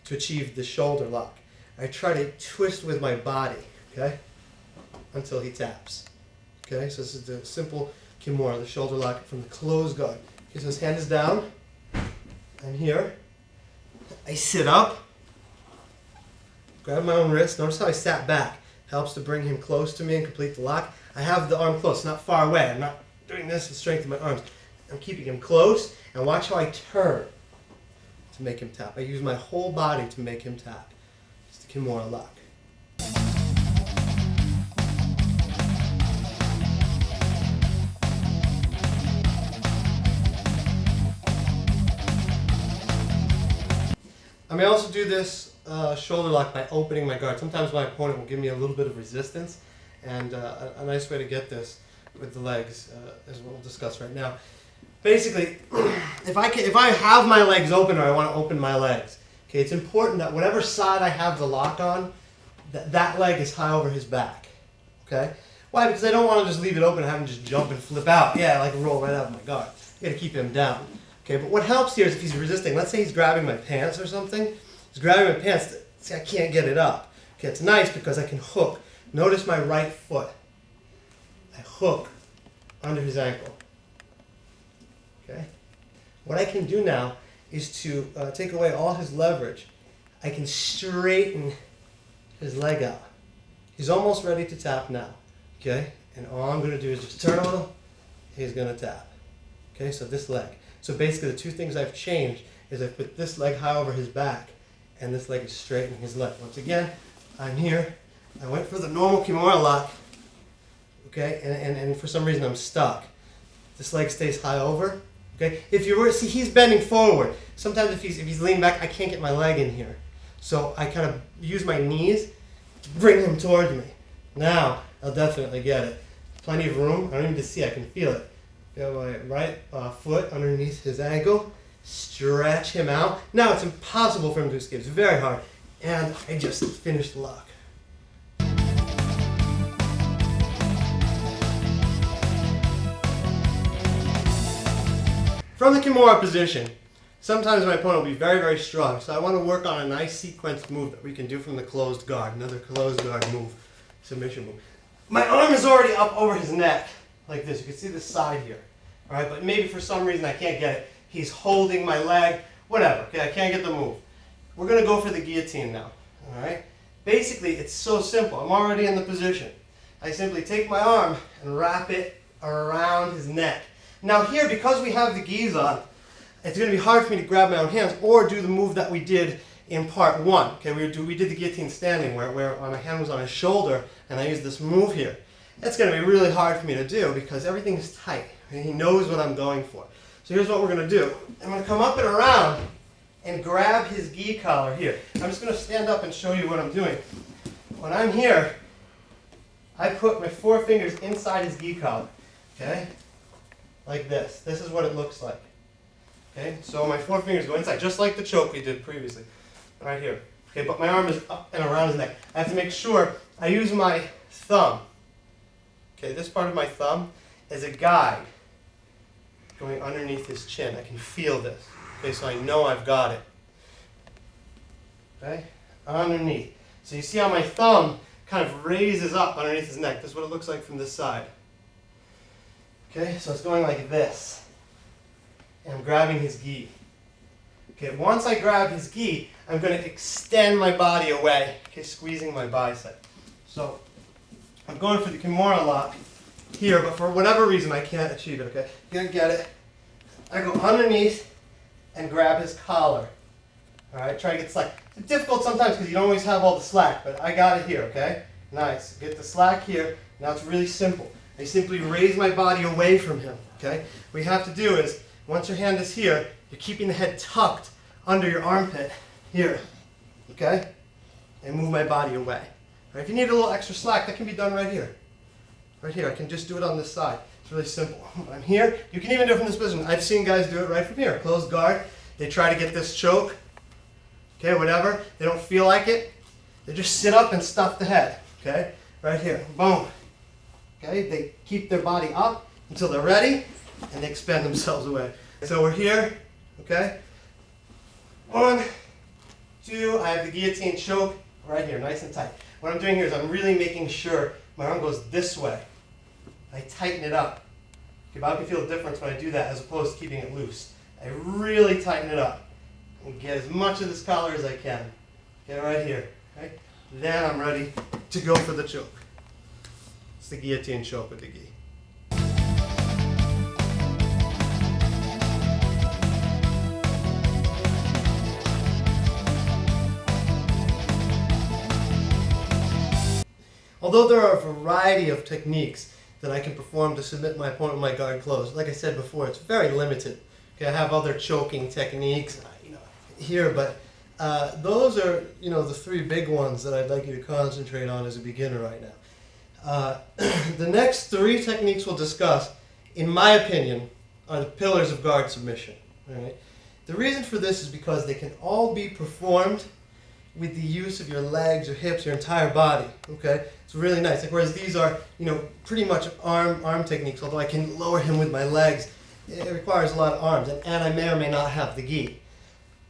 to achieve the shoulder lock. I try to twist with my body, okay? Until he taps. Okay, so this is the simple Kimura, the shoulder lock from the closed guard. Okay, so his hand is down. I'm here. I sit up. Grab my own wrist. Notice how I sat back. Helps to bring him close to me and complete the lock. I have the arm close, not far away. I'm not doing this to strengthen my arms. I'm keeping him close, and watch how I turn to make him tap. I use my whole body to make him tap. It's the Kimura lock. I may also do this shoulder lock by opening my guard. Sometimes my opponent will give me a little bit of resistance, and a nice way to get this with the legs, as we'll discuss right now. Basically, if I have my legs open or I want to open my legs, okay, it's important that whatever side I have the lock on, that leg is high over his back. Okay? Why? Because I don't want to just leave it open and have him just jump and flip out. Yeah, like roll right out of my guard. You got to keep him down. Okay, but what helps here is if he's resisting. Let's say he's grabbing my pants or something. He's grabbing my pants. See, I can't get it up. Okay, it's nice because I can hook. Notice my right foot. I hook under his ankle. Okay. What I can do now is to take away all his leverage. I can straighten his leg out. He's almost ready to tap now. Okay, and all I'm going to do is just turn a little. He's going to tap. Okay, so this leg. So basically the two things I've changed is I've put this leg high over his back and this leg is straightening his leg. Once again, I'm here. I went for the normal Kimura lock, okay, and for some reason I'm stuck. This leg stays high over, okay. If you were, see, he's bending forward. Sometimes if he's leaning back, I can't get my leg in here. So I kind of use my knees to bring him towards me. Now, I'll definitely get it. Plenty of room. I don't even see, I can feel it. Got my right foot underneath his ankle. Stretch him out. Now it's impossible for him to escape. It's very hard. And I just finished the lock. From the Kimura position, sometimes my opponent will be very, very strong. So I want to work on a nice sequenced move that we can do from the closed guard. Another closed guard move. Submission move. My arm is already up over his neck. Like this. You can see the side here. Alright, but maybe for some reason I can't get it. He's holding my leg. Whatever. Okay, I can't get the move. We're going to go for the guillotine now. Alright? Basically, it's so simple. I'm already in the position. I simply take my arm and wrap it around his neck. Now here, because we have the gis on, it's going to be hard for me to grab my own hands or do the move that we did in part one. Okay, we did the guillotine standing where my hand was on his shoulder and I used this move here. It's going to be really hard for me to do because everything is tight and he knows what I'm going for. So here's what we're going to do. I'm going to come up and around and grab his gi collar here. I'm just going to stand up and show you what I'm doing. When I'm here, I put my four fingers inside his gi collar. Okay? Like this. This is what it looks like. Okay? So my four fingers go inside, just like the choke we did previously. Right here. Okay, but my arm is up and around his neck. I have to make sure I use my thumb. Okay, this part of my thumb is a guide going underneath his chin. I can feel this. Okay, so I know I've got it. Okay, underneath. So you see how my thumb kind of raises up underneath his neck. This is what it looks like from this side. Okay, so it's going like this. And I'm grabbing his gi. Okay, once I grab his gi, I'm going to extend my body away. Okay, squeezing my bicep. So I'm going for the Kimura lock here, but for whatever reason I can't achieve it, okay? You're gonna get it. I go underneath and grab his collar. Alright, try to get slack. It's difficult sometimes because you don't always have all the slack, but I got it here, okay? Nice. Get the slack here. Now it's really simple. I simply raise my body away from him, okay? What you have to do is, once your hand is here, you're keeping the head tucked under your armpit here, okay? And move my body away. Right, if you need a little extra slack, that can be done right here. Right here, I can just do it on this side. It's really simple. When I'm here, you can even do it from this position. I've seen guys do it right from here. Closed guard. They try to get this choke. Okay, whatever. They don't feel like it. They just sit up and stuff the head. Okay, right here. Boom. Okay, they keep their body up until they're ready, and they expend themselves away. So we're here. Okay. 1, 2. I have the guillotine choke right here, nice and tight. What I'm doing here is I'm really making sure my arm goes this way. I tighten it up. Okay, but I can feel the difference when I do that as opposed to keeping it loose. I really tighten it up and get as much of this collar as I can. Okay, right here. Okay? Then I'm ready to go for the choke. It's the guillotine choke with the gi. Although there are a variety of techniques that I can perform to submit my opponent with my guard closed, like I said before, it's very limited. Okay, I have other choking techniques, here, but those are, the 3 big ones that I'd like you to concentrate on as a beginner right now. The next 3 techniques we'll discuss, in my opinion, are the pillars of guard submission. All right? The reason for this is because they can all be performed with the use of your legs, your hips, your entire body. Okay, it's really nice. Like, whereas these are, pretty much arm techniques. Although I can lower him with my legs, it requires a lot of arms, and I may or may not have the gi.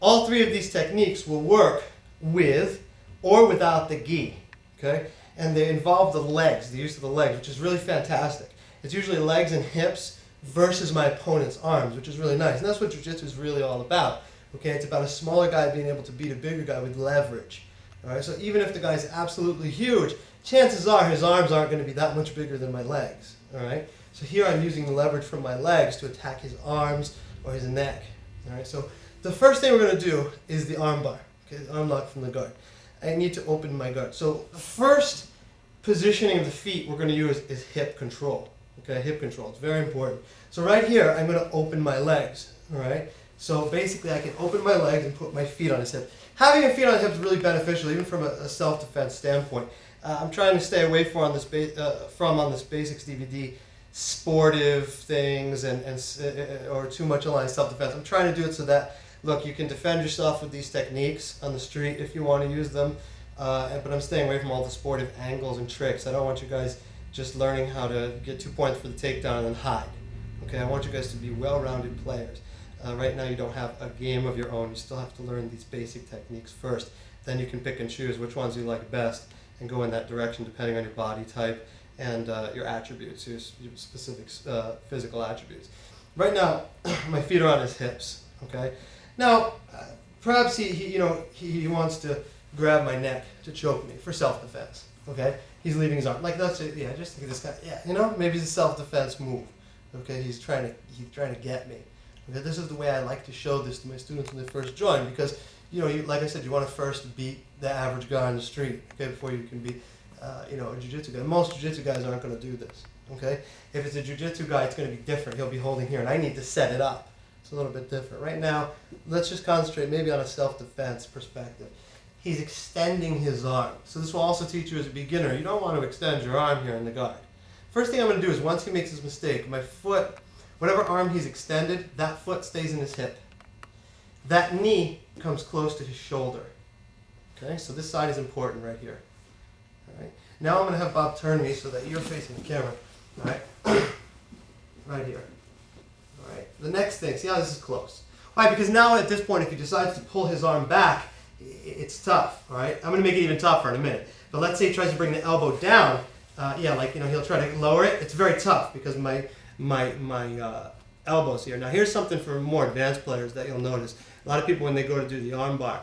All 3 of these techniques will work with or without the gi. Okay, and they involve the legs, the use of the legs, which is really fantastic. It's usually legs and hips versus my opponent's arms, which is really nice. And that's what jiu-jitsu is really all about. Okay, it's about a smaller guy being able to beat a bigger guy with leverage. All right, so even if the guy's absolutely huge, chances are his arms aren't going to be that much bigger than my legs. All right, so here I'm using the leverage from my legs to attack his arms or his neck. All right, so the first thing we're going to do is the arm bar. Okay, the arm lock from the guard. I need to open my guard. So the first positioning of the feet we're going to use is hip control. Okay, hip control. It's very important. So right here, I'm going to open my legs. All right. So basically, I can open my legs and put my feet on his hip. Having a feet on his hip is really beneficial, even from a self-defense standpoint. I'm trying to stay away from on this basics DVD sportive things or too much aligned self-defense. I'm trying to do it so that, look, you can defend yourself with these techniques on the street if you want to use them, but I'm staying away from all the sportive angles and tricks. I don't want you guys just learning how to get 2 points for the takedown and then hide. Okay, I want you guys to be well-rounded players. Right now you don't have a game of your own. You still have to learn these basic techniques first. Then you can pick and choose which ones you like best and go in that direction depending on your body type and your attributes, your specific physical attributes. Right now, my feet are on his hips. Okay. Now, perhaps he wants to grab my neck to choke me for self-defense. Okay. He's leaving his arm. Like, that's it. Yeah. Just think of this guy. Yeah. Maybe it's a self-defense move. Okay. He's trying to get me. Okay, this is the way I like to show this to my students when they first join, because like I said, you want to first beat the average guy on the street, okay, before you can beat a jiu-jitsu guy. Most jiu-jitsu guys aren't going to do this. Okay, if it's a jiu-jitsu guy, it's going to be different. He'll be holding here, and I need to set it up. It's a little bit different. Right now, let's just concentrate maybe on a self-defense perspective. He's extending his arm, so this will also teach you as a beginner. You don't want to extend your arm here in the guard. First thing I'm going to do is, once he makes his mistake, my foot. Whatever arm he's extended, that foot stays in his hip. That knee comes close to his shoulder. Okay, so this side is important right here. All right. Now I'm going to have Bob turn me so that you're facing the camera. All right. Right here. All right. The next thing, see how this is close. Why? Because now at this point, if he decides to pull his arm back, it's tough. All right. I'm going to make it even tougher in a minute. But let's say he tries to bring the elbow down. He'll try to lower it. It's very tough because my elbows here. Now here's something for more advanced players that you'll notice. A lot of people, when they go to do the arm bar,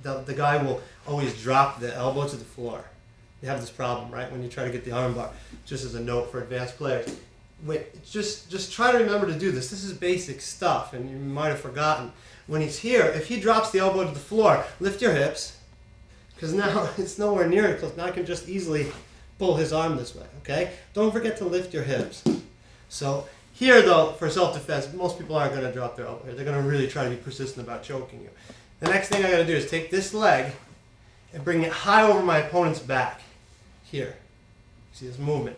the guy will always drop the elbow to the floor. you have this problem, right? When you try to get the arm bar, just as a note for advanced players. Just try to remember to do this. This is basic stuff, and you might have forgotten. When he's here, if he drops the elbow to the floor, lift your hips, because now it's nowhere near it close. Now I can just easily pull his arm this way, okay? Don't forget to lift your hips. So here, though, for self-defense, most people aren't going to drop their elbow here. They're going to really try to be persistent about choking you. The next thing I got to do is take this leg and bring it high over my opponent's back. Here. See this movement?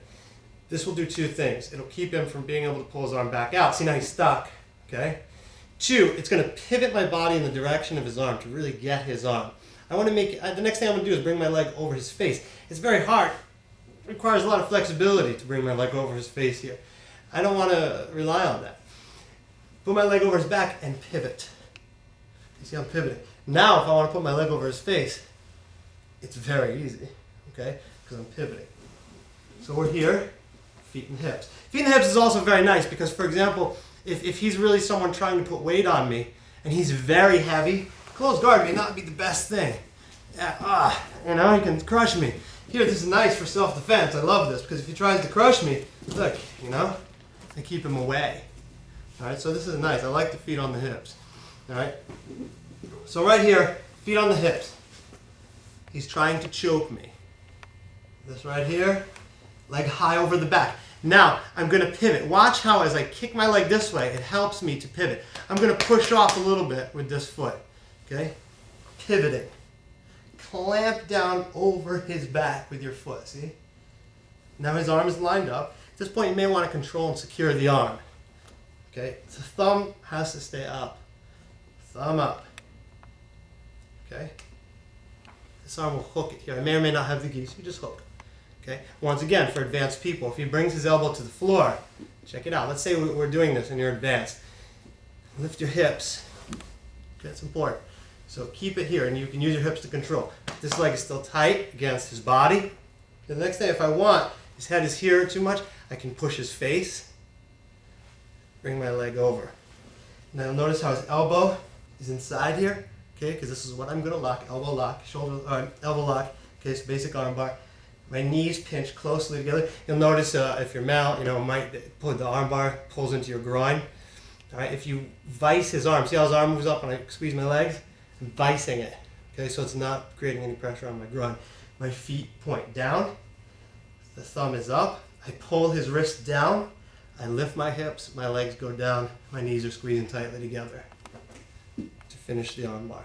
This will do two things. It'll keep him from being able to pull his arm back out. See, now he's stuck, okay? Two, it's going to pivot my body in the direction of his arm to really get his arm. I want to make, the next thing I'm going to do is bring my leg over his face. It's very hard. It requires a lot of flexibility to bring my leg over his face here. I don't want to rely on that. Put my leg over his back and pivot. You see I'm pivoting. Now if I want to put my leg over his face, it's very easy, okay? Because I'm pivoting. So we're here, feet and hips. Feet and hips is also very nice because, for example, if he's really someone trying to put weight on me and he's very heavy, closed guard may not be the best thing. Yeah, you know, he can crush me. Here, this is nice for self-defense. I love this because if he tries to crush me, look, you know, I keep him away. All right, so this is nice. I like the feet on the hips. All right, so right here, feet on the hips. He's trying to choke me. This right here, leg high over the back. Now, I'm going to pivot. Watch how as I kick my leg this way, it helps me to pivot. I'm going to push off a little bit with this foot. Okay? Pivoting. Clamp down over his back with your foot. See? Now his arm is lined up. At this point, you may want to control and secure the arm. Okay? The thumb has to stay up. Thumb up. Okay? This arm will hook it here. I may or may not have the gi, so you just hook. Okay? Once again, for advanced people, if he brings his elbow to the floor, check it out. Let's say we're doing this and you're advanced. Lift your hips. Okay, that's important. So keep it here, and you can use your hips to control. This leg is still tight against his body. The next thing, if I want, his head is here too much, I can push his face, bring my leg over. Now notice how his elbow is inside here, okay, because this is what I'm going to lock, elbow lock, elbow lock, okay, so basic arm bar. My knees pinch closely together. You'll notice if you're might pull the arm bar pulls into your groin. All right, if you vice his arm, see how his arm moves up when I squeeze my legs? I'm vicing it. Okay, so it's not creating any pressure on my groin. My feet point down. The thumb is up. I pull his wrist down. I lift my hips. My legs go down. My knees are squeezing tightly together to finish the arm bar.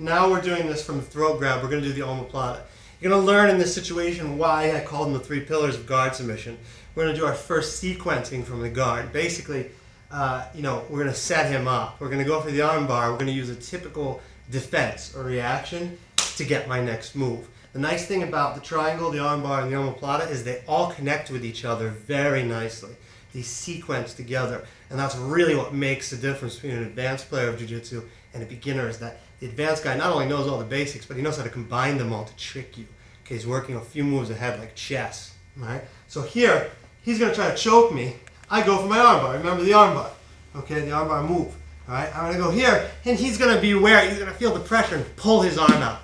Now we're doing this from the throat grab. We're going to do the omoplata. You're going to learn in this situation why I call them the 3 pillars of guard submission. We're going to do our first sequencing from the guard. Basically, we're going to set him up. We're going to go for the arm bar. We're going to use a typical defense or reaction to get my next move. The nice thing about the triangle, the arm bar, and the omoplata is they all connect with each other very nicely. They sequence together, and that's really what makes the difference between an advanced player of jiu-jitsu and a beginner, is that the advanced guy not only knows all the basics, but he knows how to combine them all to trick you. Okay, he's working a few moves ahead like chess. Right? So here, he's going to try to choke me. I go for my arm bar. Remember the arm bar. Okay, the arm bar move. All right, I'm going to go here, and he's going to be aware. He's going to feel the pressure and pull his arm out.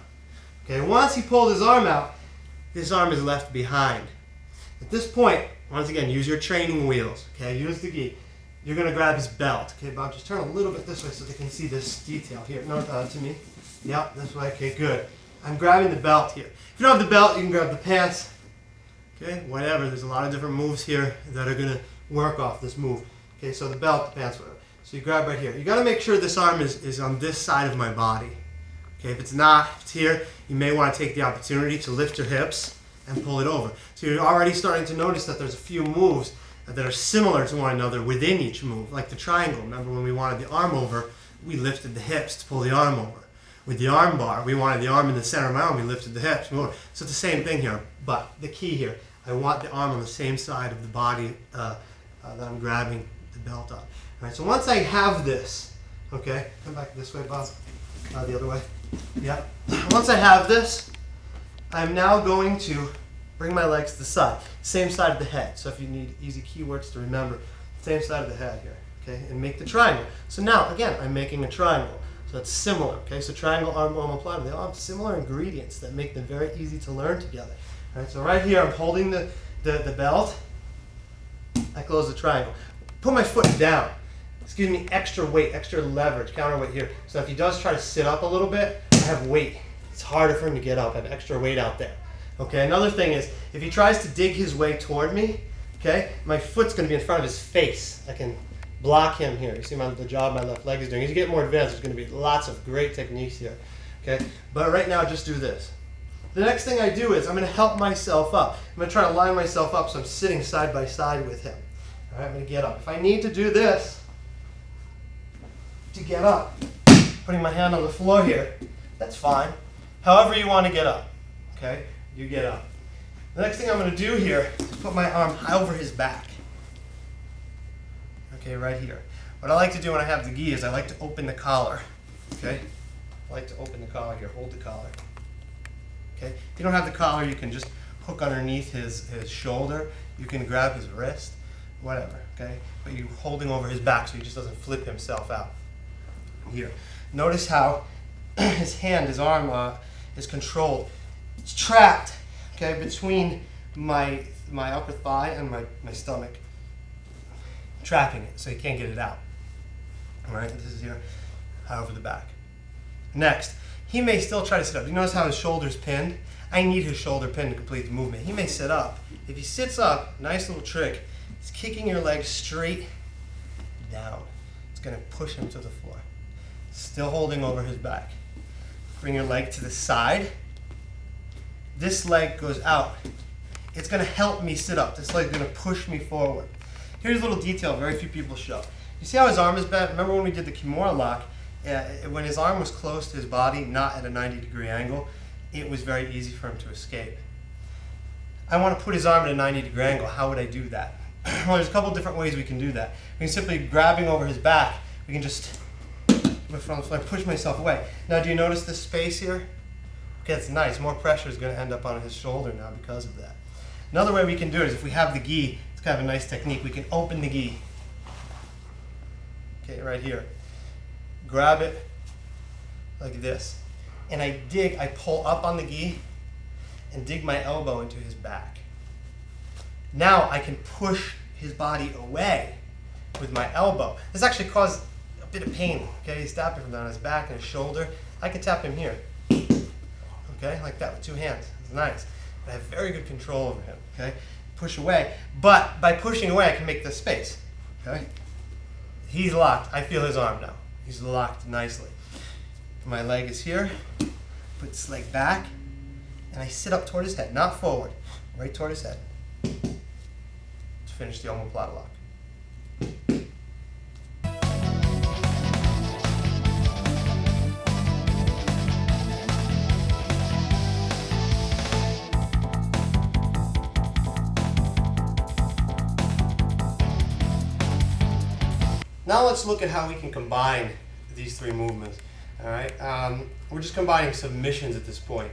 Okay, once he pulls his arm out, his arm is left behind. At this point, once again, use your training wheels. Okay, use the gi. You're going to grab his belt. Okay, Bob, just turn a little bit this way so they can see this detail. Here, no, to me. Yep, this way. Okay, good. I'm grabbing the belt here. If you don't have the belt, you can grab the pants. Okay, whatever. There's a lot of different moves here that are going to work off this move. Okay, so the belt, the pants, whatever. So you grab right here. You got to make sure this arm is on this side of my body. Okay, if it's not, if it's here, you may want to take the opportunity to lift your hips and pull it over. So you're already starting to notice that there's a few moves that are similar to one another within each move, like the triangle. Remember when we wanted the arm over, we lifted the hips to pull the arm over. With the arm bar, we wanted the arm in the center of my arm, we lifted the hips. So it's the same thing here, but the key here, I want the arm on the same side of the body that I'm grabbing the belt on. All right, so once I have this, okay, come back this way, Bob, the other way. Yeah. Once I have this, I'm now going to bring my legs to the side. Same side of the head. So if you need easy keywords to remember, same side of the head here. Okay, and make the triangle. So now, again, I'm making a triangle. So it's similar. Okay, so triangle, arm, omoplata, they all have similar ingredients that make them very easy to learn together. All right, so right here, I'm holding the belt. I close the triangle. Put my foot down. This gives me extra weight, extra leverage, counterweight here. So if he does try to sit up a little bit, I have weight. It's harder for him to get up. I have extra weight out there. Okay, another thing is, if he tries to dig his way toward me, okay, my foot's going to be in front of his face. I can block him here. You see the job my left leg is doing. As you get more advanced, there's going to be lots of great techniques here. Okay, but right now, just do this. The next thing I do is I'm going to help myself up. I'm going to try to line myself up so I'm sitting side by side with him. All right, I'm going to get up. If I need to do this to get up, putting my hand on the floor here, that's fine. However you want to get up, okay, you get up. The next thing I'm going to do here is put my arm high over his back. Okay, right here. What I like to do when I have the gi is I like to open the collar. Okay, I like to open the collar here. Hold the collar. Okay, if you don't have the collar, you can just hook underneath his shoulder. You can grab his wrist, whatever. Okay, but you're holding over his back so he just doesn't flip himself out. Here, notice how his hand, his arm is controlled. It's trapped. Okay, between my upper thigh and my stomach. Trapping it so you can't get it out. All right, this is here, high over the back. Next, he may still try to sit up. You notice how his shoulder's pinned? I need his shoulder pinned to complete the movement. He may sit up. If he sits up, nice little trick, is kicking your leg straight down. It's going to push him to the floor. Still holding over his back. Bring your leg to the side. This leg goes out. It's going to help me sit up. This leg's going to push me forward. Here's a little detail very few people show. You see how his arm is bent? Remember when we did the Kimura lock? When his arm was close to his body, not at a 90-degree angle, it was very easy for him to escape. I want to put his arm at a 90-degree angle. How would I do that? Well, there's a couple different ways we can do that. We can simply grabbing over his back. We can just put my foot on the floor, push myself away. Now, do you notice this space here? Okay, that's nice. More pressure is going to end up on his shoulder now because of that. Another way we can do it is if we have the gi. It's kind of a nice technique. We can open the gi. Okay, right here. Grab it like this. And I pull up on the gi and dig my elbow into his back. Now I can push his body away with my elbow. This actually caused a bit of pain. Okay, he's tapping from down his back and his shoulder. I can tap him here. Okay, like that with two hands. It's nice. But I have very good control over him. Okay. Push away, but by pushing away I can make this space. Okay, he's locked. I feel his arm now. He's locked nicely. My leg is here. Put this leg back, and I sit up toward his head, not forward, right toward his head. To finish the omoplata lock. Now let's look at how we can combine these three movements. All right, we're just combining submissions at this point.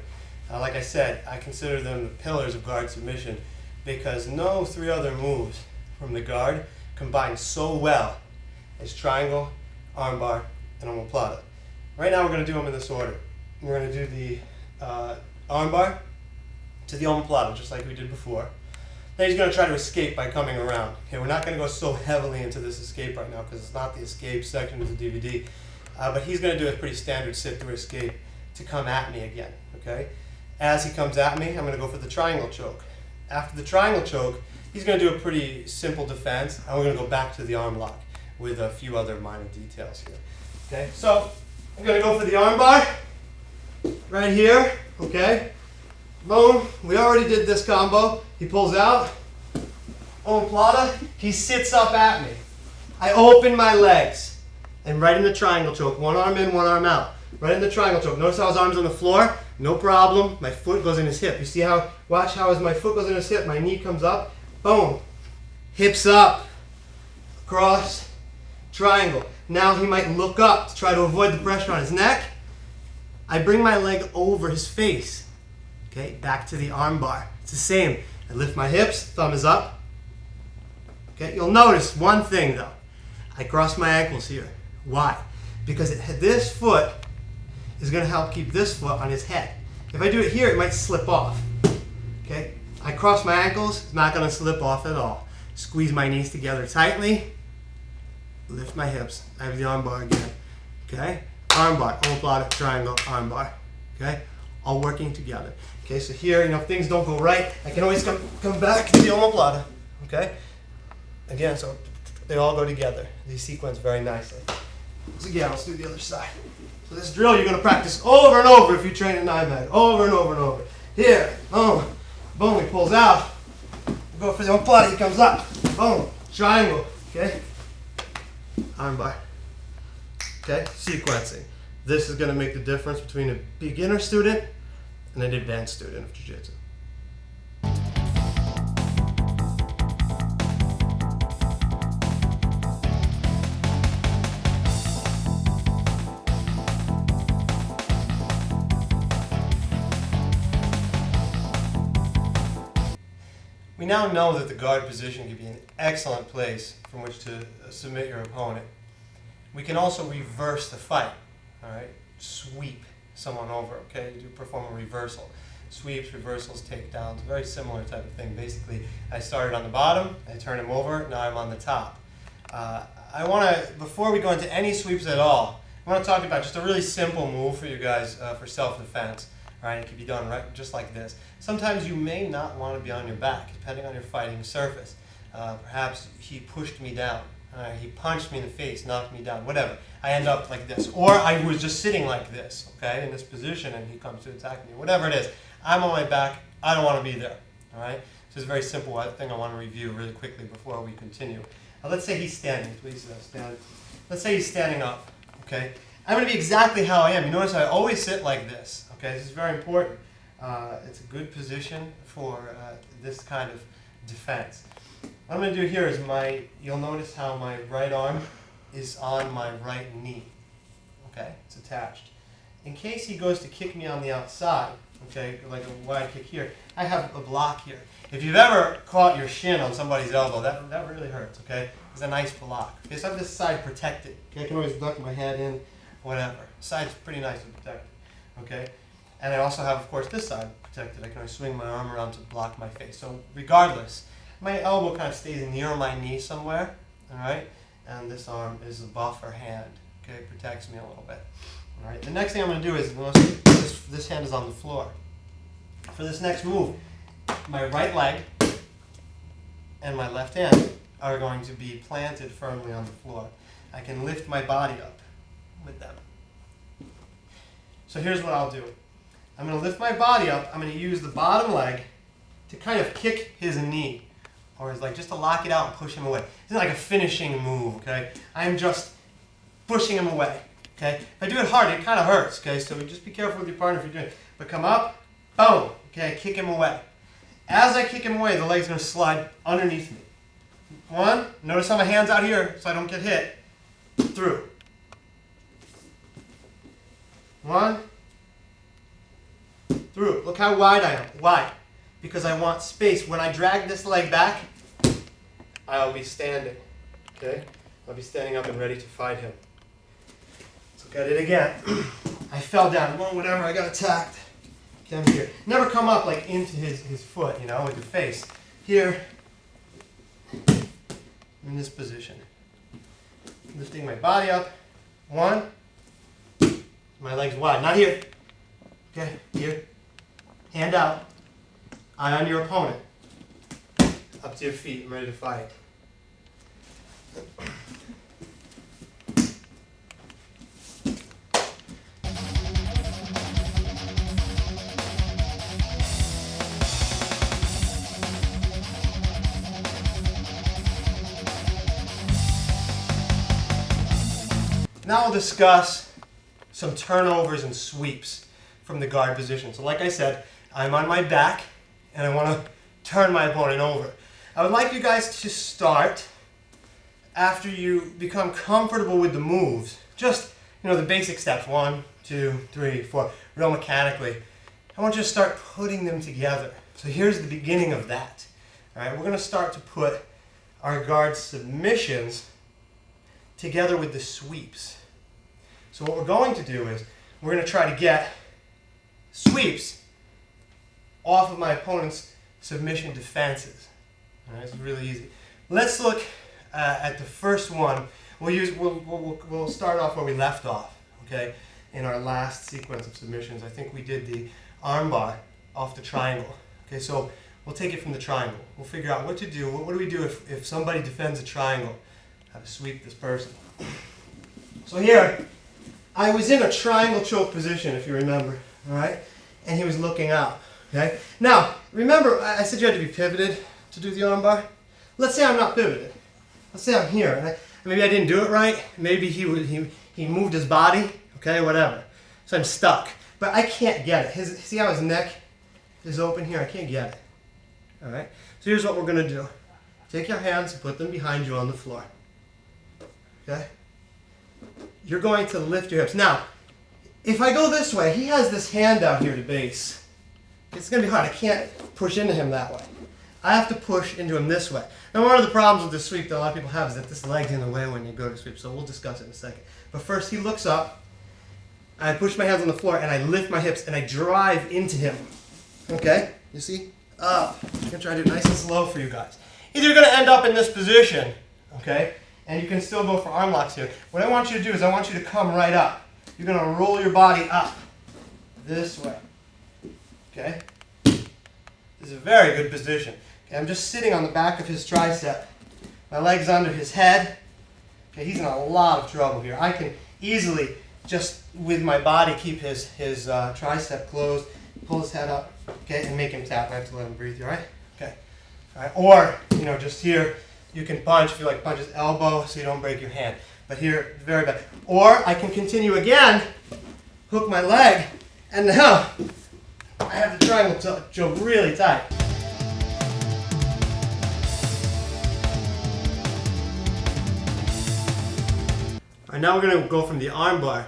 Like I said, I consider them the pillars of guard submission because no three other moves from the guard combine so well as triangle, armbar, and omoplata. Right now we're going to do them in this order. We're going to do the armbar to the omoplata just like we did before. Then he's going to try to escape by coming around. Okay, we're not going to go so heavily into this escape right now because it's not the escape section of the DVD. But he's going to do a pretty standard sit through escape to come at me again. Okay, as he comes at me, I'm going to go for the triangle choke. After the triangle choke, he's going to do a pretty simple defense, and we're going to go back to the arm lock with a few other minor details here. Okay, so I'm going to go for the arm bar right here. Okay. Boom, we already did this combo. He pulls out, omoplata, he sits up at me. I open my legs, and right in the triangle choke, one arm in, one arm out. Right in the triangle choke. Notice how his arm's on the floor? No problem. My foot goes in his hip. You see how, watch how as my foot goes in his hip, my knee comes up, boom. Hips up, cross, triangle. Now he might look up to try to avoid the pressure on his neck. I bring my leg over his face. Okay, back to the arm bar. It's the same. I lift my hips, thumb is up. Okay, you'll notice one thing though. I cross my ankles here. Why? Because this foot is going to help keep this foot on his head. If I do it here, it might slip off. Okay, I cross my ankles, it's not going to slip off at all. Squeeze my knees together tightly. Lift my hips. I have the arm bar again. Okay, arm bar, omoplata, triangle, arm bar. Okay, all working together. Okay, so here, if things don't go right, I can always come back to the omoplata. Okay, again, so they all go together. They sequence very nicely. So again, let's do the other side. So this drill you're going to practice over and over if you train at NIMAD. Over and over and over. Here, boom, boom, he pulls out. Go for the omoplata, he comes up. Boom, triangle. Okay, arm bar. Okay, sequencing. This is going to make the difference between a beginner student and an advanced student of Jiu-Jitsu. We now know that the guard position can be an excellent place from which to submit your opponent. We can also reverse the fight, all right? Sweep someone over, okay? You do perform a reversal. Sweeps, reversals, takedowns, very similar type of thing. Basically, I started on the bottom, I turn him over, now I'm on the top. Before we go into any sweeps at all, I want to talk about just a really simple move for you guys for self-defense. All right, it can be done right just like this. Sometimes you may not want to be on your back, depending on your fighting surface. Perhaps he pushed me down. He punched me in the face, knocked me down, whatever. I end up like this. Or I was just sitting like this, okay, in this position, and he comes to attack me. Whatever it is, I'm on my back. I don't want to be there, all right? So it's a very simple thing I want to review really quickly before we continue. Now, let's say he's standing. Please stand. Let's say he's standing up, okay? I'm going to be exactly how I am. You notice I always sit like this. Okay, this is very important. It's a good position for this kind of defense. What I'm going to do here is you'll notice how my right arm is on my right knee. Okay, it's attached. In case he goes to kick me on the outside, okay, like a wide kick here, I have a block here. If you've ever caught your shin on somebody's elbow, that really hurts, okay? It's a nice block. Okay, so I have this side protected. Okay, I can always duck my head in, whatever. Side's pretty nice and protected, okay? And I also have, of course, this side protected. I can always swing my arm around to block my face. So regardless, my elbow kind of stays near my knee somewhere, all right? And this arm is a buffer hand, okay? It protects me a little bit, all right? The next thing I'm going to do is, this hand is on the floor. For this next move, my right leg and my left hand are going to be planted firmly on the floor. I can lift my body up with them. So here's what I'll do. I'm going to lift my body up. I'm going to use the bottom leg to kind of kick his knee, or just to lock it out and push him away. This is like a finishing move, okay? I'm just pushing him away, okay? If I do it hard, it kind of hurts, okay? So just be careful with your partner if you're doing it. But come up, boom, okay? Kick him away. As I kick him away, the leg's going to slide underneath me. One, notice how my hand's out here so I don't get hit. Through. One, through. Look how wide I am. Why? Because I want space. When I drag this leg back, I'll be standing. Okay? I'll be standing up and ready to fight him. Let's look at it again. I fell down. Well, whatever. I got attacked. Okay, I'm here. Never come up like into his foot, with your face. Here, in this position. Lifting my body up. One. My legs wide. Not here. Okay, here. Hand out. Eye on your opponent. Up to your feet. I'm ready to fight. Now we'll discuss some turnovers and sweeps from the guard position. So like I said, I'm on my back and I want to turn my opponent over. I would like you guys to start after you become comfortable with the moves. Just, the basic steps, 1, 2, 3, 4, real mechanically. I want you to start putting them together. So here's the beginning of that. All right, we're going to start to put our guard submissions together with the sweeps. So what we're going to do is we're going to try to get sweeps off of my opponent's submission defenses. All right, it's really easy. Let's look at the first one. We'll start off where we left off, okay, in our last sequence of submissions. I think we did the armbar off the triangle. Okay, so we'll take it from the triangle. We'll figure out what to do. What do we do if somebody defends a triangle? How to sweep this person. So here, I was in a triangle choke position, if you remember, all right? And he was looking up, okay? Now, remember, I said you had to be pivoted to do the armbar? Let's say I'm not pivoted. Let's say I'm here, and maybe I didn't do it right. Maybe he moved his body, okay, whatever. So I'm stuck, but I can't get it. See how his neck is open here? I can't get it, all right? So here's what we're gonna do. Take your hands and put them behind you on the floor, okay? You're going to lift your hips. Now, if I go this way, he has this hand out here to base. It's going to be hard. I can't push into him that way. I have to push into him this way. Now, one of the problems with the sweep that a lot of people have is that this leg's in the way when you go to sweep, so we'll discuss it in a second. But first, he looks up, I push my hands on the floor, and I lift my hips, and I drive into him. Okay? You see? Up. I'm going to try to do it nice and slow for you guys. Either you're going to end up in this position, okay? And you can still go for arm locks here. What I want you to do is I want you to come right up. You're going to roll your body up this way. Okay? This is a very good position. Okay, I'm just sitting on the back of his tricep. My leg's under his head. Okay, he's in a lot of trouble here. I can easily, just with my body, keep his tricep closed, pull his head up, okay, and make him tap. I have to let him breathe, all right? Okay. All right. Or, just here, you can punch, if you like, punch his elbow so you don't break your hand. But here, very bad. Or I can continue again, hook my leg, and now I have the triangle choke really tight. All right, now we're going to go from the armbar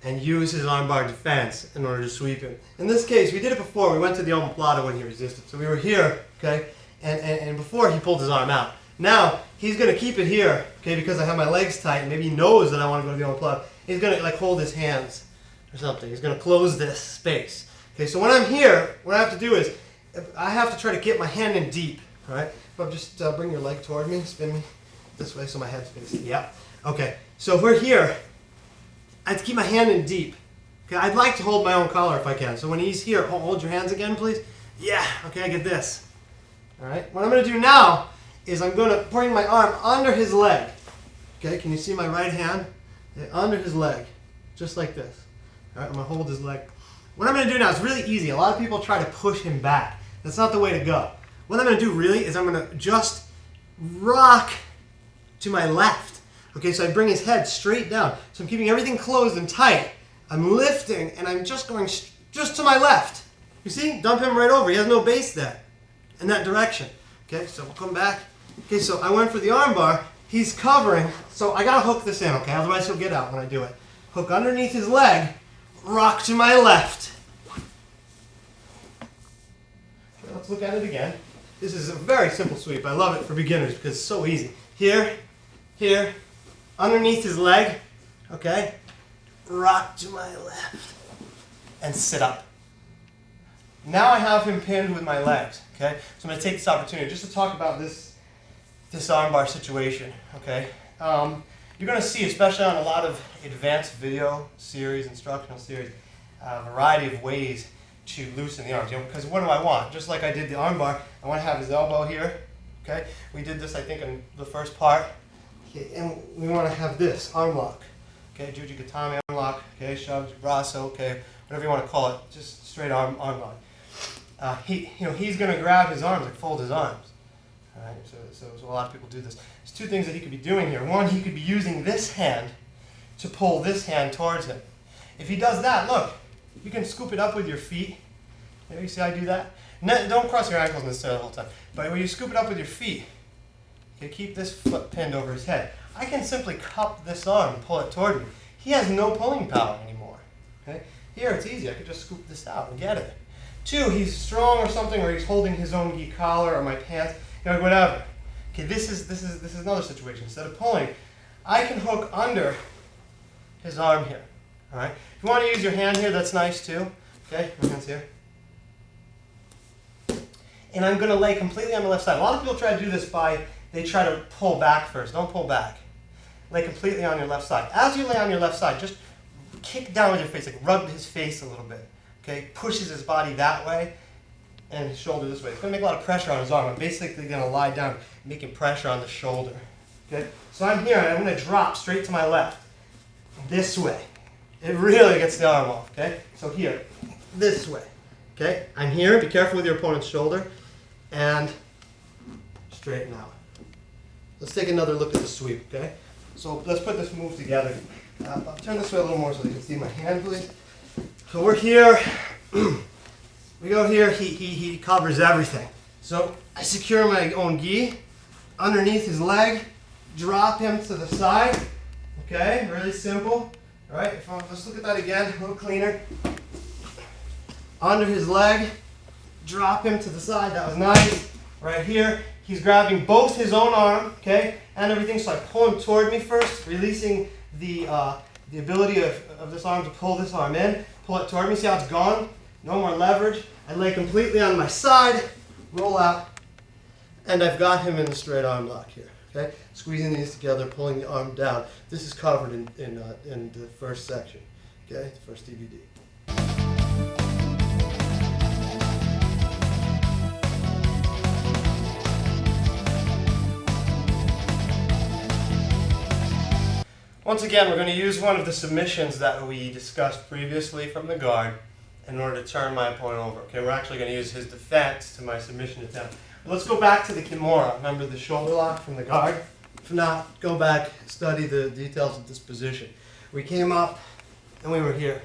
and use his armbar defense in order to sweep him. In this case, we did it before. We went to the omoplata when he resisted. So we were here, okay, and before he pulled his arm out. Now, he's going to keep it here, okay, because I have my legs tight, and maybe he knows that I want to go to the omoplata. He's going to, like, hold his hands or something. He's going to close this space. Okay, so when I'm here, what I have to do is, I have to try to get my hand in deep, all right? But just bring your leg toward me, spin me this way so my head's facing. Yep. Okay, so if we're here, I have to keep my hand in deep. Okay, I'd like to hold my own collar if I can. So when he's here, hold your hands again, please. Yeah, okay, I get this. All right, what I'm going to do now is I'm going to bring my arm under his leg. Okay, can you see my right hand? Okay, under his leg, just like this. All right, I'm going to hold his leg. What I'm going to do now is really easy. A lot of people try to push him back. That's not the way to go. What I'm going to do really is I'm going to just rock to my left. Okay, so I bring his head straight down. So I'm keeping everything closed and tight. I'm lifting and I'm just going just to my left. You see? Dump him right over. He has no base there in that direction. Okay, so we'll come back. Okay, so I went for the armbar. He's covering, so I gotta hook this in, okay? Otherwise he'll get out when I do it. Hook underneath his leg, rock to my left. Okay, let's look at it again. This is a very simple sweep. I love it for beginners because it's so easy. Here, here, underneath his leg, okay? Rock to my left and sit up. Now I have him pinned with my legs, okay? So I'm going to take this opportunity just to talk about this armbar situation, okay? You're going to see, especially on a lot of advanced video series, instructional series, a variety of ways to loosen the arms. Because what do I want? Just like I did the armbar, I want to have his elbow here, okay? We did this, I think, in the first part. Okay, and we want to have this arm lock, okay? Jujigatami arm lock, okay? Shove, brasso, okay? Whatever you want to call it, just straight arm lock. He's going to grab his arms and fold his arms. All right, so a lot of people do this. There's two things that he could be doing here. One, he could be using this hand to pull this hand towards him. If he does that, look, you can scoop it up with your feet. Maybe you see how I do that? Don't cross your ankles necessarily the whole time. But when you scoop it up with your feet, okay, keep this foot pinned over his head. I can simply cup this arm and pull it toward me. He has no pulling power anymore. Okay? Here it's easy. I could just scoop this out and get it. 2, he's strong or something, or he's holding his own gi collar or my pants, whatever. Okay, this is another situation. Instead of pulling, I can hook under his arm here. All right. If you want to use your hand here, that's nice too. Okay, my hand's here. And I'm going to lay completely on the left side. A lot of people try to do this they try to pull back first. Don't pull back. Lay completely on your left side. As you lay on your left side, just kick down with your face, like rub his face a little bit. Okay, pushes his body that way and his shoulder this way. It's going to make a lot of pressure on his arm. I'm basically going to lie down, making pressure on the shoulder. Okay, so I'm here and I'm going to drop straight to my left, this way. It really gets the arm off. Okay, so here, this way. Okay, I'm here. Be careful with your opponent's shoulder and straighten out. Let's take another look at the sweep. Okay, so let's put this move together. I'll turn this way a little more so you can see my hand, please. So we're here. We go here. He covers everything. So I secure my own gi underneath his leg, drop him to the side. Okay, really simple. All right, let's look at that again, a little cleaner. Under his leg, drop him to the side. That was nice. Right here, he's grabbing both his own arm, okay, and everything. So I pull him toward me first, releasing the ability of this arm to pull this arm in. Pull it toward me. See how it's gone? No more leverage. I lay completely on my side, roll out, and I've got him in the straight arm lock here. Okay, squeezing these together, pulling the arm down. This is covered in the first section. Okay, the first DVD. Once again, we're going to use one of the submissions that we discussed previously from the guard in order to turn my opponent over. Okay, we're actually going to use his defense to my submission attempt. But let's go back to the Kimura. Remember the shoulder lock from the guard? If not, go back, study the details of this position. We came up and we were here.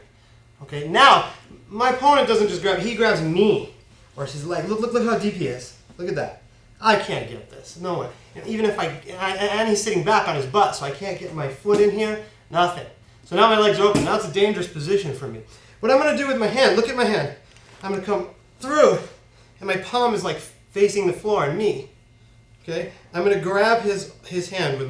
Okay, now my opponent doesn't just grab, he grabs me or his leg. Look how deep he is. Look at that. I can't get this. No way. And even if and he's sitting back on his butt, so I can't get my foot in here. Nothing. So now my legs are open. Now it's a dangerous position for me. What I'm going to do with my hand, look at my hand. I'm going to come through, and my palm is like facing the floor and me. Okay? I'm going to grab his hand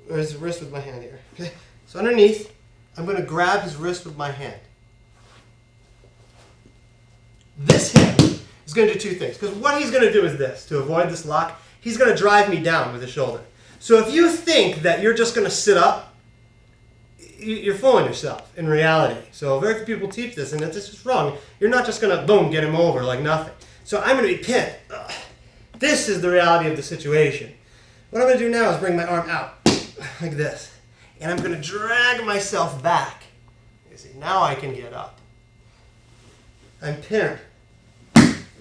or his wrist with my hand here. Okay? So underneath, I'm going to grab his wrist with my hand. This hand is going to do two things. Because what he's going to do is this, to avoid this lock, he's going to drive me down with his shoulder. So if you think that you're just going to sit up, you're fooling yourself in reality. So very few people teach this, and it's just wrong. You're not just going to, boom, get him over like nothing. So I'm going to be pinned. This is the reality of the situation. What I'm going to do now is bring my arm out like this. And I'm going to drag myself back. You see, now I can get up. I'm pinned.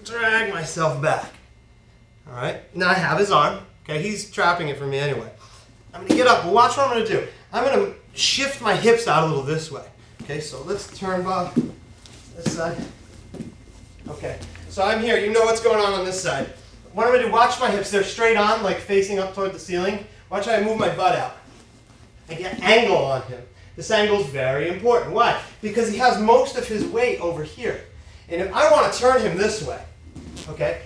Drag myself back. All right? Now I have his arm. Okay, he's trapping it for me anyway. I'm going to get up. Well, watch what I'm going to do. I'm going to shift my hips out a little this way. Okay, so let's turn Bob this side. Okay, so I'm here. You know what's going on this side. What I'm going to do, watch my hips. They're straight on, like facing up toward the ceiling. Watch how I move my butt out. I get angle on him. This angle is very important. Why? Because he has most of his weight over here. And if I want to turn him this way, okay,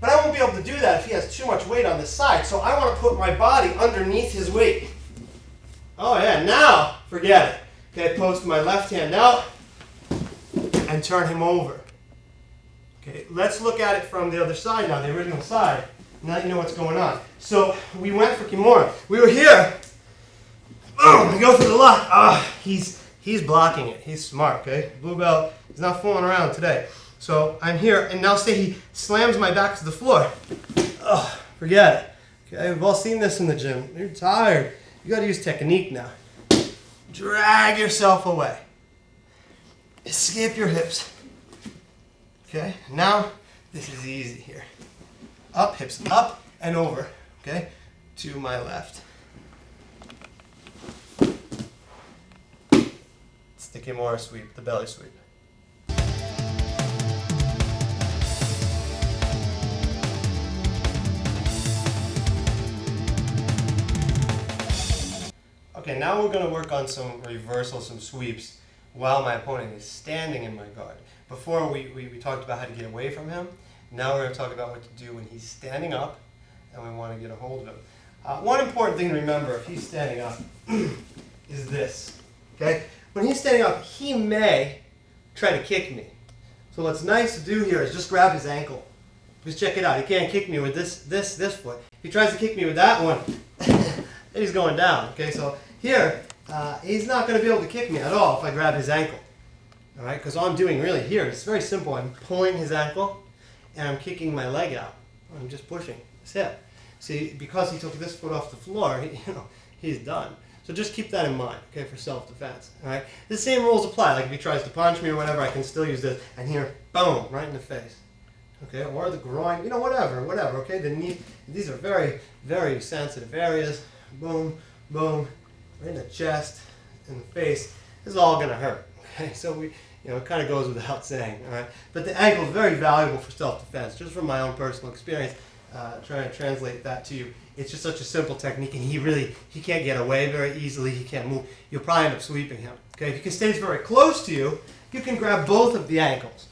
but I won't be able to do that if he has too much weight on this side. So I want to put my body underneath his weight. Oh yeah, now forget it. Okay, post my left hand out and turn him over. Okay, let's look at it from the other side now, the original side. Now you know what's going on. So we went for Kimura. We were here. Boom, we go for the lock. He's blocking it. He's smart, okay? Blue belt, he's not fooling around today. So I'm here, and now say he slams my back to the floor. Forget it. Okay, we've all seen this in the gym. You're tired. You got to use technique now. Drag yourself away. Escape your hips. Okay, now this is easy here. Up, hips up and over. Okay, to my left. It's the Kimura sweep, the belly sweep. Okay, now we're going to work on some reversals, some sweeps. while my opponent is standing in my guard. Before we talked about how to get away from him. Now we're going to talk about what to do when he's standing up and we want to get a hold of him. One important thing to remember if he's standing up is this. Okay? When he's standing up, he may try to kick me. So what's nice to do here is just grab his ankle. Just check it out. He can't kick me with this foot. If he tries to kick me with that one, he's going down. Okay, so here, he's not going to be able to kick me at all if I grab his ankle. All right, because all I'm doing really here is very simple. I'm pulling his ankle and I'm kicking my leg out. I'm just pushing his hip. See, because he took this foot off the floor, he's done. So just keep that in mind, okay, for self-defense. All right, the same rules apply. Like if he tries to punch me or whatever, I can still use this. And here, boom, right in the face. Okay, or the groin, whatever. Okay, the knee. These are very, very sensitive areas. Boom, boom, right in the chest, in the face. This is all gonna hurt. Okay, so it kind of goes without saying. All right, but the ankle is very valuable for self-defense. Just from my own personal experience, trying to translate that to you. It's just such a simple technique, and he can't get away very easily. He can't move. You'll probably end up sweeping him. Okay, if he stays very close to you, you can grab both of the ankles.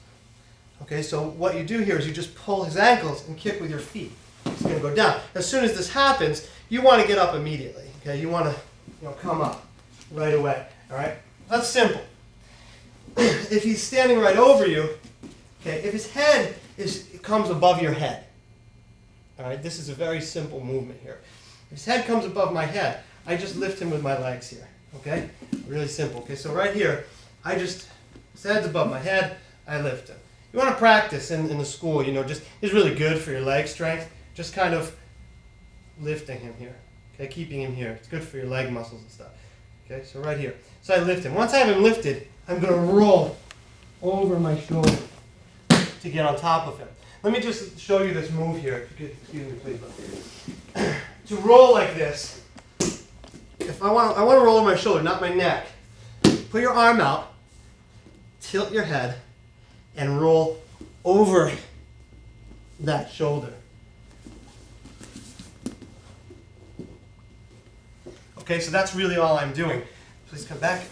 Okay, so what you do here is you just pull his ankles and kick with your feet. He's going to go down. As soon as this happens, you want to get up immediately. Okay, you want to come up right away. All right, that's simple. If he's standing right over you, okay, if his head comes above your head, all right, this is a very simple movement here. If his head comes above my head, I just lift him with my legs here. Okay, really simple. Okay, so right here, his head's above my head, I lift him. You want to practice in the school, it's really good for your leg strength. Just kind of lifting him here, okay, keeping him here. It's good for your leg muscles and stuff. Okay, so right here. So I lift him. Once I have him lifted, I'm going to roll over my shoulder to get on top of him. Let me just show you this move here. If you could, excuse me, please. To roll like this, if I want to roll over my shoulder, not my neck. Put your arm out, tilt your head, and roll over that shoulder. Okay, so that's really all I'm doing. Please come back.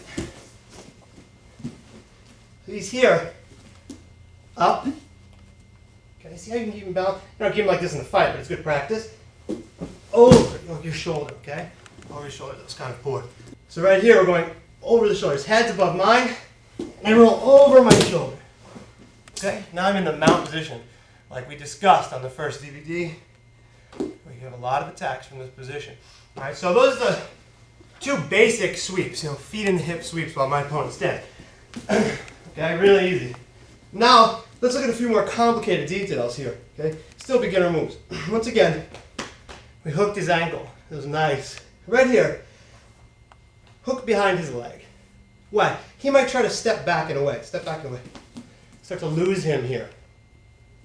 So he's here, up. Okay, see how you can keep him balanced? You don't keep him like this in the fight, but it's good practice. Over your shoulder, okay? Over your shoulder, that's kind of poor. So right here, we're going over the shoulder. His head's above mine, and roll over my shoulder. Okay, now I'm in the mount position. Like we discussed on the first DVD, we have a lot of attacks from this position. All right, so those are the two basic sweeps, feet in the hip sweeps while my opponent stands. Okay, really easy. Now, let's look at a few more complicated details here. Okay, still beginner moves. Once again, we hooked his ankle. It was nice. Right here, hook behind his leg. Why? He might try to step back and away. Step back and away. Start to lose him here.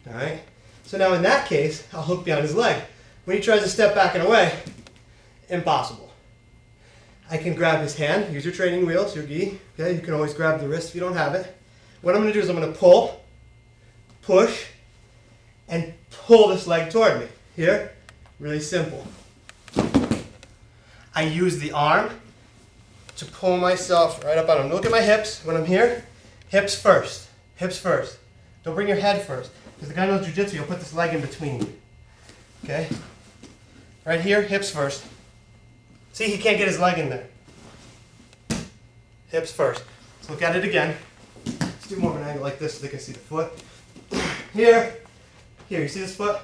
All right? So now in that case, I'll hook behind his leg. When he tries to step back and away, impossible. I can grab his hand. Use your training wheels, your gi. Okay? You can always grab the wrist if you don't have it. What I'm going to do is I'm going to pull, push, and pull this leg toward me. Here, really simple. I use the arm to pull myself right up on him. Look at my hips when I'm here. Hips first. Hips first. Don't bring your head first. Because the guy knows jiu-jitsu, you'll put this leg in between you. Okay? Right here, hips first. See, he can't get his leg in there. Hips first. Let's look at it again. Let's do more of an angle like this so they can see the foot. Here. Here, you see this foot?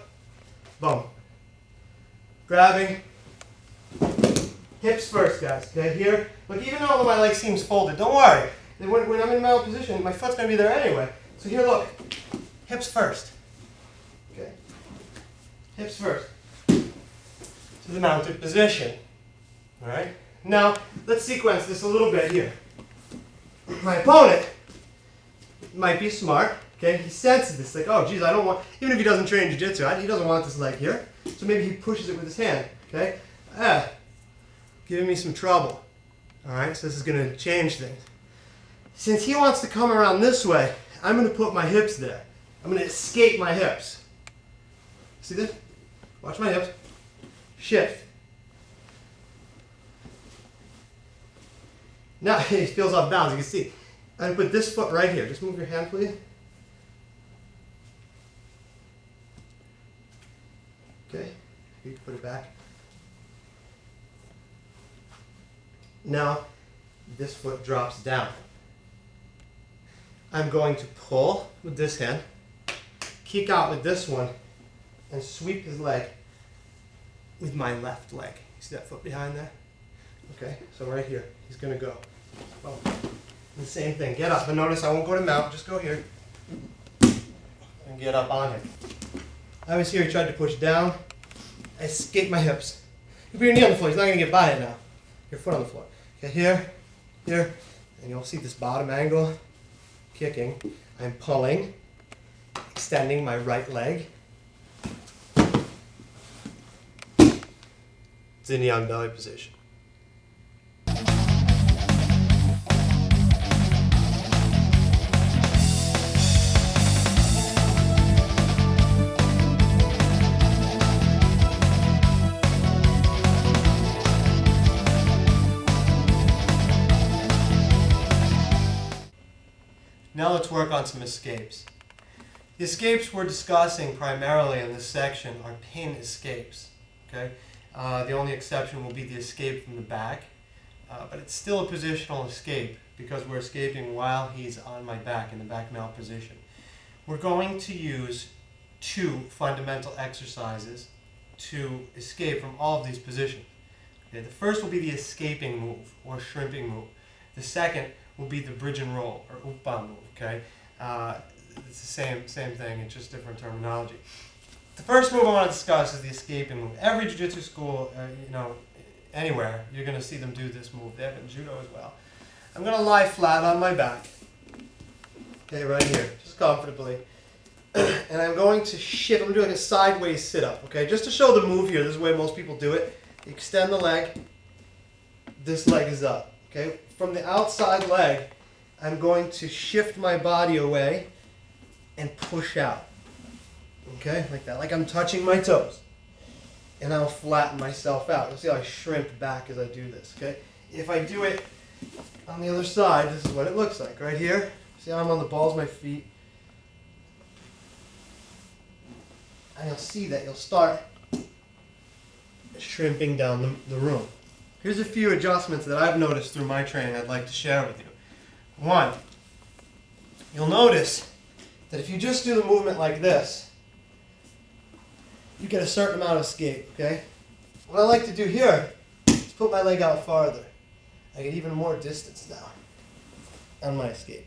Boom. Grabbing. Hips first, guys. Okay, here. Look, even though my leg seems folded, don't worry. When I'm in mount position, my foot's going to be there anyway. So here, look. Hips first. Okay. Hips first. To the mounted position. All right. Now, let's sequence this a little bit here. My opponent might be smart. Okay. He senses this. Like, oh, geez, I don't want, even if he doesn't train jiu-jitsu, he doesn't want this leg here. So maybe he pushes it with his hand. Okay. Giving me some trouble. All right. So this is going to change things. Since he wants to come around this way, I'm going to put my hips there. I'm going to escape my hips. See this? Watch my hips. Shift. Now he feels off balance. You can see. I put this foot right here. Just move your hand, please. Okay, you can put it back. Now, this foot drops down. I'm going to pull with this hand, kick out with this one, and sweep his leg with my left leg. You see that foot behind there? Okay, so right here, he's going to go. Oh, the same thing, get up. And notice I won't go to mount, just go here. And get up on him. I was here, he tried to push down. I escaped my hips. You put your knee on the floor, he's not going to get by it now. Your foot on the floor. Okay, here, here, and you'll see this bottom angle. Kicking. I'm pulling, extending my right leg. It's in the on belly position. Now let's work on some escapes. The escapes we're discussing primarily in this section are pin escapes. Okay? The only exception will be the escape from the back, but it's still a positional escape because we're escaping while he's on my back in the back mount position. We're going to use 2 fundamental exercises to escape from all of these positions. Okay? The first will be the escaping move or shrimping move. The second will be the bridge and roll or uppa move. Okay, it's the same thing, it's just different terminology. The first move I want to discuss is the escaping move. Every jiu-jitsu school, anywhere, you're going to see them do this move. They have it in judo as well. I'm going to lie flat on my back. Okay, right here, just comfortably, and I'm going to shift. I'm doing a sideways sit-up. Okay, just to show the move here. This is the way most people do it. You extend the leg. This leg is up. Okay, from the outside leg, I'm going to shift my body away and push out. Okay, like that, like I'm touching my toes. And I'll flatten myself out. You'll see how I shrimp back as I do this, okay? If I do it on the other side, this is what it looks like. Right here, see how I'm on the balls of my feet? And you'll see that you'll start shrimping down the room. Here's a few adjustments that I've noticed through my training I'd like to share with you. 1, you'll notice that if you just do the movement like this, you get a certain amount of escape, okay? What I like to do here is put my leg out farther. I get even more distance now on my escape.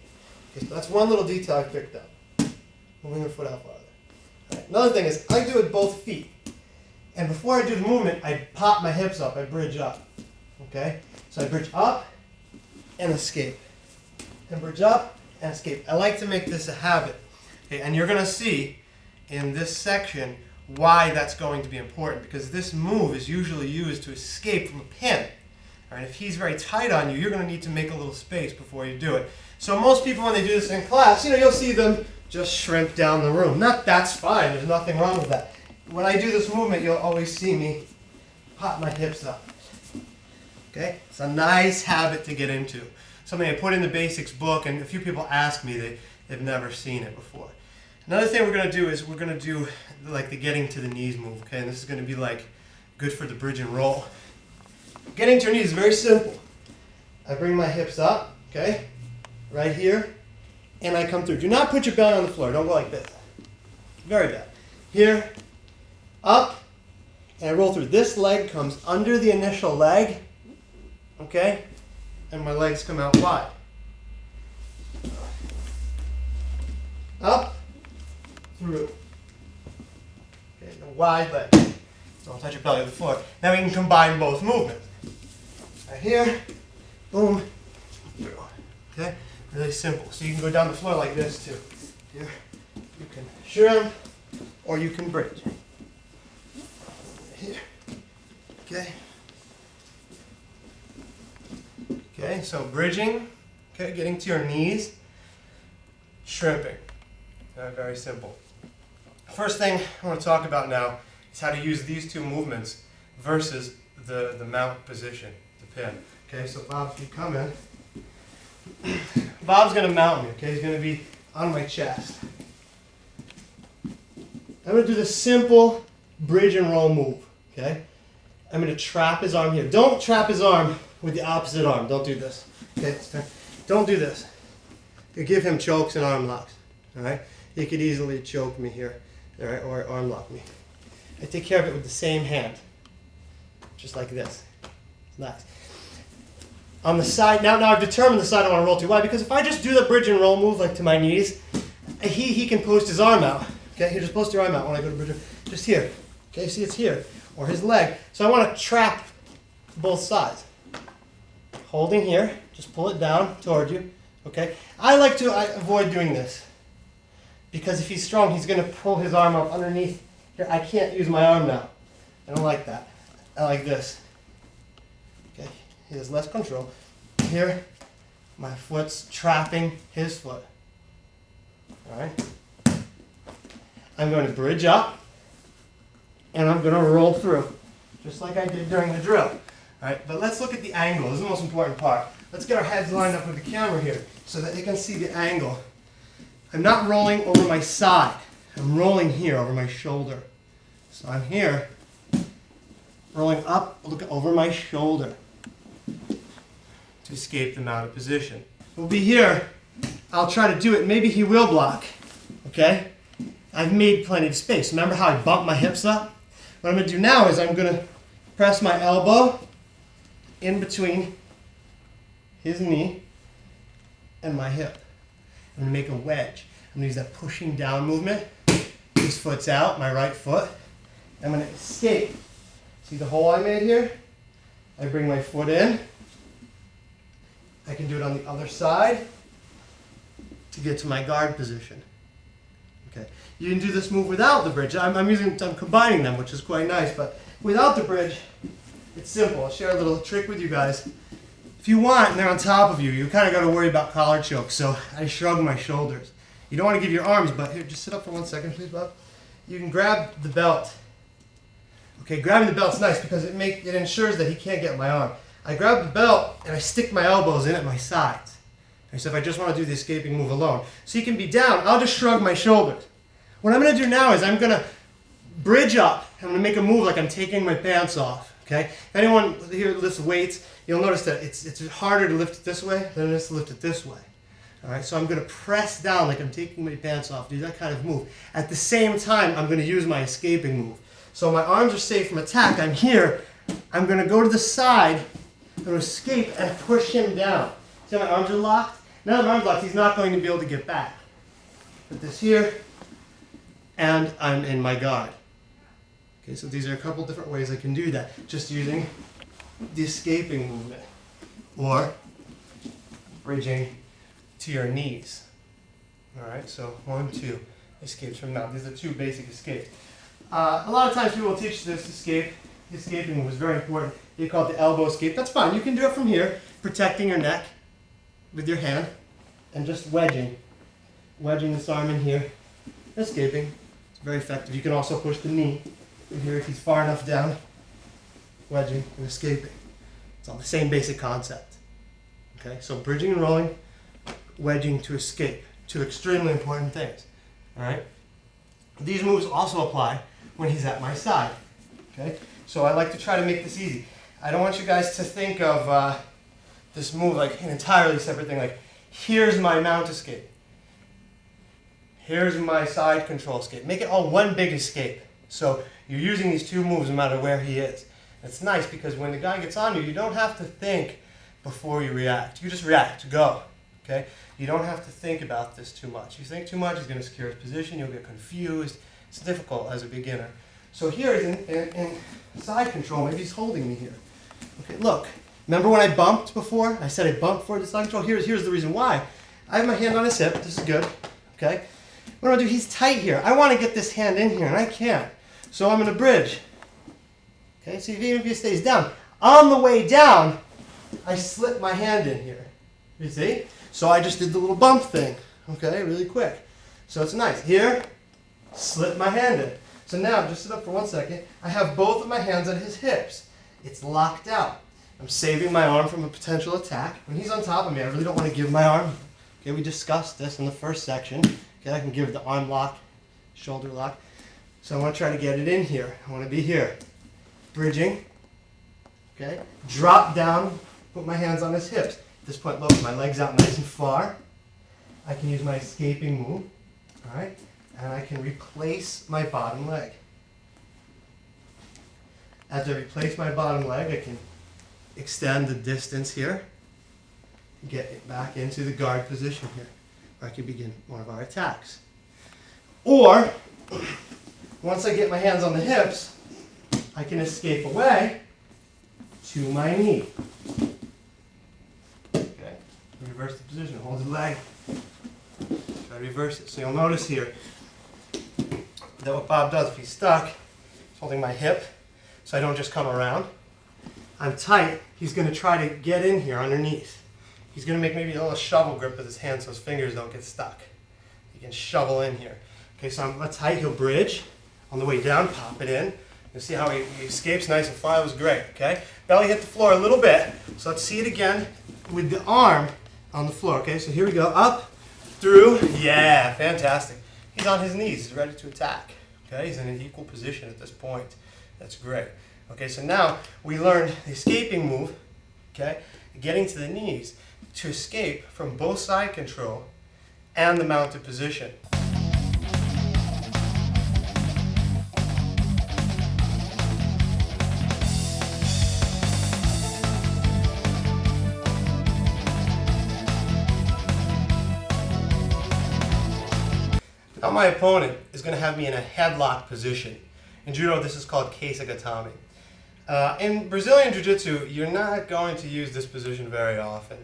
Okay, so that's one little detail I picked up. Moving your foot out farther. All right, another thing is I do it with both feet. And before I do the movement, I pop my hips up, I bridge up. Okay? So I bridge up and escape. And bridge up and escape. I like to make this a habit. Okay, and you're going to see in this section why that's going to be important, because this move is usually used to escape from a pin. All right, if he's very tight on you, you're going to need to make a little space before you do it. So most people, when they do this in class, you'll see them just shrimp down the room. That's fine. There's nothing wrong with that. When I do this movement, you'll always see me pop my hips up. Okay? It's a nice habit to get into. Something I put in the basics book, and a few people ask me, they've never seen it before. Another thing we're going to do is we're going to do like the getting to the knees move. Okay? And this is going to be like good for the bridge and roll. Getting to your knees is very simple. I bring my hips up, okay, right here, and I come through. Do not put your belly on the floor. Don't go like this. Very bad. Here, up, and I roll through. This leg comes under the initial leg, okay, and my legs come out wide. Up, through. Okay, the wide leg. Don't touch your belly on the floor. Now we can combine both movements. Right here, boom, through. Okay, really simple. So you can go down the floor like this too. Here, you can shrimp, or you can bridge. Here, okay. Okay, so bridging, okay, getting to your knees, shrimping. Very simple. First thing I want to talk about now is how to use these two movements versus the mount position, the pin. Okay, so Bob, if you come in, Bob's gonna mount me, okay? He's gonna be on my chest. I'm gonna do the simple bridge and roll move, okay? I'm gonna trap his arm here. Don't trap his arm with the opposite arm. Don't do this, okay? Don't do this. You give him chokes and arm locks, all right? He could easily choke me here, all right, or arm lock me. I take care of it with the same hand, just like this. Nice. On the side, now I've determined the side I want to roll to. Why? Because if I just do the bridge and roll move, like to my knees, he can post his arm out. Okay, here, just post your arm out when I go to bridge. Just here. Okay, see, it's here. Or his leg. So I want to trap both sides. Holding here, just pull it down toward you. Okay, I like to avoid doing this because if he's strong, he's going to pull his arm up underneath. Here, I can't use my arm now. I don't like that. I like this. Okay, he has less control. Here, my foot's trapping his foot. All right. I'm going to bridge up, and I'm going to roll through, just like I did during the drill. All right, but let's look at the angle. This is the most important part. Let's get our heads lined up with the camera here so that you can see the angle. I'm not rolling over my side. I'm rolling here over my shoulder. So I'm here, rolling up, look over my shoulder to escape the mounted position. We'll be here. I'll try to do it. Maybe he will block, okay? I've made plenty of space. Remember how I bumped my hips up? What I'm going to do now is I'm going to press my elbow in between his knee and my hip. I'm going to make a wedge. I'm going to use that pushing down movement. His foot's out, my right foot. I'm going to escape. See the hole I made here? I bring my foot in. I can do it on the other side to get to my guard position. Okay. You can do this move without the bridge. I'm combining them, which is quite nice, but without the bridge, it's simple. I'll share a little trick with you guys. If you want and they're on top of you, you kind of got to worry about collar choke, so I shrug my shoulders. You don't want to give your arms, but here, just sit up for 1 second, please, Bob. You can grab the belt. Okay, grabbing the belt's nice because it ensures that he can't get my arm. I grab the belt and I stick my elbows in at my sides. And so if I just want to do the escaping move alone. So he can be down, I'll just shrug my shoulders. What I'm going to do now is I'm going to bridge up. I'm going to make a move like I'm taking my pants off. Okay? If anyone here lifts weights, you'll notice that it's harder to lift it this way than it is to lift it this way. All right, so I'm going to press down like I'm taking my pants off, do that kind of move. At the same time, I'm going to use my escaping move. So my arms are safe from attack. I'm here. I'm going to go to the side, I'm going to escape and push him down. See how my arms are locked? Now my arms locked, he's not going to be able to get back. Put this here, and I'm in my guard. Okay, so these are a couple different ways I can do that, just using the escaping movement or bridging to your knees. All right, so 1, 2 escapes from now. These are 2 basic escapes. A lot of times people will teach this escape. The escaping move is very important. You call it the elbow escape. That's fine. You can do it from here, protecting your neck with your hand and just wedging this arm in here, escaping. It's very effective. You can also push the knee in here if he's far enough down, wedging and escaping. It's all the same basic concept. Okay, so bridging and rolling, wedging to escape. 2 extremely important things. All right. These moves also apply when he's at my side. Okay, so I like to try to make this easy. I don't want you guys to think of this move like an entirely separate thing. Like, here's my mount escape. Here's my side control escape. Make it all one big escape. So you're using these 2 moves no matter where he is. It's nice because when the guy gets on you don't have to think before you react. You just react, go. Okay? You don't have to think about this too much. You think too much, he's going to secure his position, you'll get confused. It's difficult as a beginner. So here in side control, maybe he's holding me here. Okay, look. Remember when I bumped before? I said I bumped for the side control. Here's the reason why. I have my hand on his hip. This is good. Okay? What do I do? He's tight here. I want to get this hand in here, and I can't. So I'm going to bridge. Okay, so even if he stays down, on the way down, I slip my hand in here. You see? So I just did the little bump thing. Okay, really quick. So it's nice. Here, slip my hand in. So now, just sit up for 1 second. I have both of my hands at his hips. It's locked out. I'm saving my arm from a potential attack. When he's on top of me, I really don't want to give my arm. Okay, we discussed this in the first section. Okay, I can give the arm lock, shoulder lock. So I want to try to get it in here. I want to be here. Bridging. Okay, drop down, put my hands on his hips. At this point, look, my legs out nice and far. I can use my escaping move. All right, and I can replace my bottom leg. As I replace my bottom leg, I can extend the distance here, get it back into the guard position here, where I can begin one of our attacks. Or, once I get my hands on the hips, I can escape away to my knee. Okay, reverse the position, hold the leg, try to reverse it. So you'll notice here that what Bob does, if he's stuck, he's holding my hip, so I don't just come around. I'm tight, he's going to try to get in here underneath. He's going to make maybe a little shovel grip with his hand so his fingers don't get stuck. He can shovel in here. Okay, so I'm tight, he'll bridge. On the way down, pop it in. You'll see how he escapes nice and far. That was great, okay? Belly hit the floor a little bit. So let's see it again with the arm on the floor, okay? So here we go, up, through, yeah, fantastic. He's on his knees, he's ready to attack. Okay, he's in an equal position at this point. That's great. Okay, so now we learned the escaping move, okay, getting to the knees to escape from both side control and the mounted position. Now my opponent is going to have me in a headlock position. In judo, this is called keisagatame. In Brazilian Jiu-Jitsu, you're not going to use this position very often.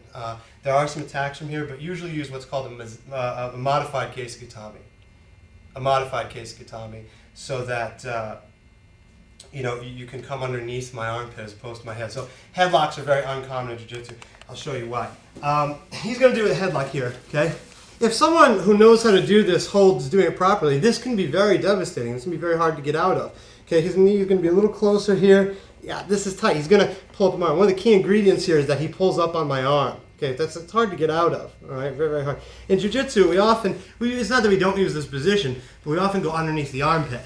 There are some attacks from here, but usually use what's called a modified keisagatame. A modified keisagatame, so that you can come underneath my armpit as opposed to my head. So headlocks are very uncommon in Jiu-Jitsu. I'll show you why. He's going to do a headlock here, okay? If someone who knows how to do this holds doing it properly, this can be very devastating. This can be very hard to get out of. Okay, his knee is going to be a little closer here. Yeah, this is tight. He's going to pull up my arm. One of the key ingredients here is that he pulls up on my arm. Okay, it's hard to get out of. All right, very, very hard. In Jiu-Jitsu, it's not that we don't use this position, but we often go underneath the armpit.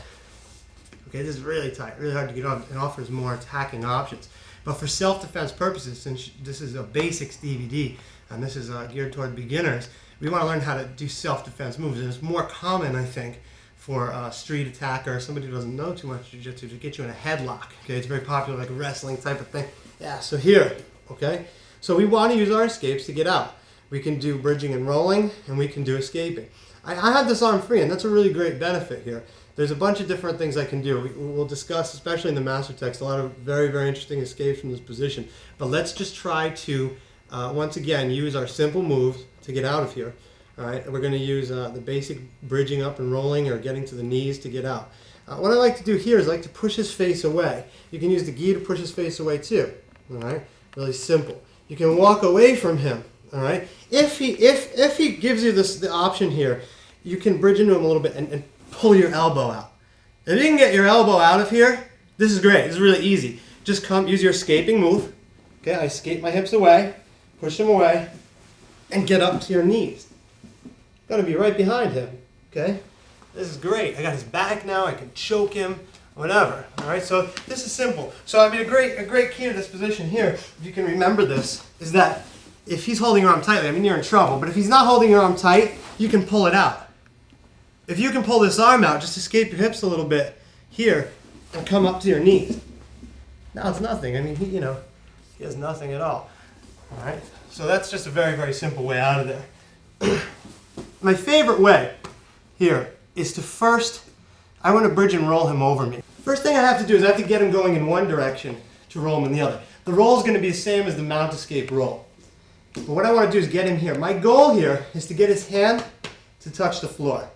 Okay, this is really tight, really hard to get out. It offers more attacking options. But for self-defense purposes, since this is a basics DVD, and this is geared toward beginners, we want to learn how to do self-defense moves. And it's more common, I think, for a street attacker, somebody who doesn't know too much Jiu-Jitsu, to get you in a headlock. Okay, it's very popular, like a wrestling type of thing. Yeah, so here, okay? So we want to use our escapes to get out. We can do bridging and rolling, and we can do escaping. I have this arm free, and that's a really great benefit here. There's a bunch of different things I can do. We'll discuss, especially in the master text, a lot of very, very interesting escapes from this position. But let's just try to, once again, use our simple moves to get out of here. All right, we're going to use the basic bridging up and rolling or getting to the knees to get out. What I like to do here is I like to push his face away. You can use the gi to push his face away too. All right, really simple. You can walk away from him. All right, if he gives you the option here, you can bridge into him a little bit and pull your elbow out. If you can get your elbow out of here, this is great. This is really easy. Just use your escaping move. Okay, I escape my hips away, push them away, and get up to your knees. Got to be right behind him. Okay, this is great. I got his back now. I can choke him, whatever. All right, so this is simple. So I mean, a great key to this position here, if you can remember this, is that if he's holding your arm tightly, I mean, you're in trouble. But if he's not holding your arm tight, you can pull it out. If you can pull this arm out, just escape your hips a little bit here and come up to your knees. Now it's nothing. I mean, he has nothing at all. All right, so that's just a very, very simple way out of there. My favorite way here is to first, I want to bridge and roll him over me. First thing I have to do is I have to get him going in one direction to roll him in the other. The roll is going to be the same as the mount escape roll. But what I want to do is get him here. My goal here is to get his hand to touch the floor.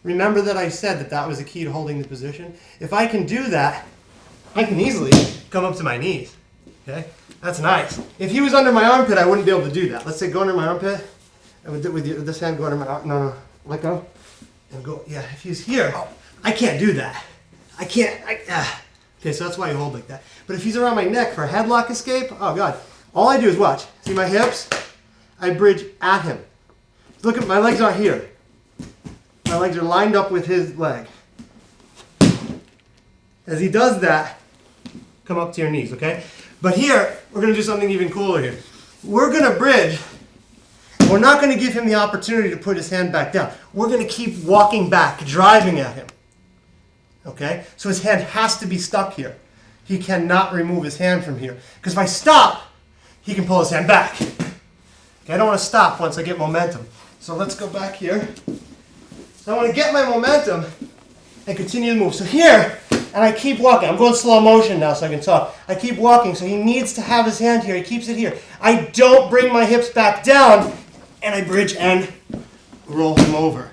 Remember that I said that was the key to holding the position? If I can do that, I can easily come up to my knees. Okay? That's nice. If he was under my armpit, I wouldn't be able to do that. Let's say go under my armpit, and with this hand go under my arm. No, let go. And go, yeah, if he's here, I can't do that. I can't, okay, Okay, so that's why you hold like that. But if he's around my neck for a headlock escape, oh God. All I do is watch. See my hips? I bridge at him. Look at my legs aren't here. My legs are lined up with his leg. As he does that, come up to your knees, okay? But here, we're going to do something even cooler here. We're going to bridge. We're not going to give him the opportunity to put his hand back down. We're going to keep walking back, driving at him. Okay? So his hand has to be stuck here. He cannot remove his hand from here. Because if I stop, he can pull his hand back. Okay, I don't want to stop once I get momentum. So let's go back here. So I want to get my momentum and continue to move. So here, and I keep walking. I'm going slow motion now so I can talk. I keep walking, so he needs to have his hand here. He keeps it here. I don't bring my hips back down, and I bridge and roll him over.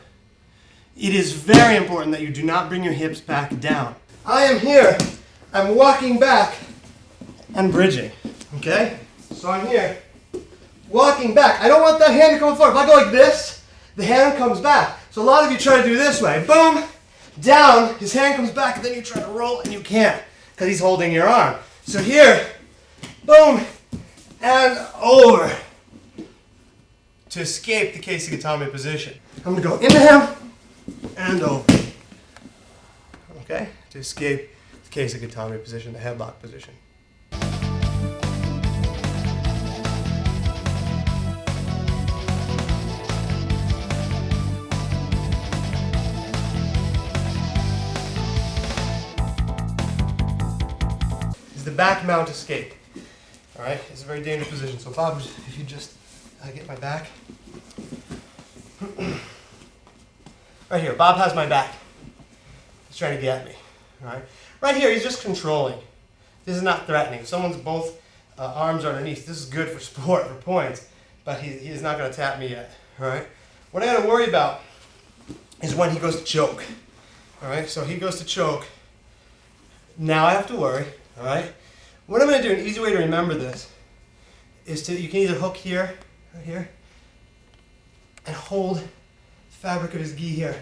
It is very important that you do not bring your hips back down. I am here. I'm walking back and bridging. Okay? So I'm here, walking back. I don't want that hand to come forward. If I go like this, the hand comes back. So a lot of you try to do this way. Boom, down, his hand comes back, and then you try to roll, and you can't because he's holding your arm. So here, boom, and over to escape the Keisagatame position. I'm going to go into him and over. Okay? To escape the Keisagatame position, the headlock position. The back mount escape. All right, it's a very dangerous position. So Bob, if you just get my back. Right here, Bob has my back. He's trying to get me. All right, right here, he's just controlling. This is not threatening. If someone's both arms are underneath, this is good for sport, for points, but he is not going to tap me yet. All right, what I got to worry about is when he goes to choke. All right, so he goes to choke. Now I have to worry. All right. What I'm going to do, an easy way to remember this, is you can either hook here, right here, and hold the fabric of his gi here.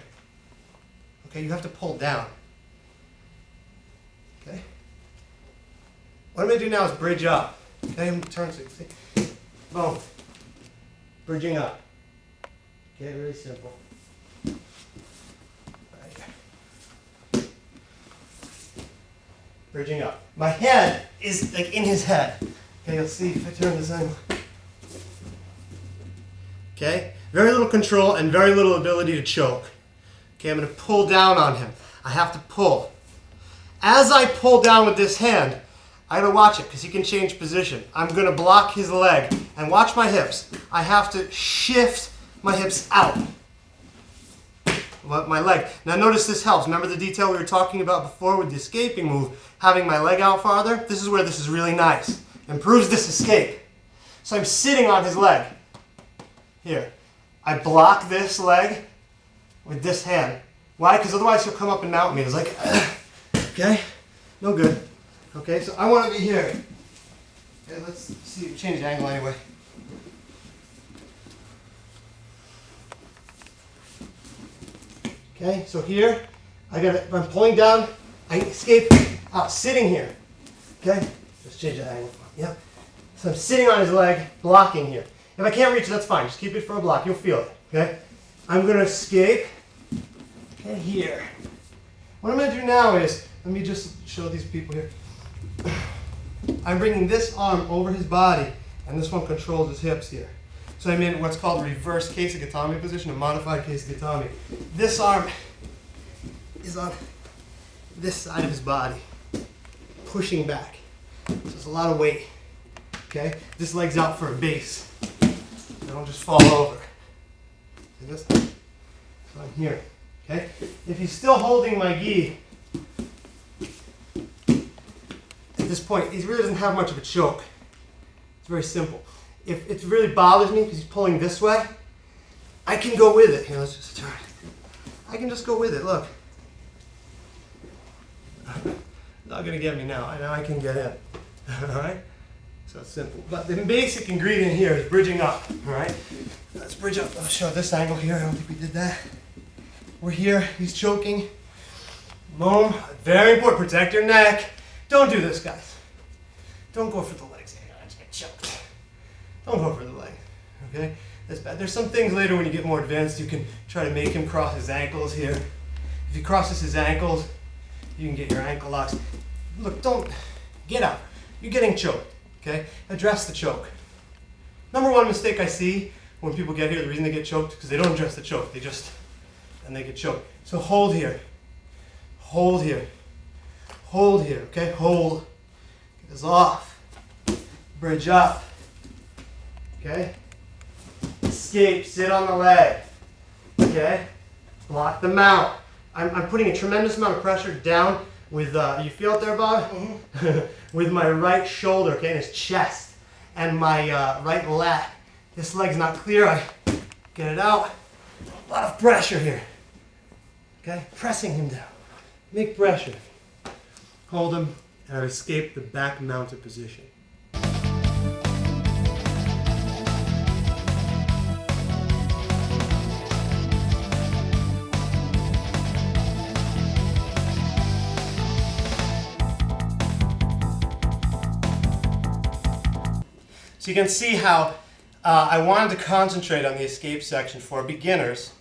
Okay, you have to pull down. Okay. What I'm going to do now is bridge up. Okay, I'm going to turn so you can see. Boom. Bridging up. Okay, really simple. Bridging up. My head is like in his head. Okay, let's see if I turn this angle. Okay, very little control and very little ability to choke. Okay, I'm going to pull down on him. I have to pull. As I pull down with this hand, I got to watch it because he can change position. I'm going to block his leg and watch my hips. I have to shift my hips out. My leg. Now notice this helps. Remember the detail we were talking about before with the escaping move? Having my leg out farther? This is where this is really nice. Improves this escape. So I'm sitting on his leg. Here. I block this leg with this hand. Why? Because otherwise he'll come up and mount me. It's like, okay? No good. Okay, so I want to be here. Okay, let's see, change the angle anyway. Okay, so here, I'm pulling down, I escape sitting here. Okay, just change the angle. Yep. So I'm sitting on his leg, blocking here. If I can't reach it, that's fine. Just keep it for a block. You'll feel it. Okay. I'm going to escape. Okay, here. What I'm going to do now is, let me just show these people here. I'm bringing this arm over his body, and this one controls his hips here. So I'm in what's called reverse Keisagatame position, a modified Keisagatame. This arm is on this side of his body, pushing back. So it's a lot of weight. Okay? This leg's out for a base. I don't just fall over. See this? So I'm here. Okay? If he's still holding my gi, at this point, he really doesn't have much of a choke. It's very simple. If it really bothers me because he's pulling this way, I can go with it. Here, let's just turn. I can just go with it. Look. Not going to get me now. I know I can get in. All right? So it's simple. But the basic ingredient here is bridging up. All right? Let's bridge up. I'll show this angle here. I don't think we did that. We're here. He's choking. Boom. Very important. Protect your neck. Don't do this, guys. Don't go for the legs. I just get choked. Don't go for the leg. Okay? That's bad. There's some things later when you get more advanced, you can try to make him cross his ankles here. If he crosses his ankles, you can get your ankle locks. Look, don't get out. You're getting choked. Okay? Address the choke. Number one mistake I see when people get here, the reason they get choked, because they don't address the choke. They get choked. So hold here. Hold here. Hold here, okay? Hold. Get this off. Bridge up. Okay? Escape. Sit on the leg. Okay? Block the mount. I'm putting a tremendous amount of pressure down with, you feel it there, Bob? Mm-hmm. With my right shoulder, okay, and his chest. And my right lat. This leg's not clear. I get it out. A lot of pressure here. Okay? Pressing him down. Make pressure. Hold him, and I've escaped the back mounted position. So you can see how I wanted to concentrate on the escape section for beginners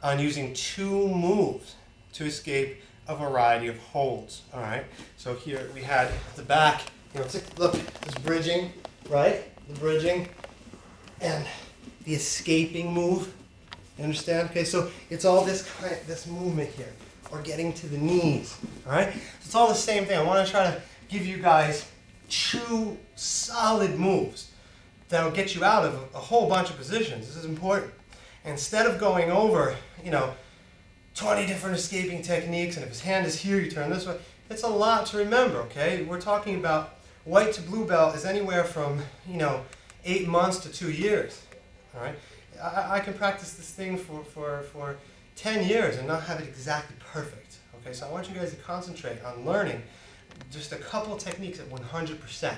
on using 2 moves to escape a variety of holds. All right. So here we had the back. You know, look, this bridging, right? The bridging and the escaping move. You understand? Okay. So it's all this movement here, or getting to the knees. All right. So it's all the same thing. I want to try to give you guys 2 solid moves that'll get you out of a whole bunch of positions. This is important. Instead of going over, 20 different escaping techniques, and if his hand is here, you turn this way. It's a lot to remember, okay? We're talking about white to blue belt is anywhere from, 8 months to 2 years, all right? I can practice this thing for 10 years and not have it exactly perfect, okay? So I want you guys to concentrate on learning just a couple techniques at 100%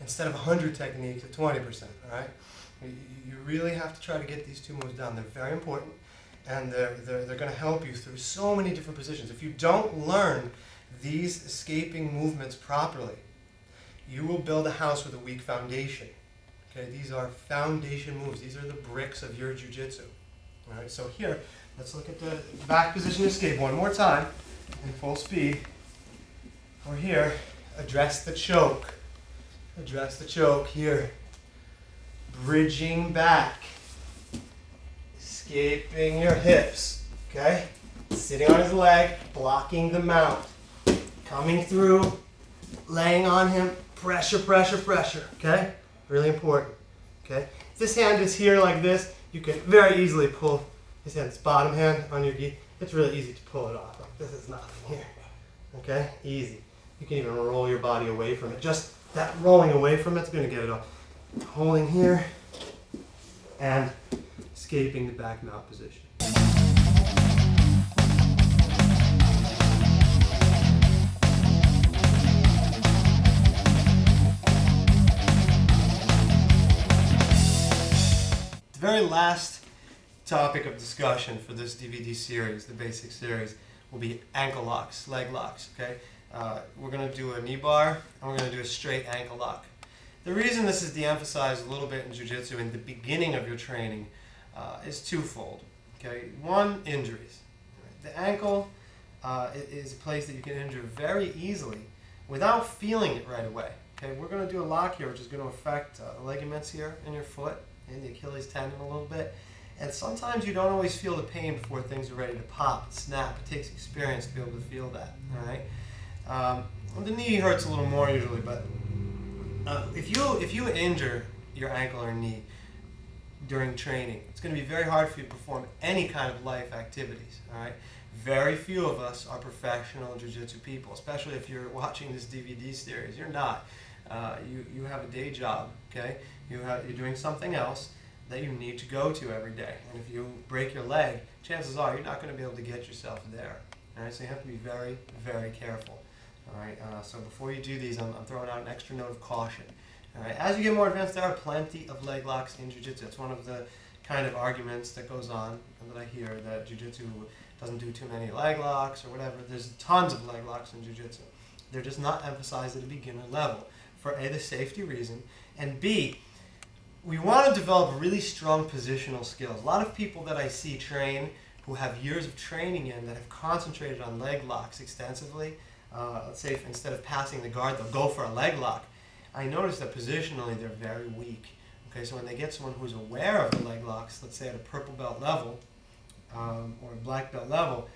instead of 100 techniques at 20%, all right? You really have to try to get these 2 moves down. They're very important, and they're going to help you through so many different positions. If you don't learn these escaping movements properly, you will build a house with a weak foundation. Okay, these are foundation moves. These are the bricks of your jiu-jitsu. All right, so here, let's look at the back position escape one more time in full speed. Or here, address the choke. Address the choke here. Bridging back. Escaping your hips. Okay? Sitting on his leg, blocking the mount. Coming through, laying on him, pressure, pressure, pressure. Okay? Really important. Okay? If this hand is here like this, you can very easily pull his hand, this bottom hand on your gi. It's really easy to pull it off. Like this is nothing here. Okay? Easy. You can even roll your body away from it. Just that rolling away from it's going to get it off. Holding here and escaping the back mount position. The very last topic of discussion for this DVD series, the basic series, will be ankle locks, leg locks, okay? We're going to do a knee bar, and we're going to do a straight ankle lock. The reason this is de-emphasized a little bit in jiu-jitsu in the beginning of your training is twofold. Okay, one, injuries. The ankle is a place that you can injure very easily without feeling it right away. Okay, we're going to do a lock here, which is going to affect the ligaments here in your foot and the Achilles tendon a little bit. And sometimes you don't always feel the pain before things are ready to pop and snap. It takes experience to be able to feel that. All right. The knee hurts a little more usually, but if you injure your ankle or knee during training, it's going to be very hard for you to perform any kind of life activities. All right. Very few of us are professional jiu-jitsu people, especially if you're watching this DVD series. You're not. You have a day job. Okay. You're doing something else that you need to go to every day. And if you break your leg, chances are you're not going to be able to get yourself there. All right, so you have to be very, very careful. All right, so before you do these, I'm throwing out an extra note of caution. All right, as you get more advanced, there are plenty of leg locks in jiu-jitsu. It's one of the kind of arguments that goes on and that I hear, that jiu-jitsu doesn't do too many leg locks or whatever. There's tons of leg locks in jiu-jitsu. They're just not emphasized at a beginner level for A, the safety reason, and B, we want to develop really strong positional skills. A lot of people that I see train who have years of training in that have concentrated on leg locks extensively, let's say instead of passing the guard, they'll go for a leg lock. I notice that positionally they're very weak. Okay, so when they get someone who's aware of the leg locks, let's say at a purple belt level or a black belt level,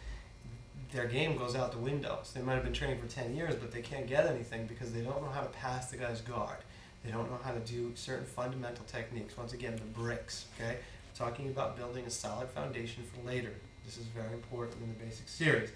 their game goes out the window. So they might have been training for 10 years, but they can't get anything because they don't know how to pass the guy's guard. They don't know how to do certain fundamental techniques. Once again, the bricks, okay? We're talking about building a solid foundation for later. This is very important in the basic series.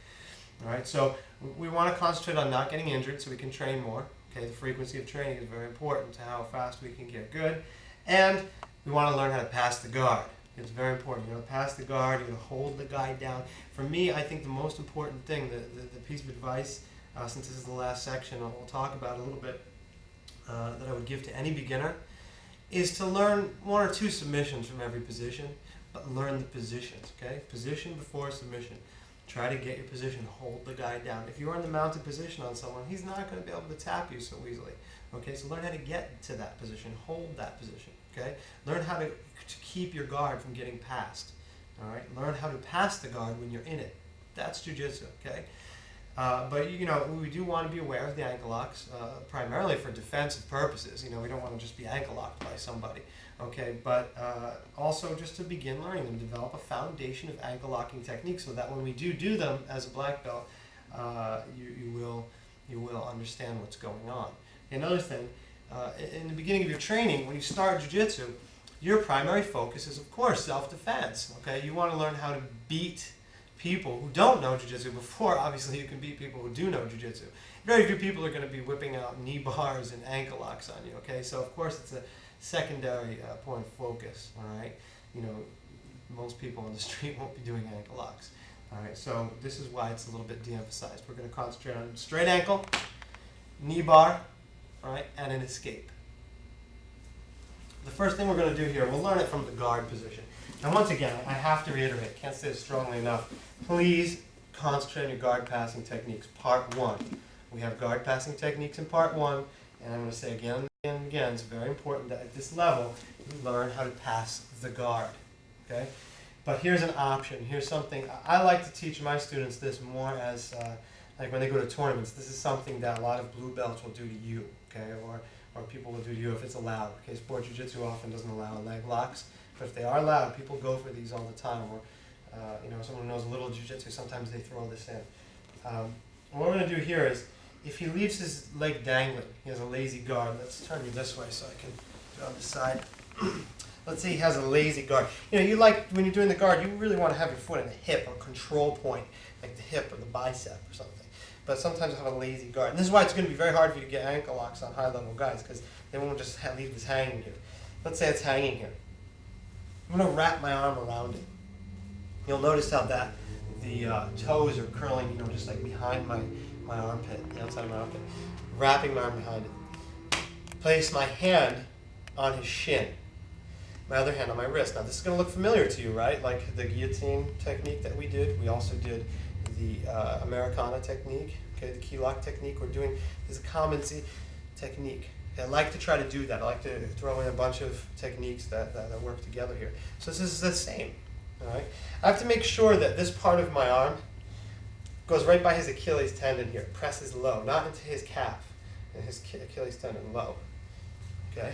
All right, so we want to concentrate on not getting injured so we can train more. Okay, the frequency of training is very important to how fast we can get good. And we want to learn how to pass the guard. It's very important. You know, pass the guard, you know, hold the guy down. For me, I think the most important thing, the piece of advice, since this is the last section, we'll talk about a little bit, that I would give to any beginner, is to learn one or two submissions from every position, but learn the positions, okay? Position before submission. Try to get your position, hold the guy down. If you're in the mounted position on someone, he's not going to be able to tap you so easily, okay? So learn how to get to that position, hold that position, okay? Learn how to keep your guard from getting passed, all right? Learn how to pass the guard when you're in it. That's jiu-jitsu, okay? But, you know, we do want to be aware of the ankle locks, primarily for defensive purposes. You know, we don't want to just be ankle locked by somebody, okay? But also just to begin learning them, develop a foundation of ankle locking techniques so that when we do them as a black belt, you will understand what's going on. Another thing, in the beginning of your training, when you start jiu-jitsu, your primary focus is, of course, self-defense, okay? You want to learn how to beat people who don't know jiu-jitsu before, obviously, you can beat people who do know jiu-jitsu. Very few people are going to be whipping out knee bars and ankle locks on you, okay? So, of course, it's a secondary point of focus, all right? You know, most people on the street won't be doing ankle locks, all right? So this is why it's a little bit de-emphasized. We're going to concentrate on straight ankle, knee bar, all right, and an escape. The first thing we're going to do here, we'll learn it from the guard position. And once again, I have to reiterate, can't say it strongly enough, please concentrate on your guard passing techniques. Part 1. We have guard passing techniques in part 1, and I'm going to say again and again, it's very important that at this level, you learn how to pass the guard, okay? But here's an option. Here's something, I like to teach my students this more as, like when they go to tournaments, this is something that a lot of blue belts will do to you, okay? Or people will do to you if it's allowed. Okay, sport jiu-jitsu often doesn't allow leg locks. But if they are allowed, people go for these all the time. Or, you know, someone who knows a little jiu-jitsu, sometimes they throw this in. What we're going to do here is, if he leaves his leg dangling, he has a lazy guard. Let's turn you this way so I can do it on the side. Let's say he has a lazy guard. You know, you like, when you're doing the guard, you really want to have your foot in the hip, or control point, like the hip or the bicep or something. But sometimes you have a lazy guard. And this is why it's going to be very hard for you to get ankle locks on high-level guys, because they won't just leave this hanging here. Let's say it's hanging here. I'm going to wrap my arm around it. You'll notice how that the toes are curling, you know, just like behind my armpit, the outside of my armpit. Wrapping my arm behind it. Place my hand on his shin. My other hand on my wrist. Now this is going to look familiar to you, right? Like the guillotine technique that we did. We also did the Americana technique, okay, the key lock technique. We're doing this Kamenzi technique. I like to try to do that. I like to throw in a bunch of techniques that work together here. So this is the same. All right. I have to make sure that this part of my arm goes right by his Achilles tendon here. Presses low, not into his calf, and his Achilles tendon low. Okay.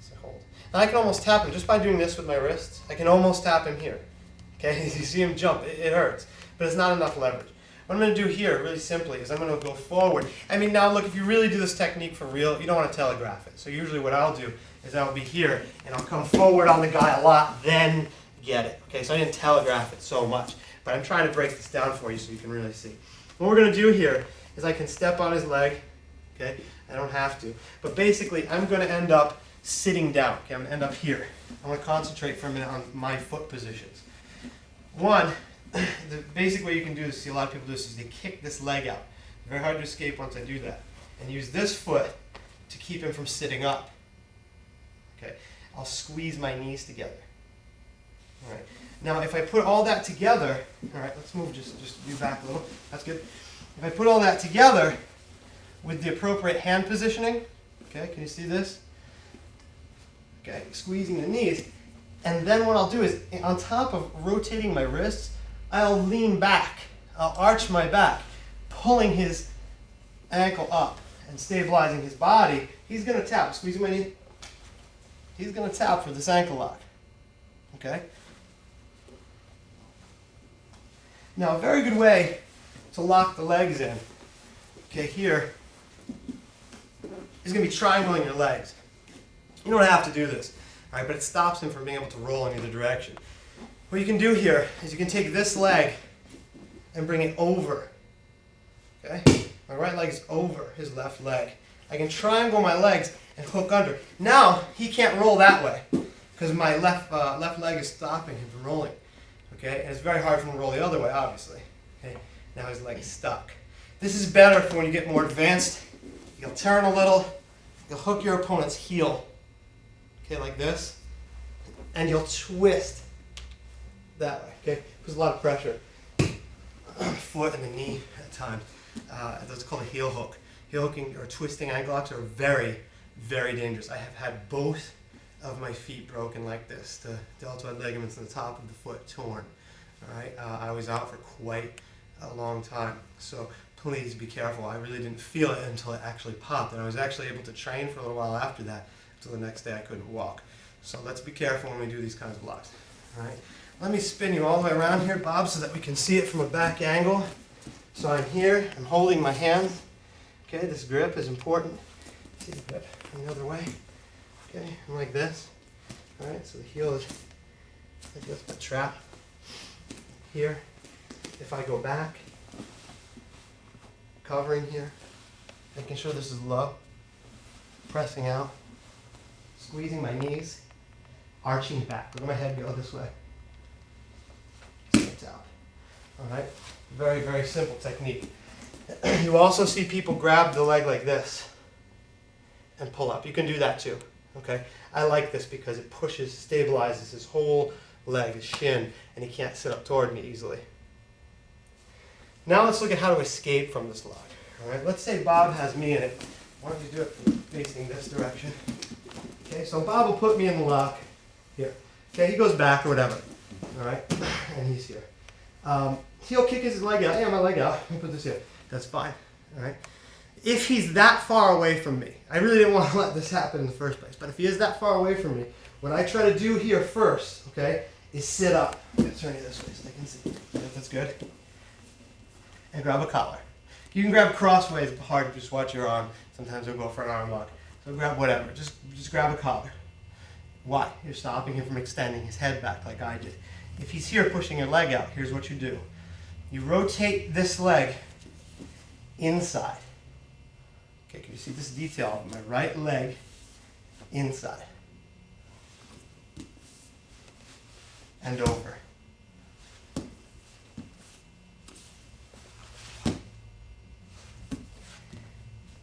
So hold. Now I can almost tap him just by doing this with my wrist. I can almost tap him here. Okay. You see him jump. It hurts, but it's not enough leverage. What I'm going to do here, really simply, is I'm going to go forward. I mean, now look, if you really do this technique for real, you don't want to telegraph it. So usually what I'll do is I'll be here, and I'll come forward on the guy a lot, then get it. Okay, so I didn't telegraph it so much, but I'm trying to break this down for you so you can really see. What we're going to do here is I can step on his leg. Okay, I don't have to. But basically, I'm going to end up sitting down. Okay, I'm going to end up here. I want to concentrate for a minute on my foot positions. One, the basic way you can do this, see a lot of people do this, is they kick this leg out. Very hard to escape once I do that. And use this foot to keep him from sitting up. Okay, I'll squeeze my knees together. All right. Now, if I put all that together, all right, let's move just you back a little. That's good. If I put all that together, with the appropriate hand positioning. Okay, can you see this? Okay, squeezing the knees. And then what I'll do is, on top of rotating my wrists, I'll lean back. I'll arch my back, pulling his ankle up and stabilizing his body. He's going to tap, squeezing my knee. He's going to tap for this ankle lock. Okay? Now, a very good way to lock the legs in, okay, here, is going to be triangling your legs. You don't have to do this, all right, but it stops him from being able to roll in either direction. What you can do here is you can take this leg and bring it over. Okay? My right leg is over his left leg. I can triangle my legs and hook under. Now he can't roll that way because my left leg is stopping him from rolling. Okay? And it's very hard for him to roll the other way, obviously. Okay? Now his leg is stuck. This is better for when you get more advanced. You'll turn a little. You'll hook your opponent's heel. Okay, like this. And you'll twist that way. Okay? Puts a lot of pressure. Foot and the knee at times. That's called a heel hook. Heel hooking or twisting ankle locks are very, very dangerous. I have had both of my feet broken like this. The deltoid ligaments in the top of the foot torn. All right, I was out for quite a long time. So please be careful. I really didn't feel it until it actually popped, and I was actually able to train for a little while after that. Until the next day I couldn't walk. So let's be careful when we do these kinds of locks. All right. Let me spin you all the way around here, Bob, so that we can see it from a back angle. So I'm here, I'm holding my hands. Okay, this grip is important. See the grip from the other way. Okay, I'm like this. All right, so the heel is like this, my trap. Here, if I go back, covering here, making sure this is low, pressing out, squeezing my knees, arching back. Look at my head go this way. Out. All right, very, very simple technique. You also see people grab the leg like this and pull up. You can do that too. Okay, I like this because it pushes, stabilizes his whole leg, his shin, and he can't sit up toward me easily. Now let's look at how to escape from this lock. All right, let's say Bob has me in it. Why don't you do it facing this direction? Okay, so Bob will put me in the lock here. Okay, he goes back or whatever. All right, and he's here. He'll kick his leg out. Yeah, my leg out. Let me put this here. That's fine. All right. If he's that far away from me, I really didn't want to let this happen in the first place, but if he is that far away from me, what I try to do here first, okay, is sit up. I'm going to turn you this way so they can see. That's good. And grab a collar. You can grab crossways. It's hard to just watch your arm. Sometimes they'll go for an arm lock. So grab whatever. Just grab a collar. Why? You're stopping him from extending his head back like I did. If he's here pushing your leg out, here's what you do. You rotate this leg inside. Okay, can you see this detail of my right leg inside? And over.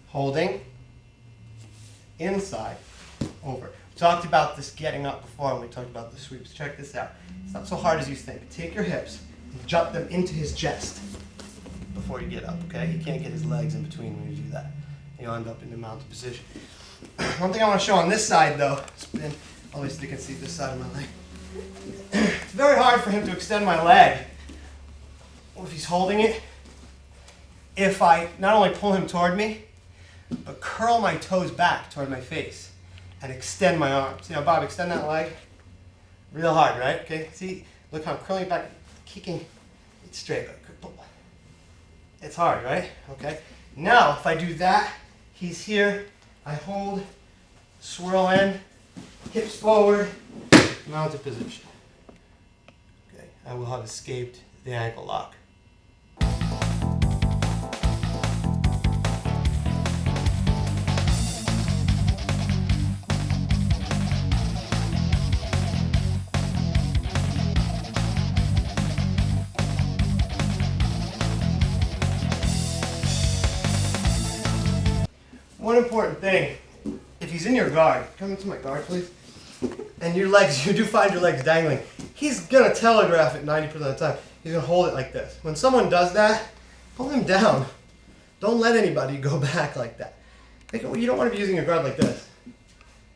Holding, inside, over. We talked about this getting up before when we talked about the sweeps. Check this out. It's not so hard as you think. Take your hips and jump them into his chest before you get up, okay? He can't get his legs in between when you do that. You'll end up in the mounted position. One thing I want to show on this side, though, spin, at least you can see this side of my leg. It's very hard for him to extend my leg if he's holding it. If I not only pull him toward me, but curl my toes back toward my face and extend my arms. See how, Bob, extend that leg? Real hard, right? Okay, see, look how I'm curling it back, kicking it straight. It's hard, right? Okay. Now, if I do that, he's here, I hold, swirl in, hips forward, mounted position. Okay, I will have escaped the ankle lock. One important thing, if he's in your guard, come into my guard please, and your legs, you do find your legs dangling, he's going to telegraph it 90% of the time. He's going to hold it like this. When someone does that, pull him down. Don't let anybody go back like that. You don't want to be using your guard like this.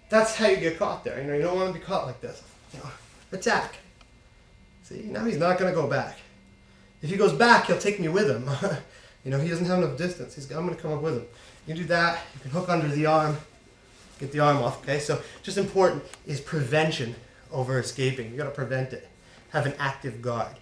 That's how you get caught there. You don't want to be caught like this. Attack. See, now he's not going to go back. If he goes back, he'll take me with him. He doesn't have enough distance. I'm going to come up with him. You do that. You can hook under the arm. Get the arm off, okay? So just important is prevention over escaping. You got to prevent it. Have an active guard.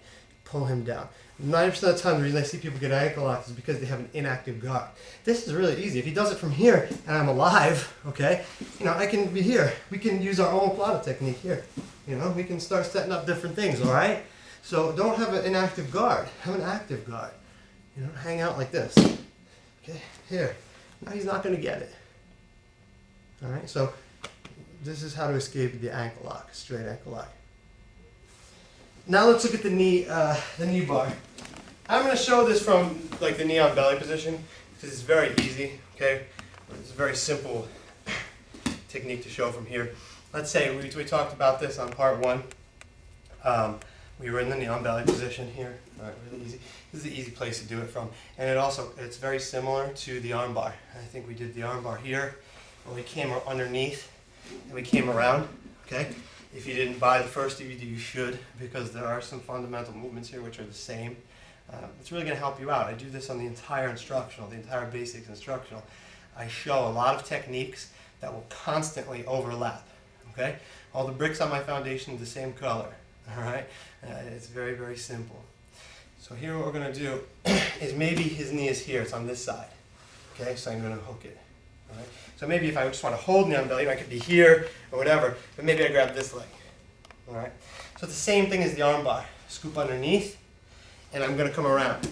Pull him down. 90% of the time, the reason I see people get ankle locks is because they have an inactive guard. This is really easy. If he does it from here and I'm alive, okay, I can be here. We can use our own plata technique here. We can start setting up different things, all right? So don't have an inactive guard. Have an active guard. Hang out like this. Okay, here. Now he's not going to get it. All right, so this is how to escape the ankle lock, straight ankle lock. Now let's look at the knee bar. I'm going to show this from like the knee on belly position because it's very easy. Okay, it's a very simple technique to show from here. Let's say we talked about this on part 1. We were in the knee on belly position here. All right, really easy. This is the easy place to do it from, and it's very similar to the arm bar. I think we did the arm bar here, and we came underneath, and we came around. Okay. If you didn't buy the first DVD, you should, because there are some fundamental movements here which are the same. It's really going to help you out. I do this on the entire instructional, the entire basics instructional. I show a lot of techniques that will constantly overlap. Okay, all the bricks on my foundation are the same color. All right, it's very, very simple. So here what we're going to do is maybe his knee is here. It's on this side. Okay, so I'm going to hook it. All right. So maybe if I just want to hold knee on belly, I could be here or whatever, but maybe I grab this leg. All right. So it's the same thing as the arm bar. Scoop underneath, and I'm going to come around.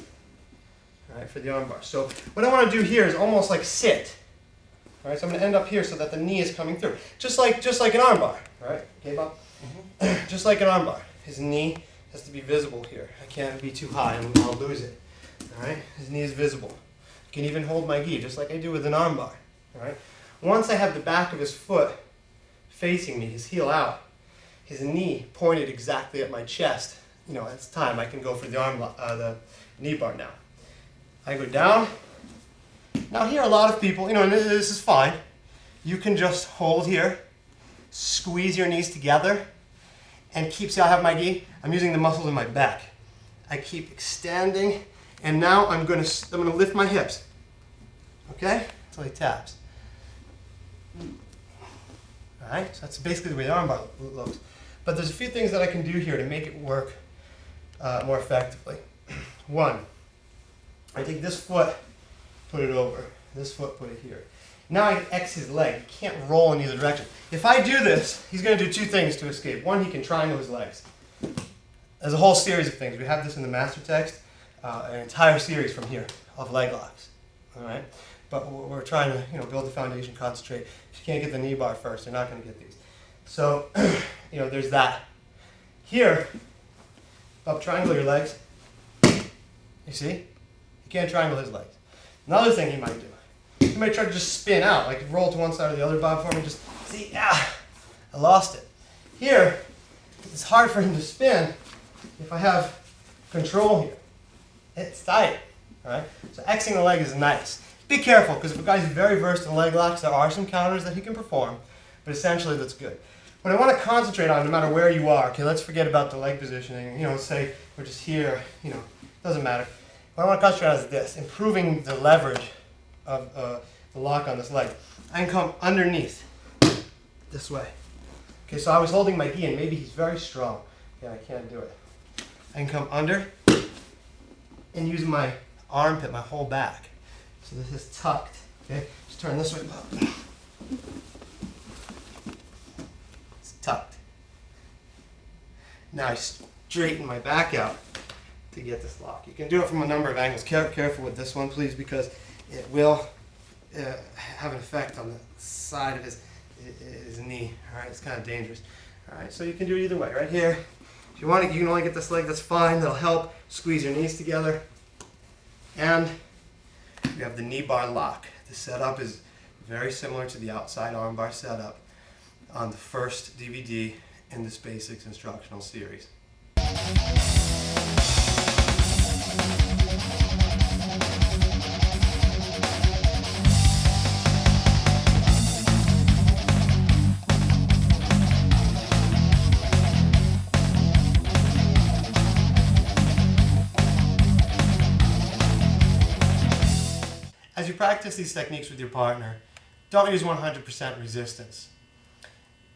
All right, for the arm bar. So what I want to do here is almost like sit. All right. So I'm going to end up here so that the knee is coming through, just like an arm bar. All right. Okay, Bob. Just like an arm bar. His knee has to be visible here. I can't be too high, and I'll lose it. All right. His knee is visible. I can even hold my gi just like I do with an arm bar. All right. Once I have the back of his foot facing me, his heel out, his knee pointed exactly at my chest, it's time. I can go for the knee bar now. I go down. Now here a lot of people, and this is fine. You can just hold here, squeeze your knees together, and see how I have my gi? I'm using the muscles in my back. I keep extending, and now I'm gonna lift my hips. Okay? Until he taps. Alright, so that's basically the way the armbar looks. But there's a few things that I can do here to make it work more effectively. One, I take this foot, put it over. This foot, put it here. Now I X his leg. He can't roll in either direction. If I do this, he's going to do 2 things to escape. One, he can triangle his legs. There's a whole series of things. We have this in the master text, an entire series from here of leg locks. All right. But we're trying to, build the foundation, concentrate. If you can't get the knee bar first, you're not going to get these. So, there's that. Here, up triangle your legs. You see? You can't triangle his legs. Another thing he might do. He might try to just spin out, like roll to one side or the other, Bob, for me. Just see, I lost it. Here, it's hard for him to spin if I have control here. It's tight. All right. So Xing the leg is nice. Be careful, because if a guy's very versed in leg locks, there are some counters that he can perform, but essentially that's good. What I want to concentrate on, no matter where you are, okay, let's forget about the leg positioning. Say we're just here, doesn't matter. What I want to concentrate on is this, improving the leverage of the lock on this leg. I can come underneath, this way. Okay, so I was holding my gi, and maybe he's very strong. Yeah, I can't do it. I can come under and use my armpit, my whole back. So this is tucked. Okay, just turn this way. It's tucked. Now I straighten my back out to get this lock. You can do it from a number of angles. Careful with this one, please, because it will have an effect on the side of his knee. All right, it's kind of dangerous. All right, so you can do it either way. Right here, if you want it, you can only get this leg. That's fine. That'll help. Squeeze your knees together, and you have the knee bar lock. The setup is very similar to the outside armbar setup on the first DVD in this basics instructional series. you practice these techniques with your partner, don't use 100% resistance.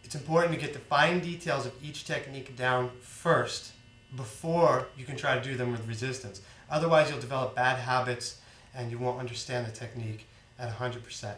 It's important to get the fine details of each technique down first before you can try to do them with resistance. Otherwise, you'll develop bad habits and you won't understand the technique at 100%.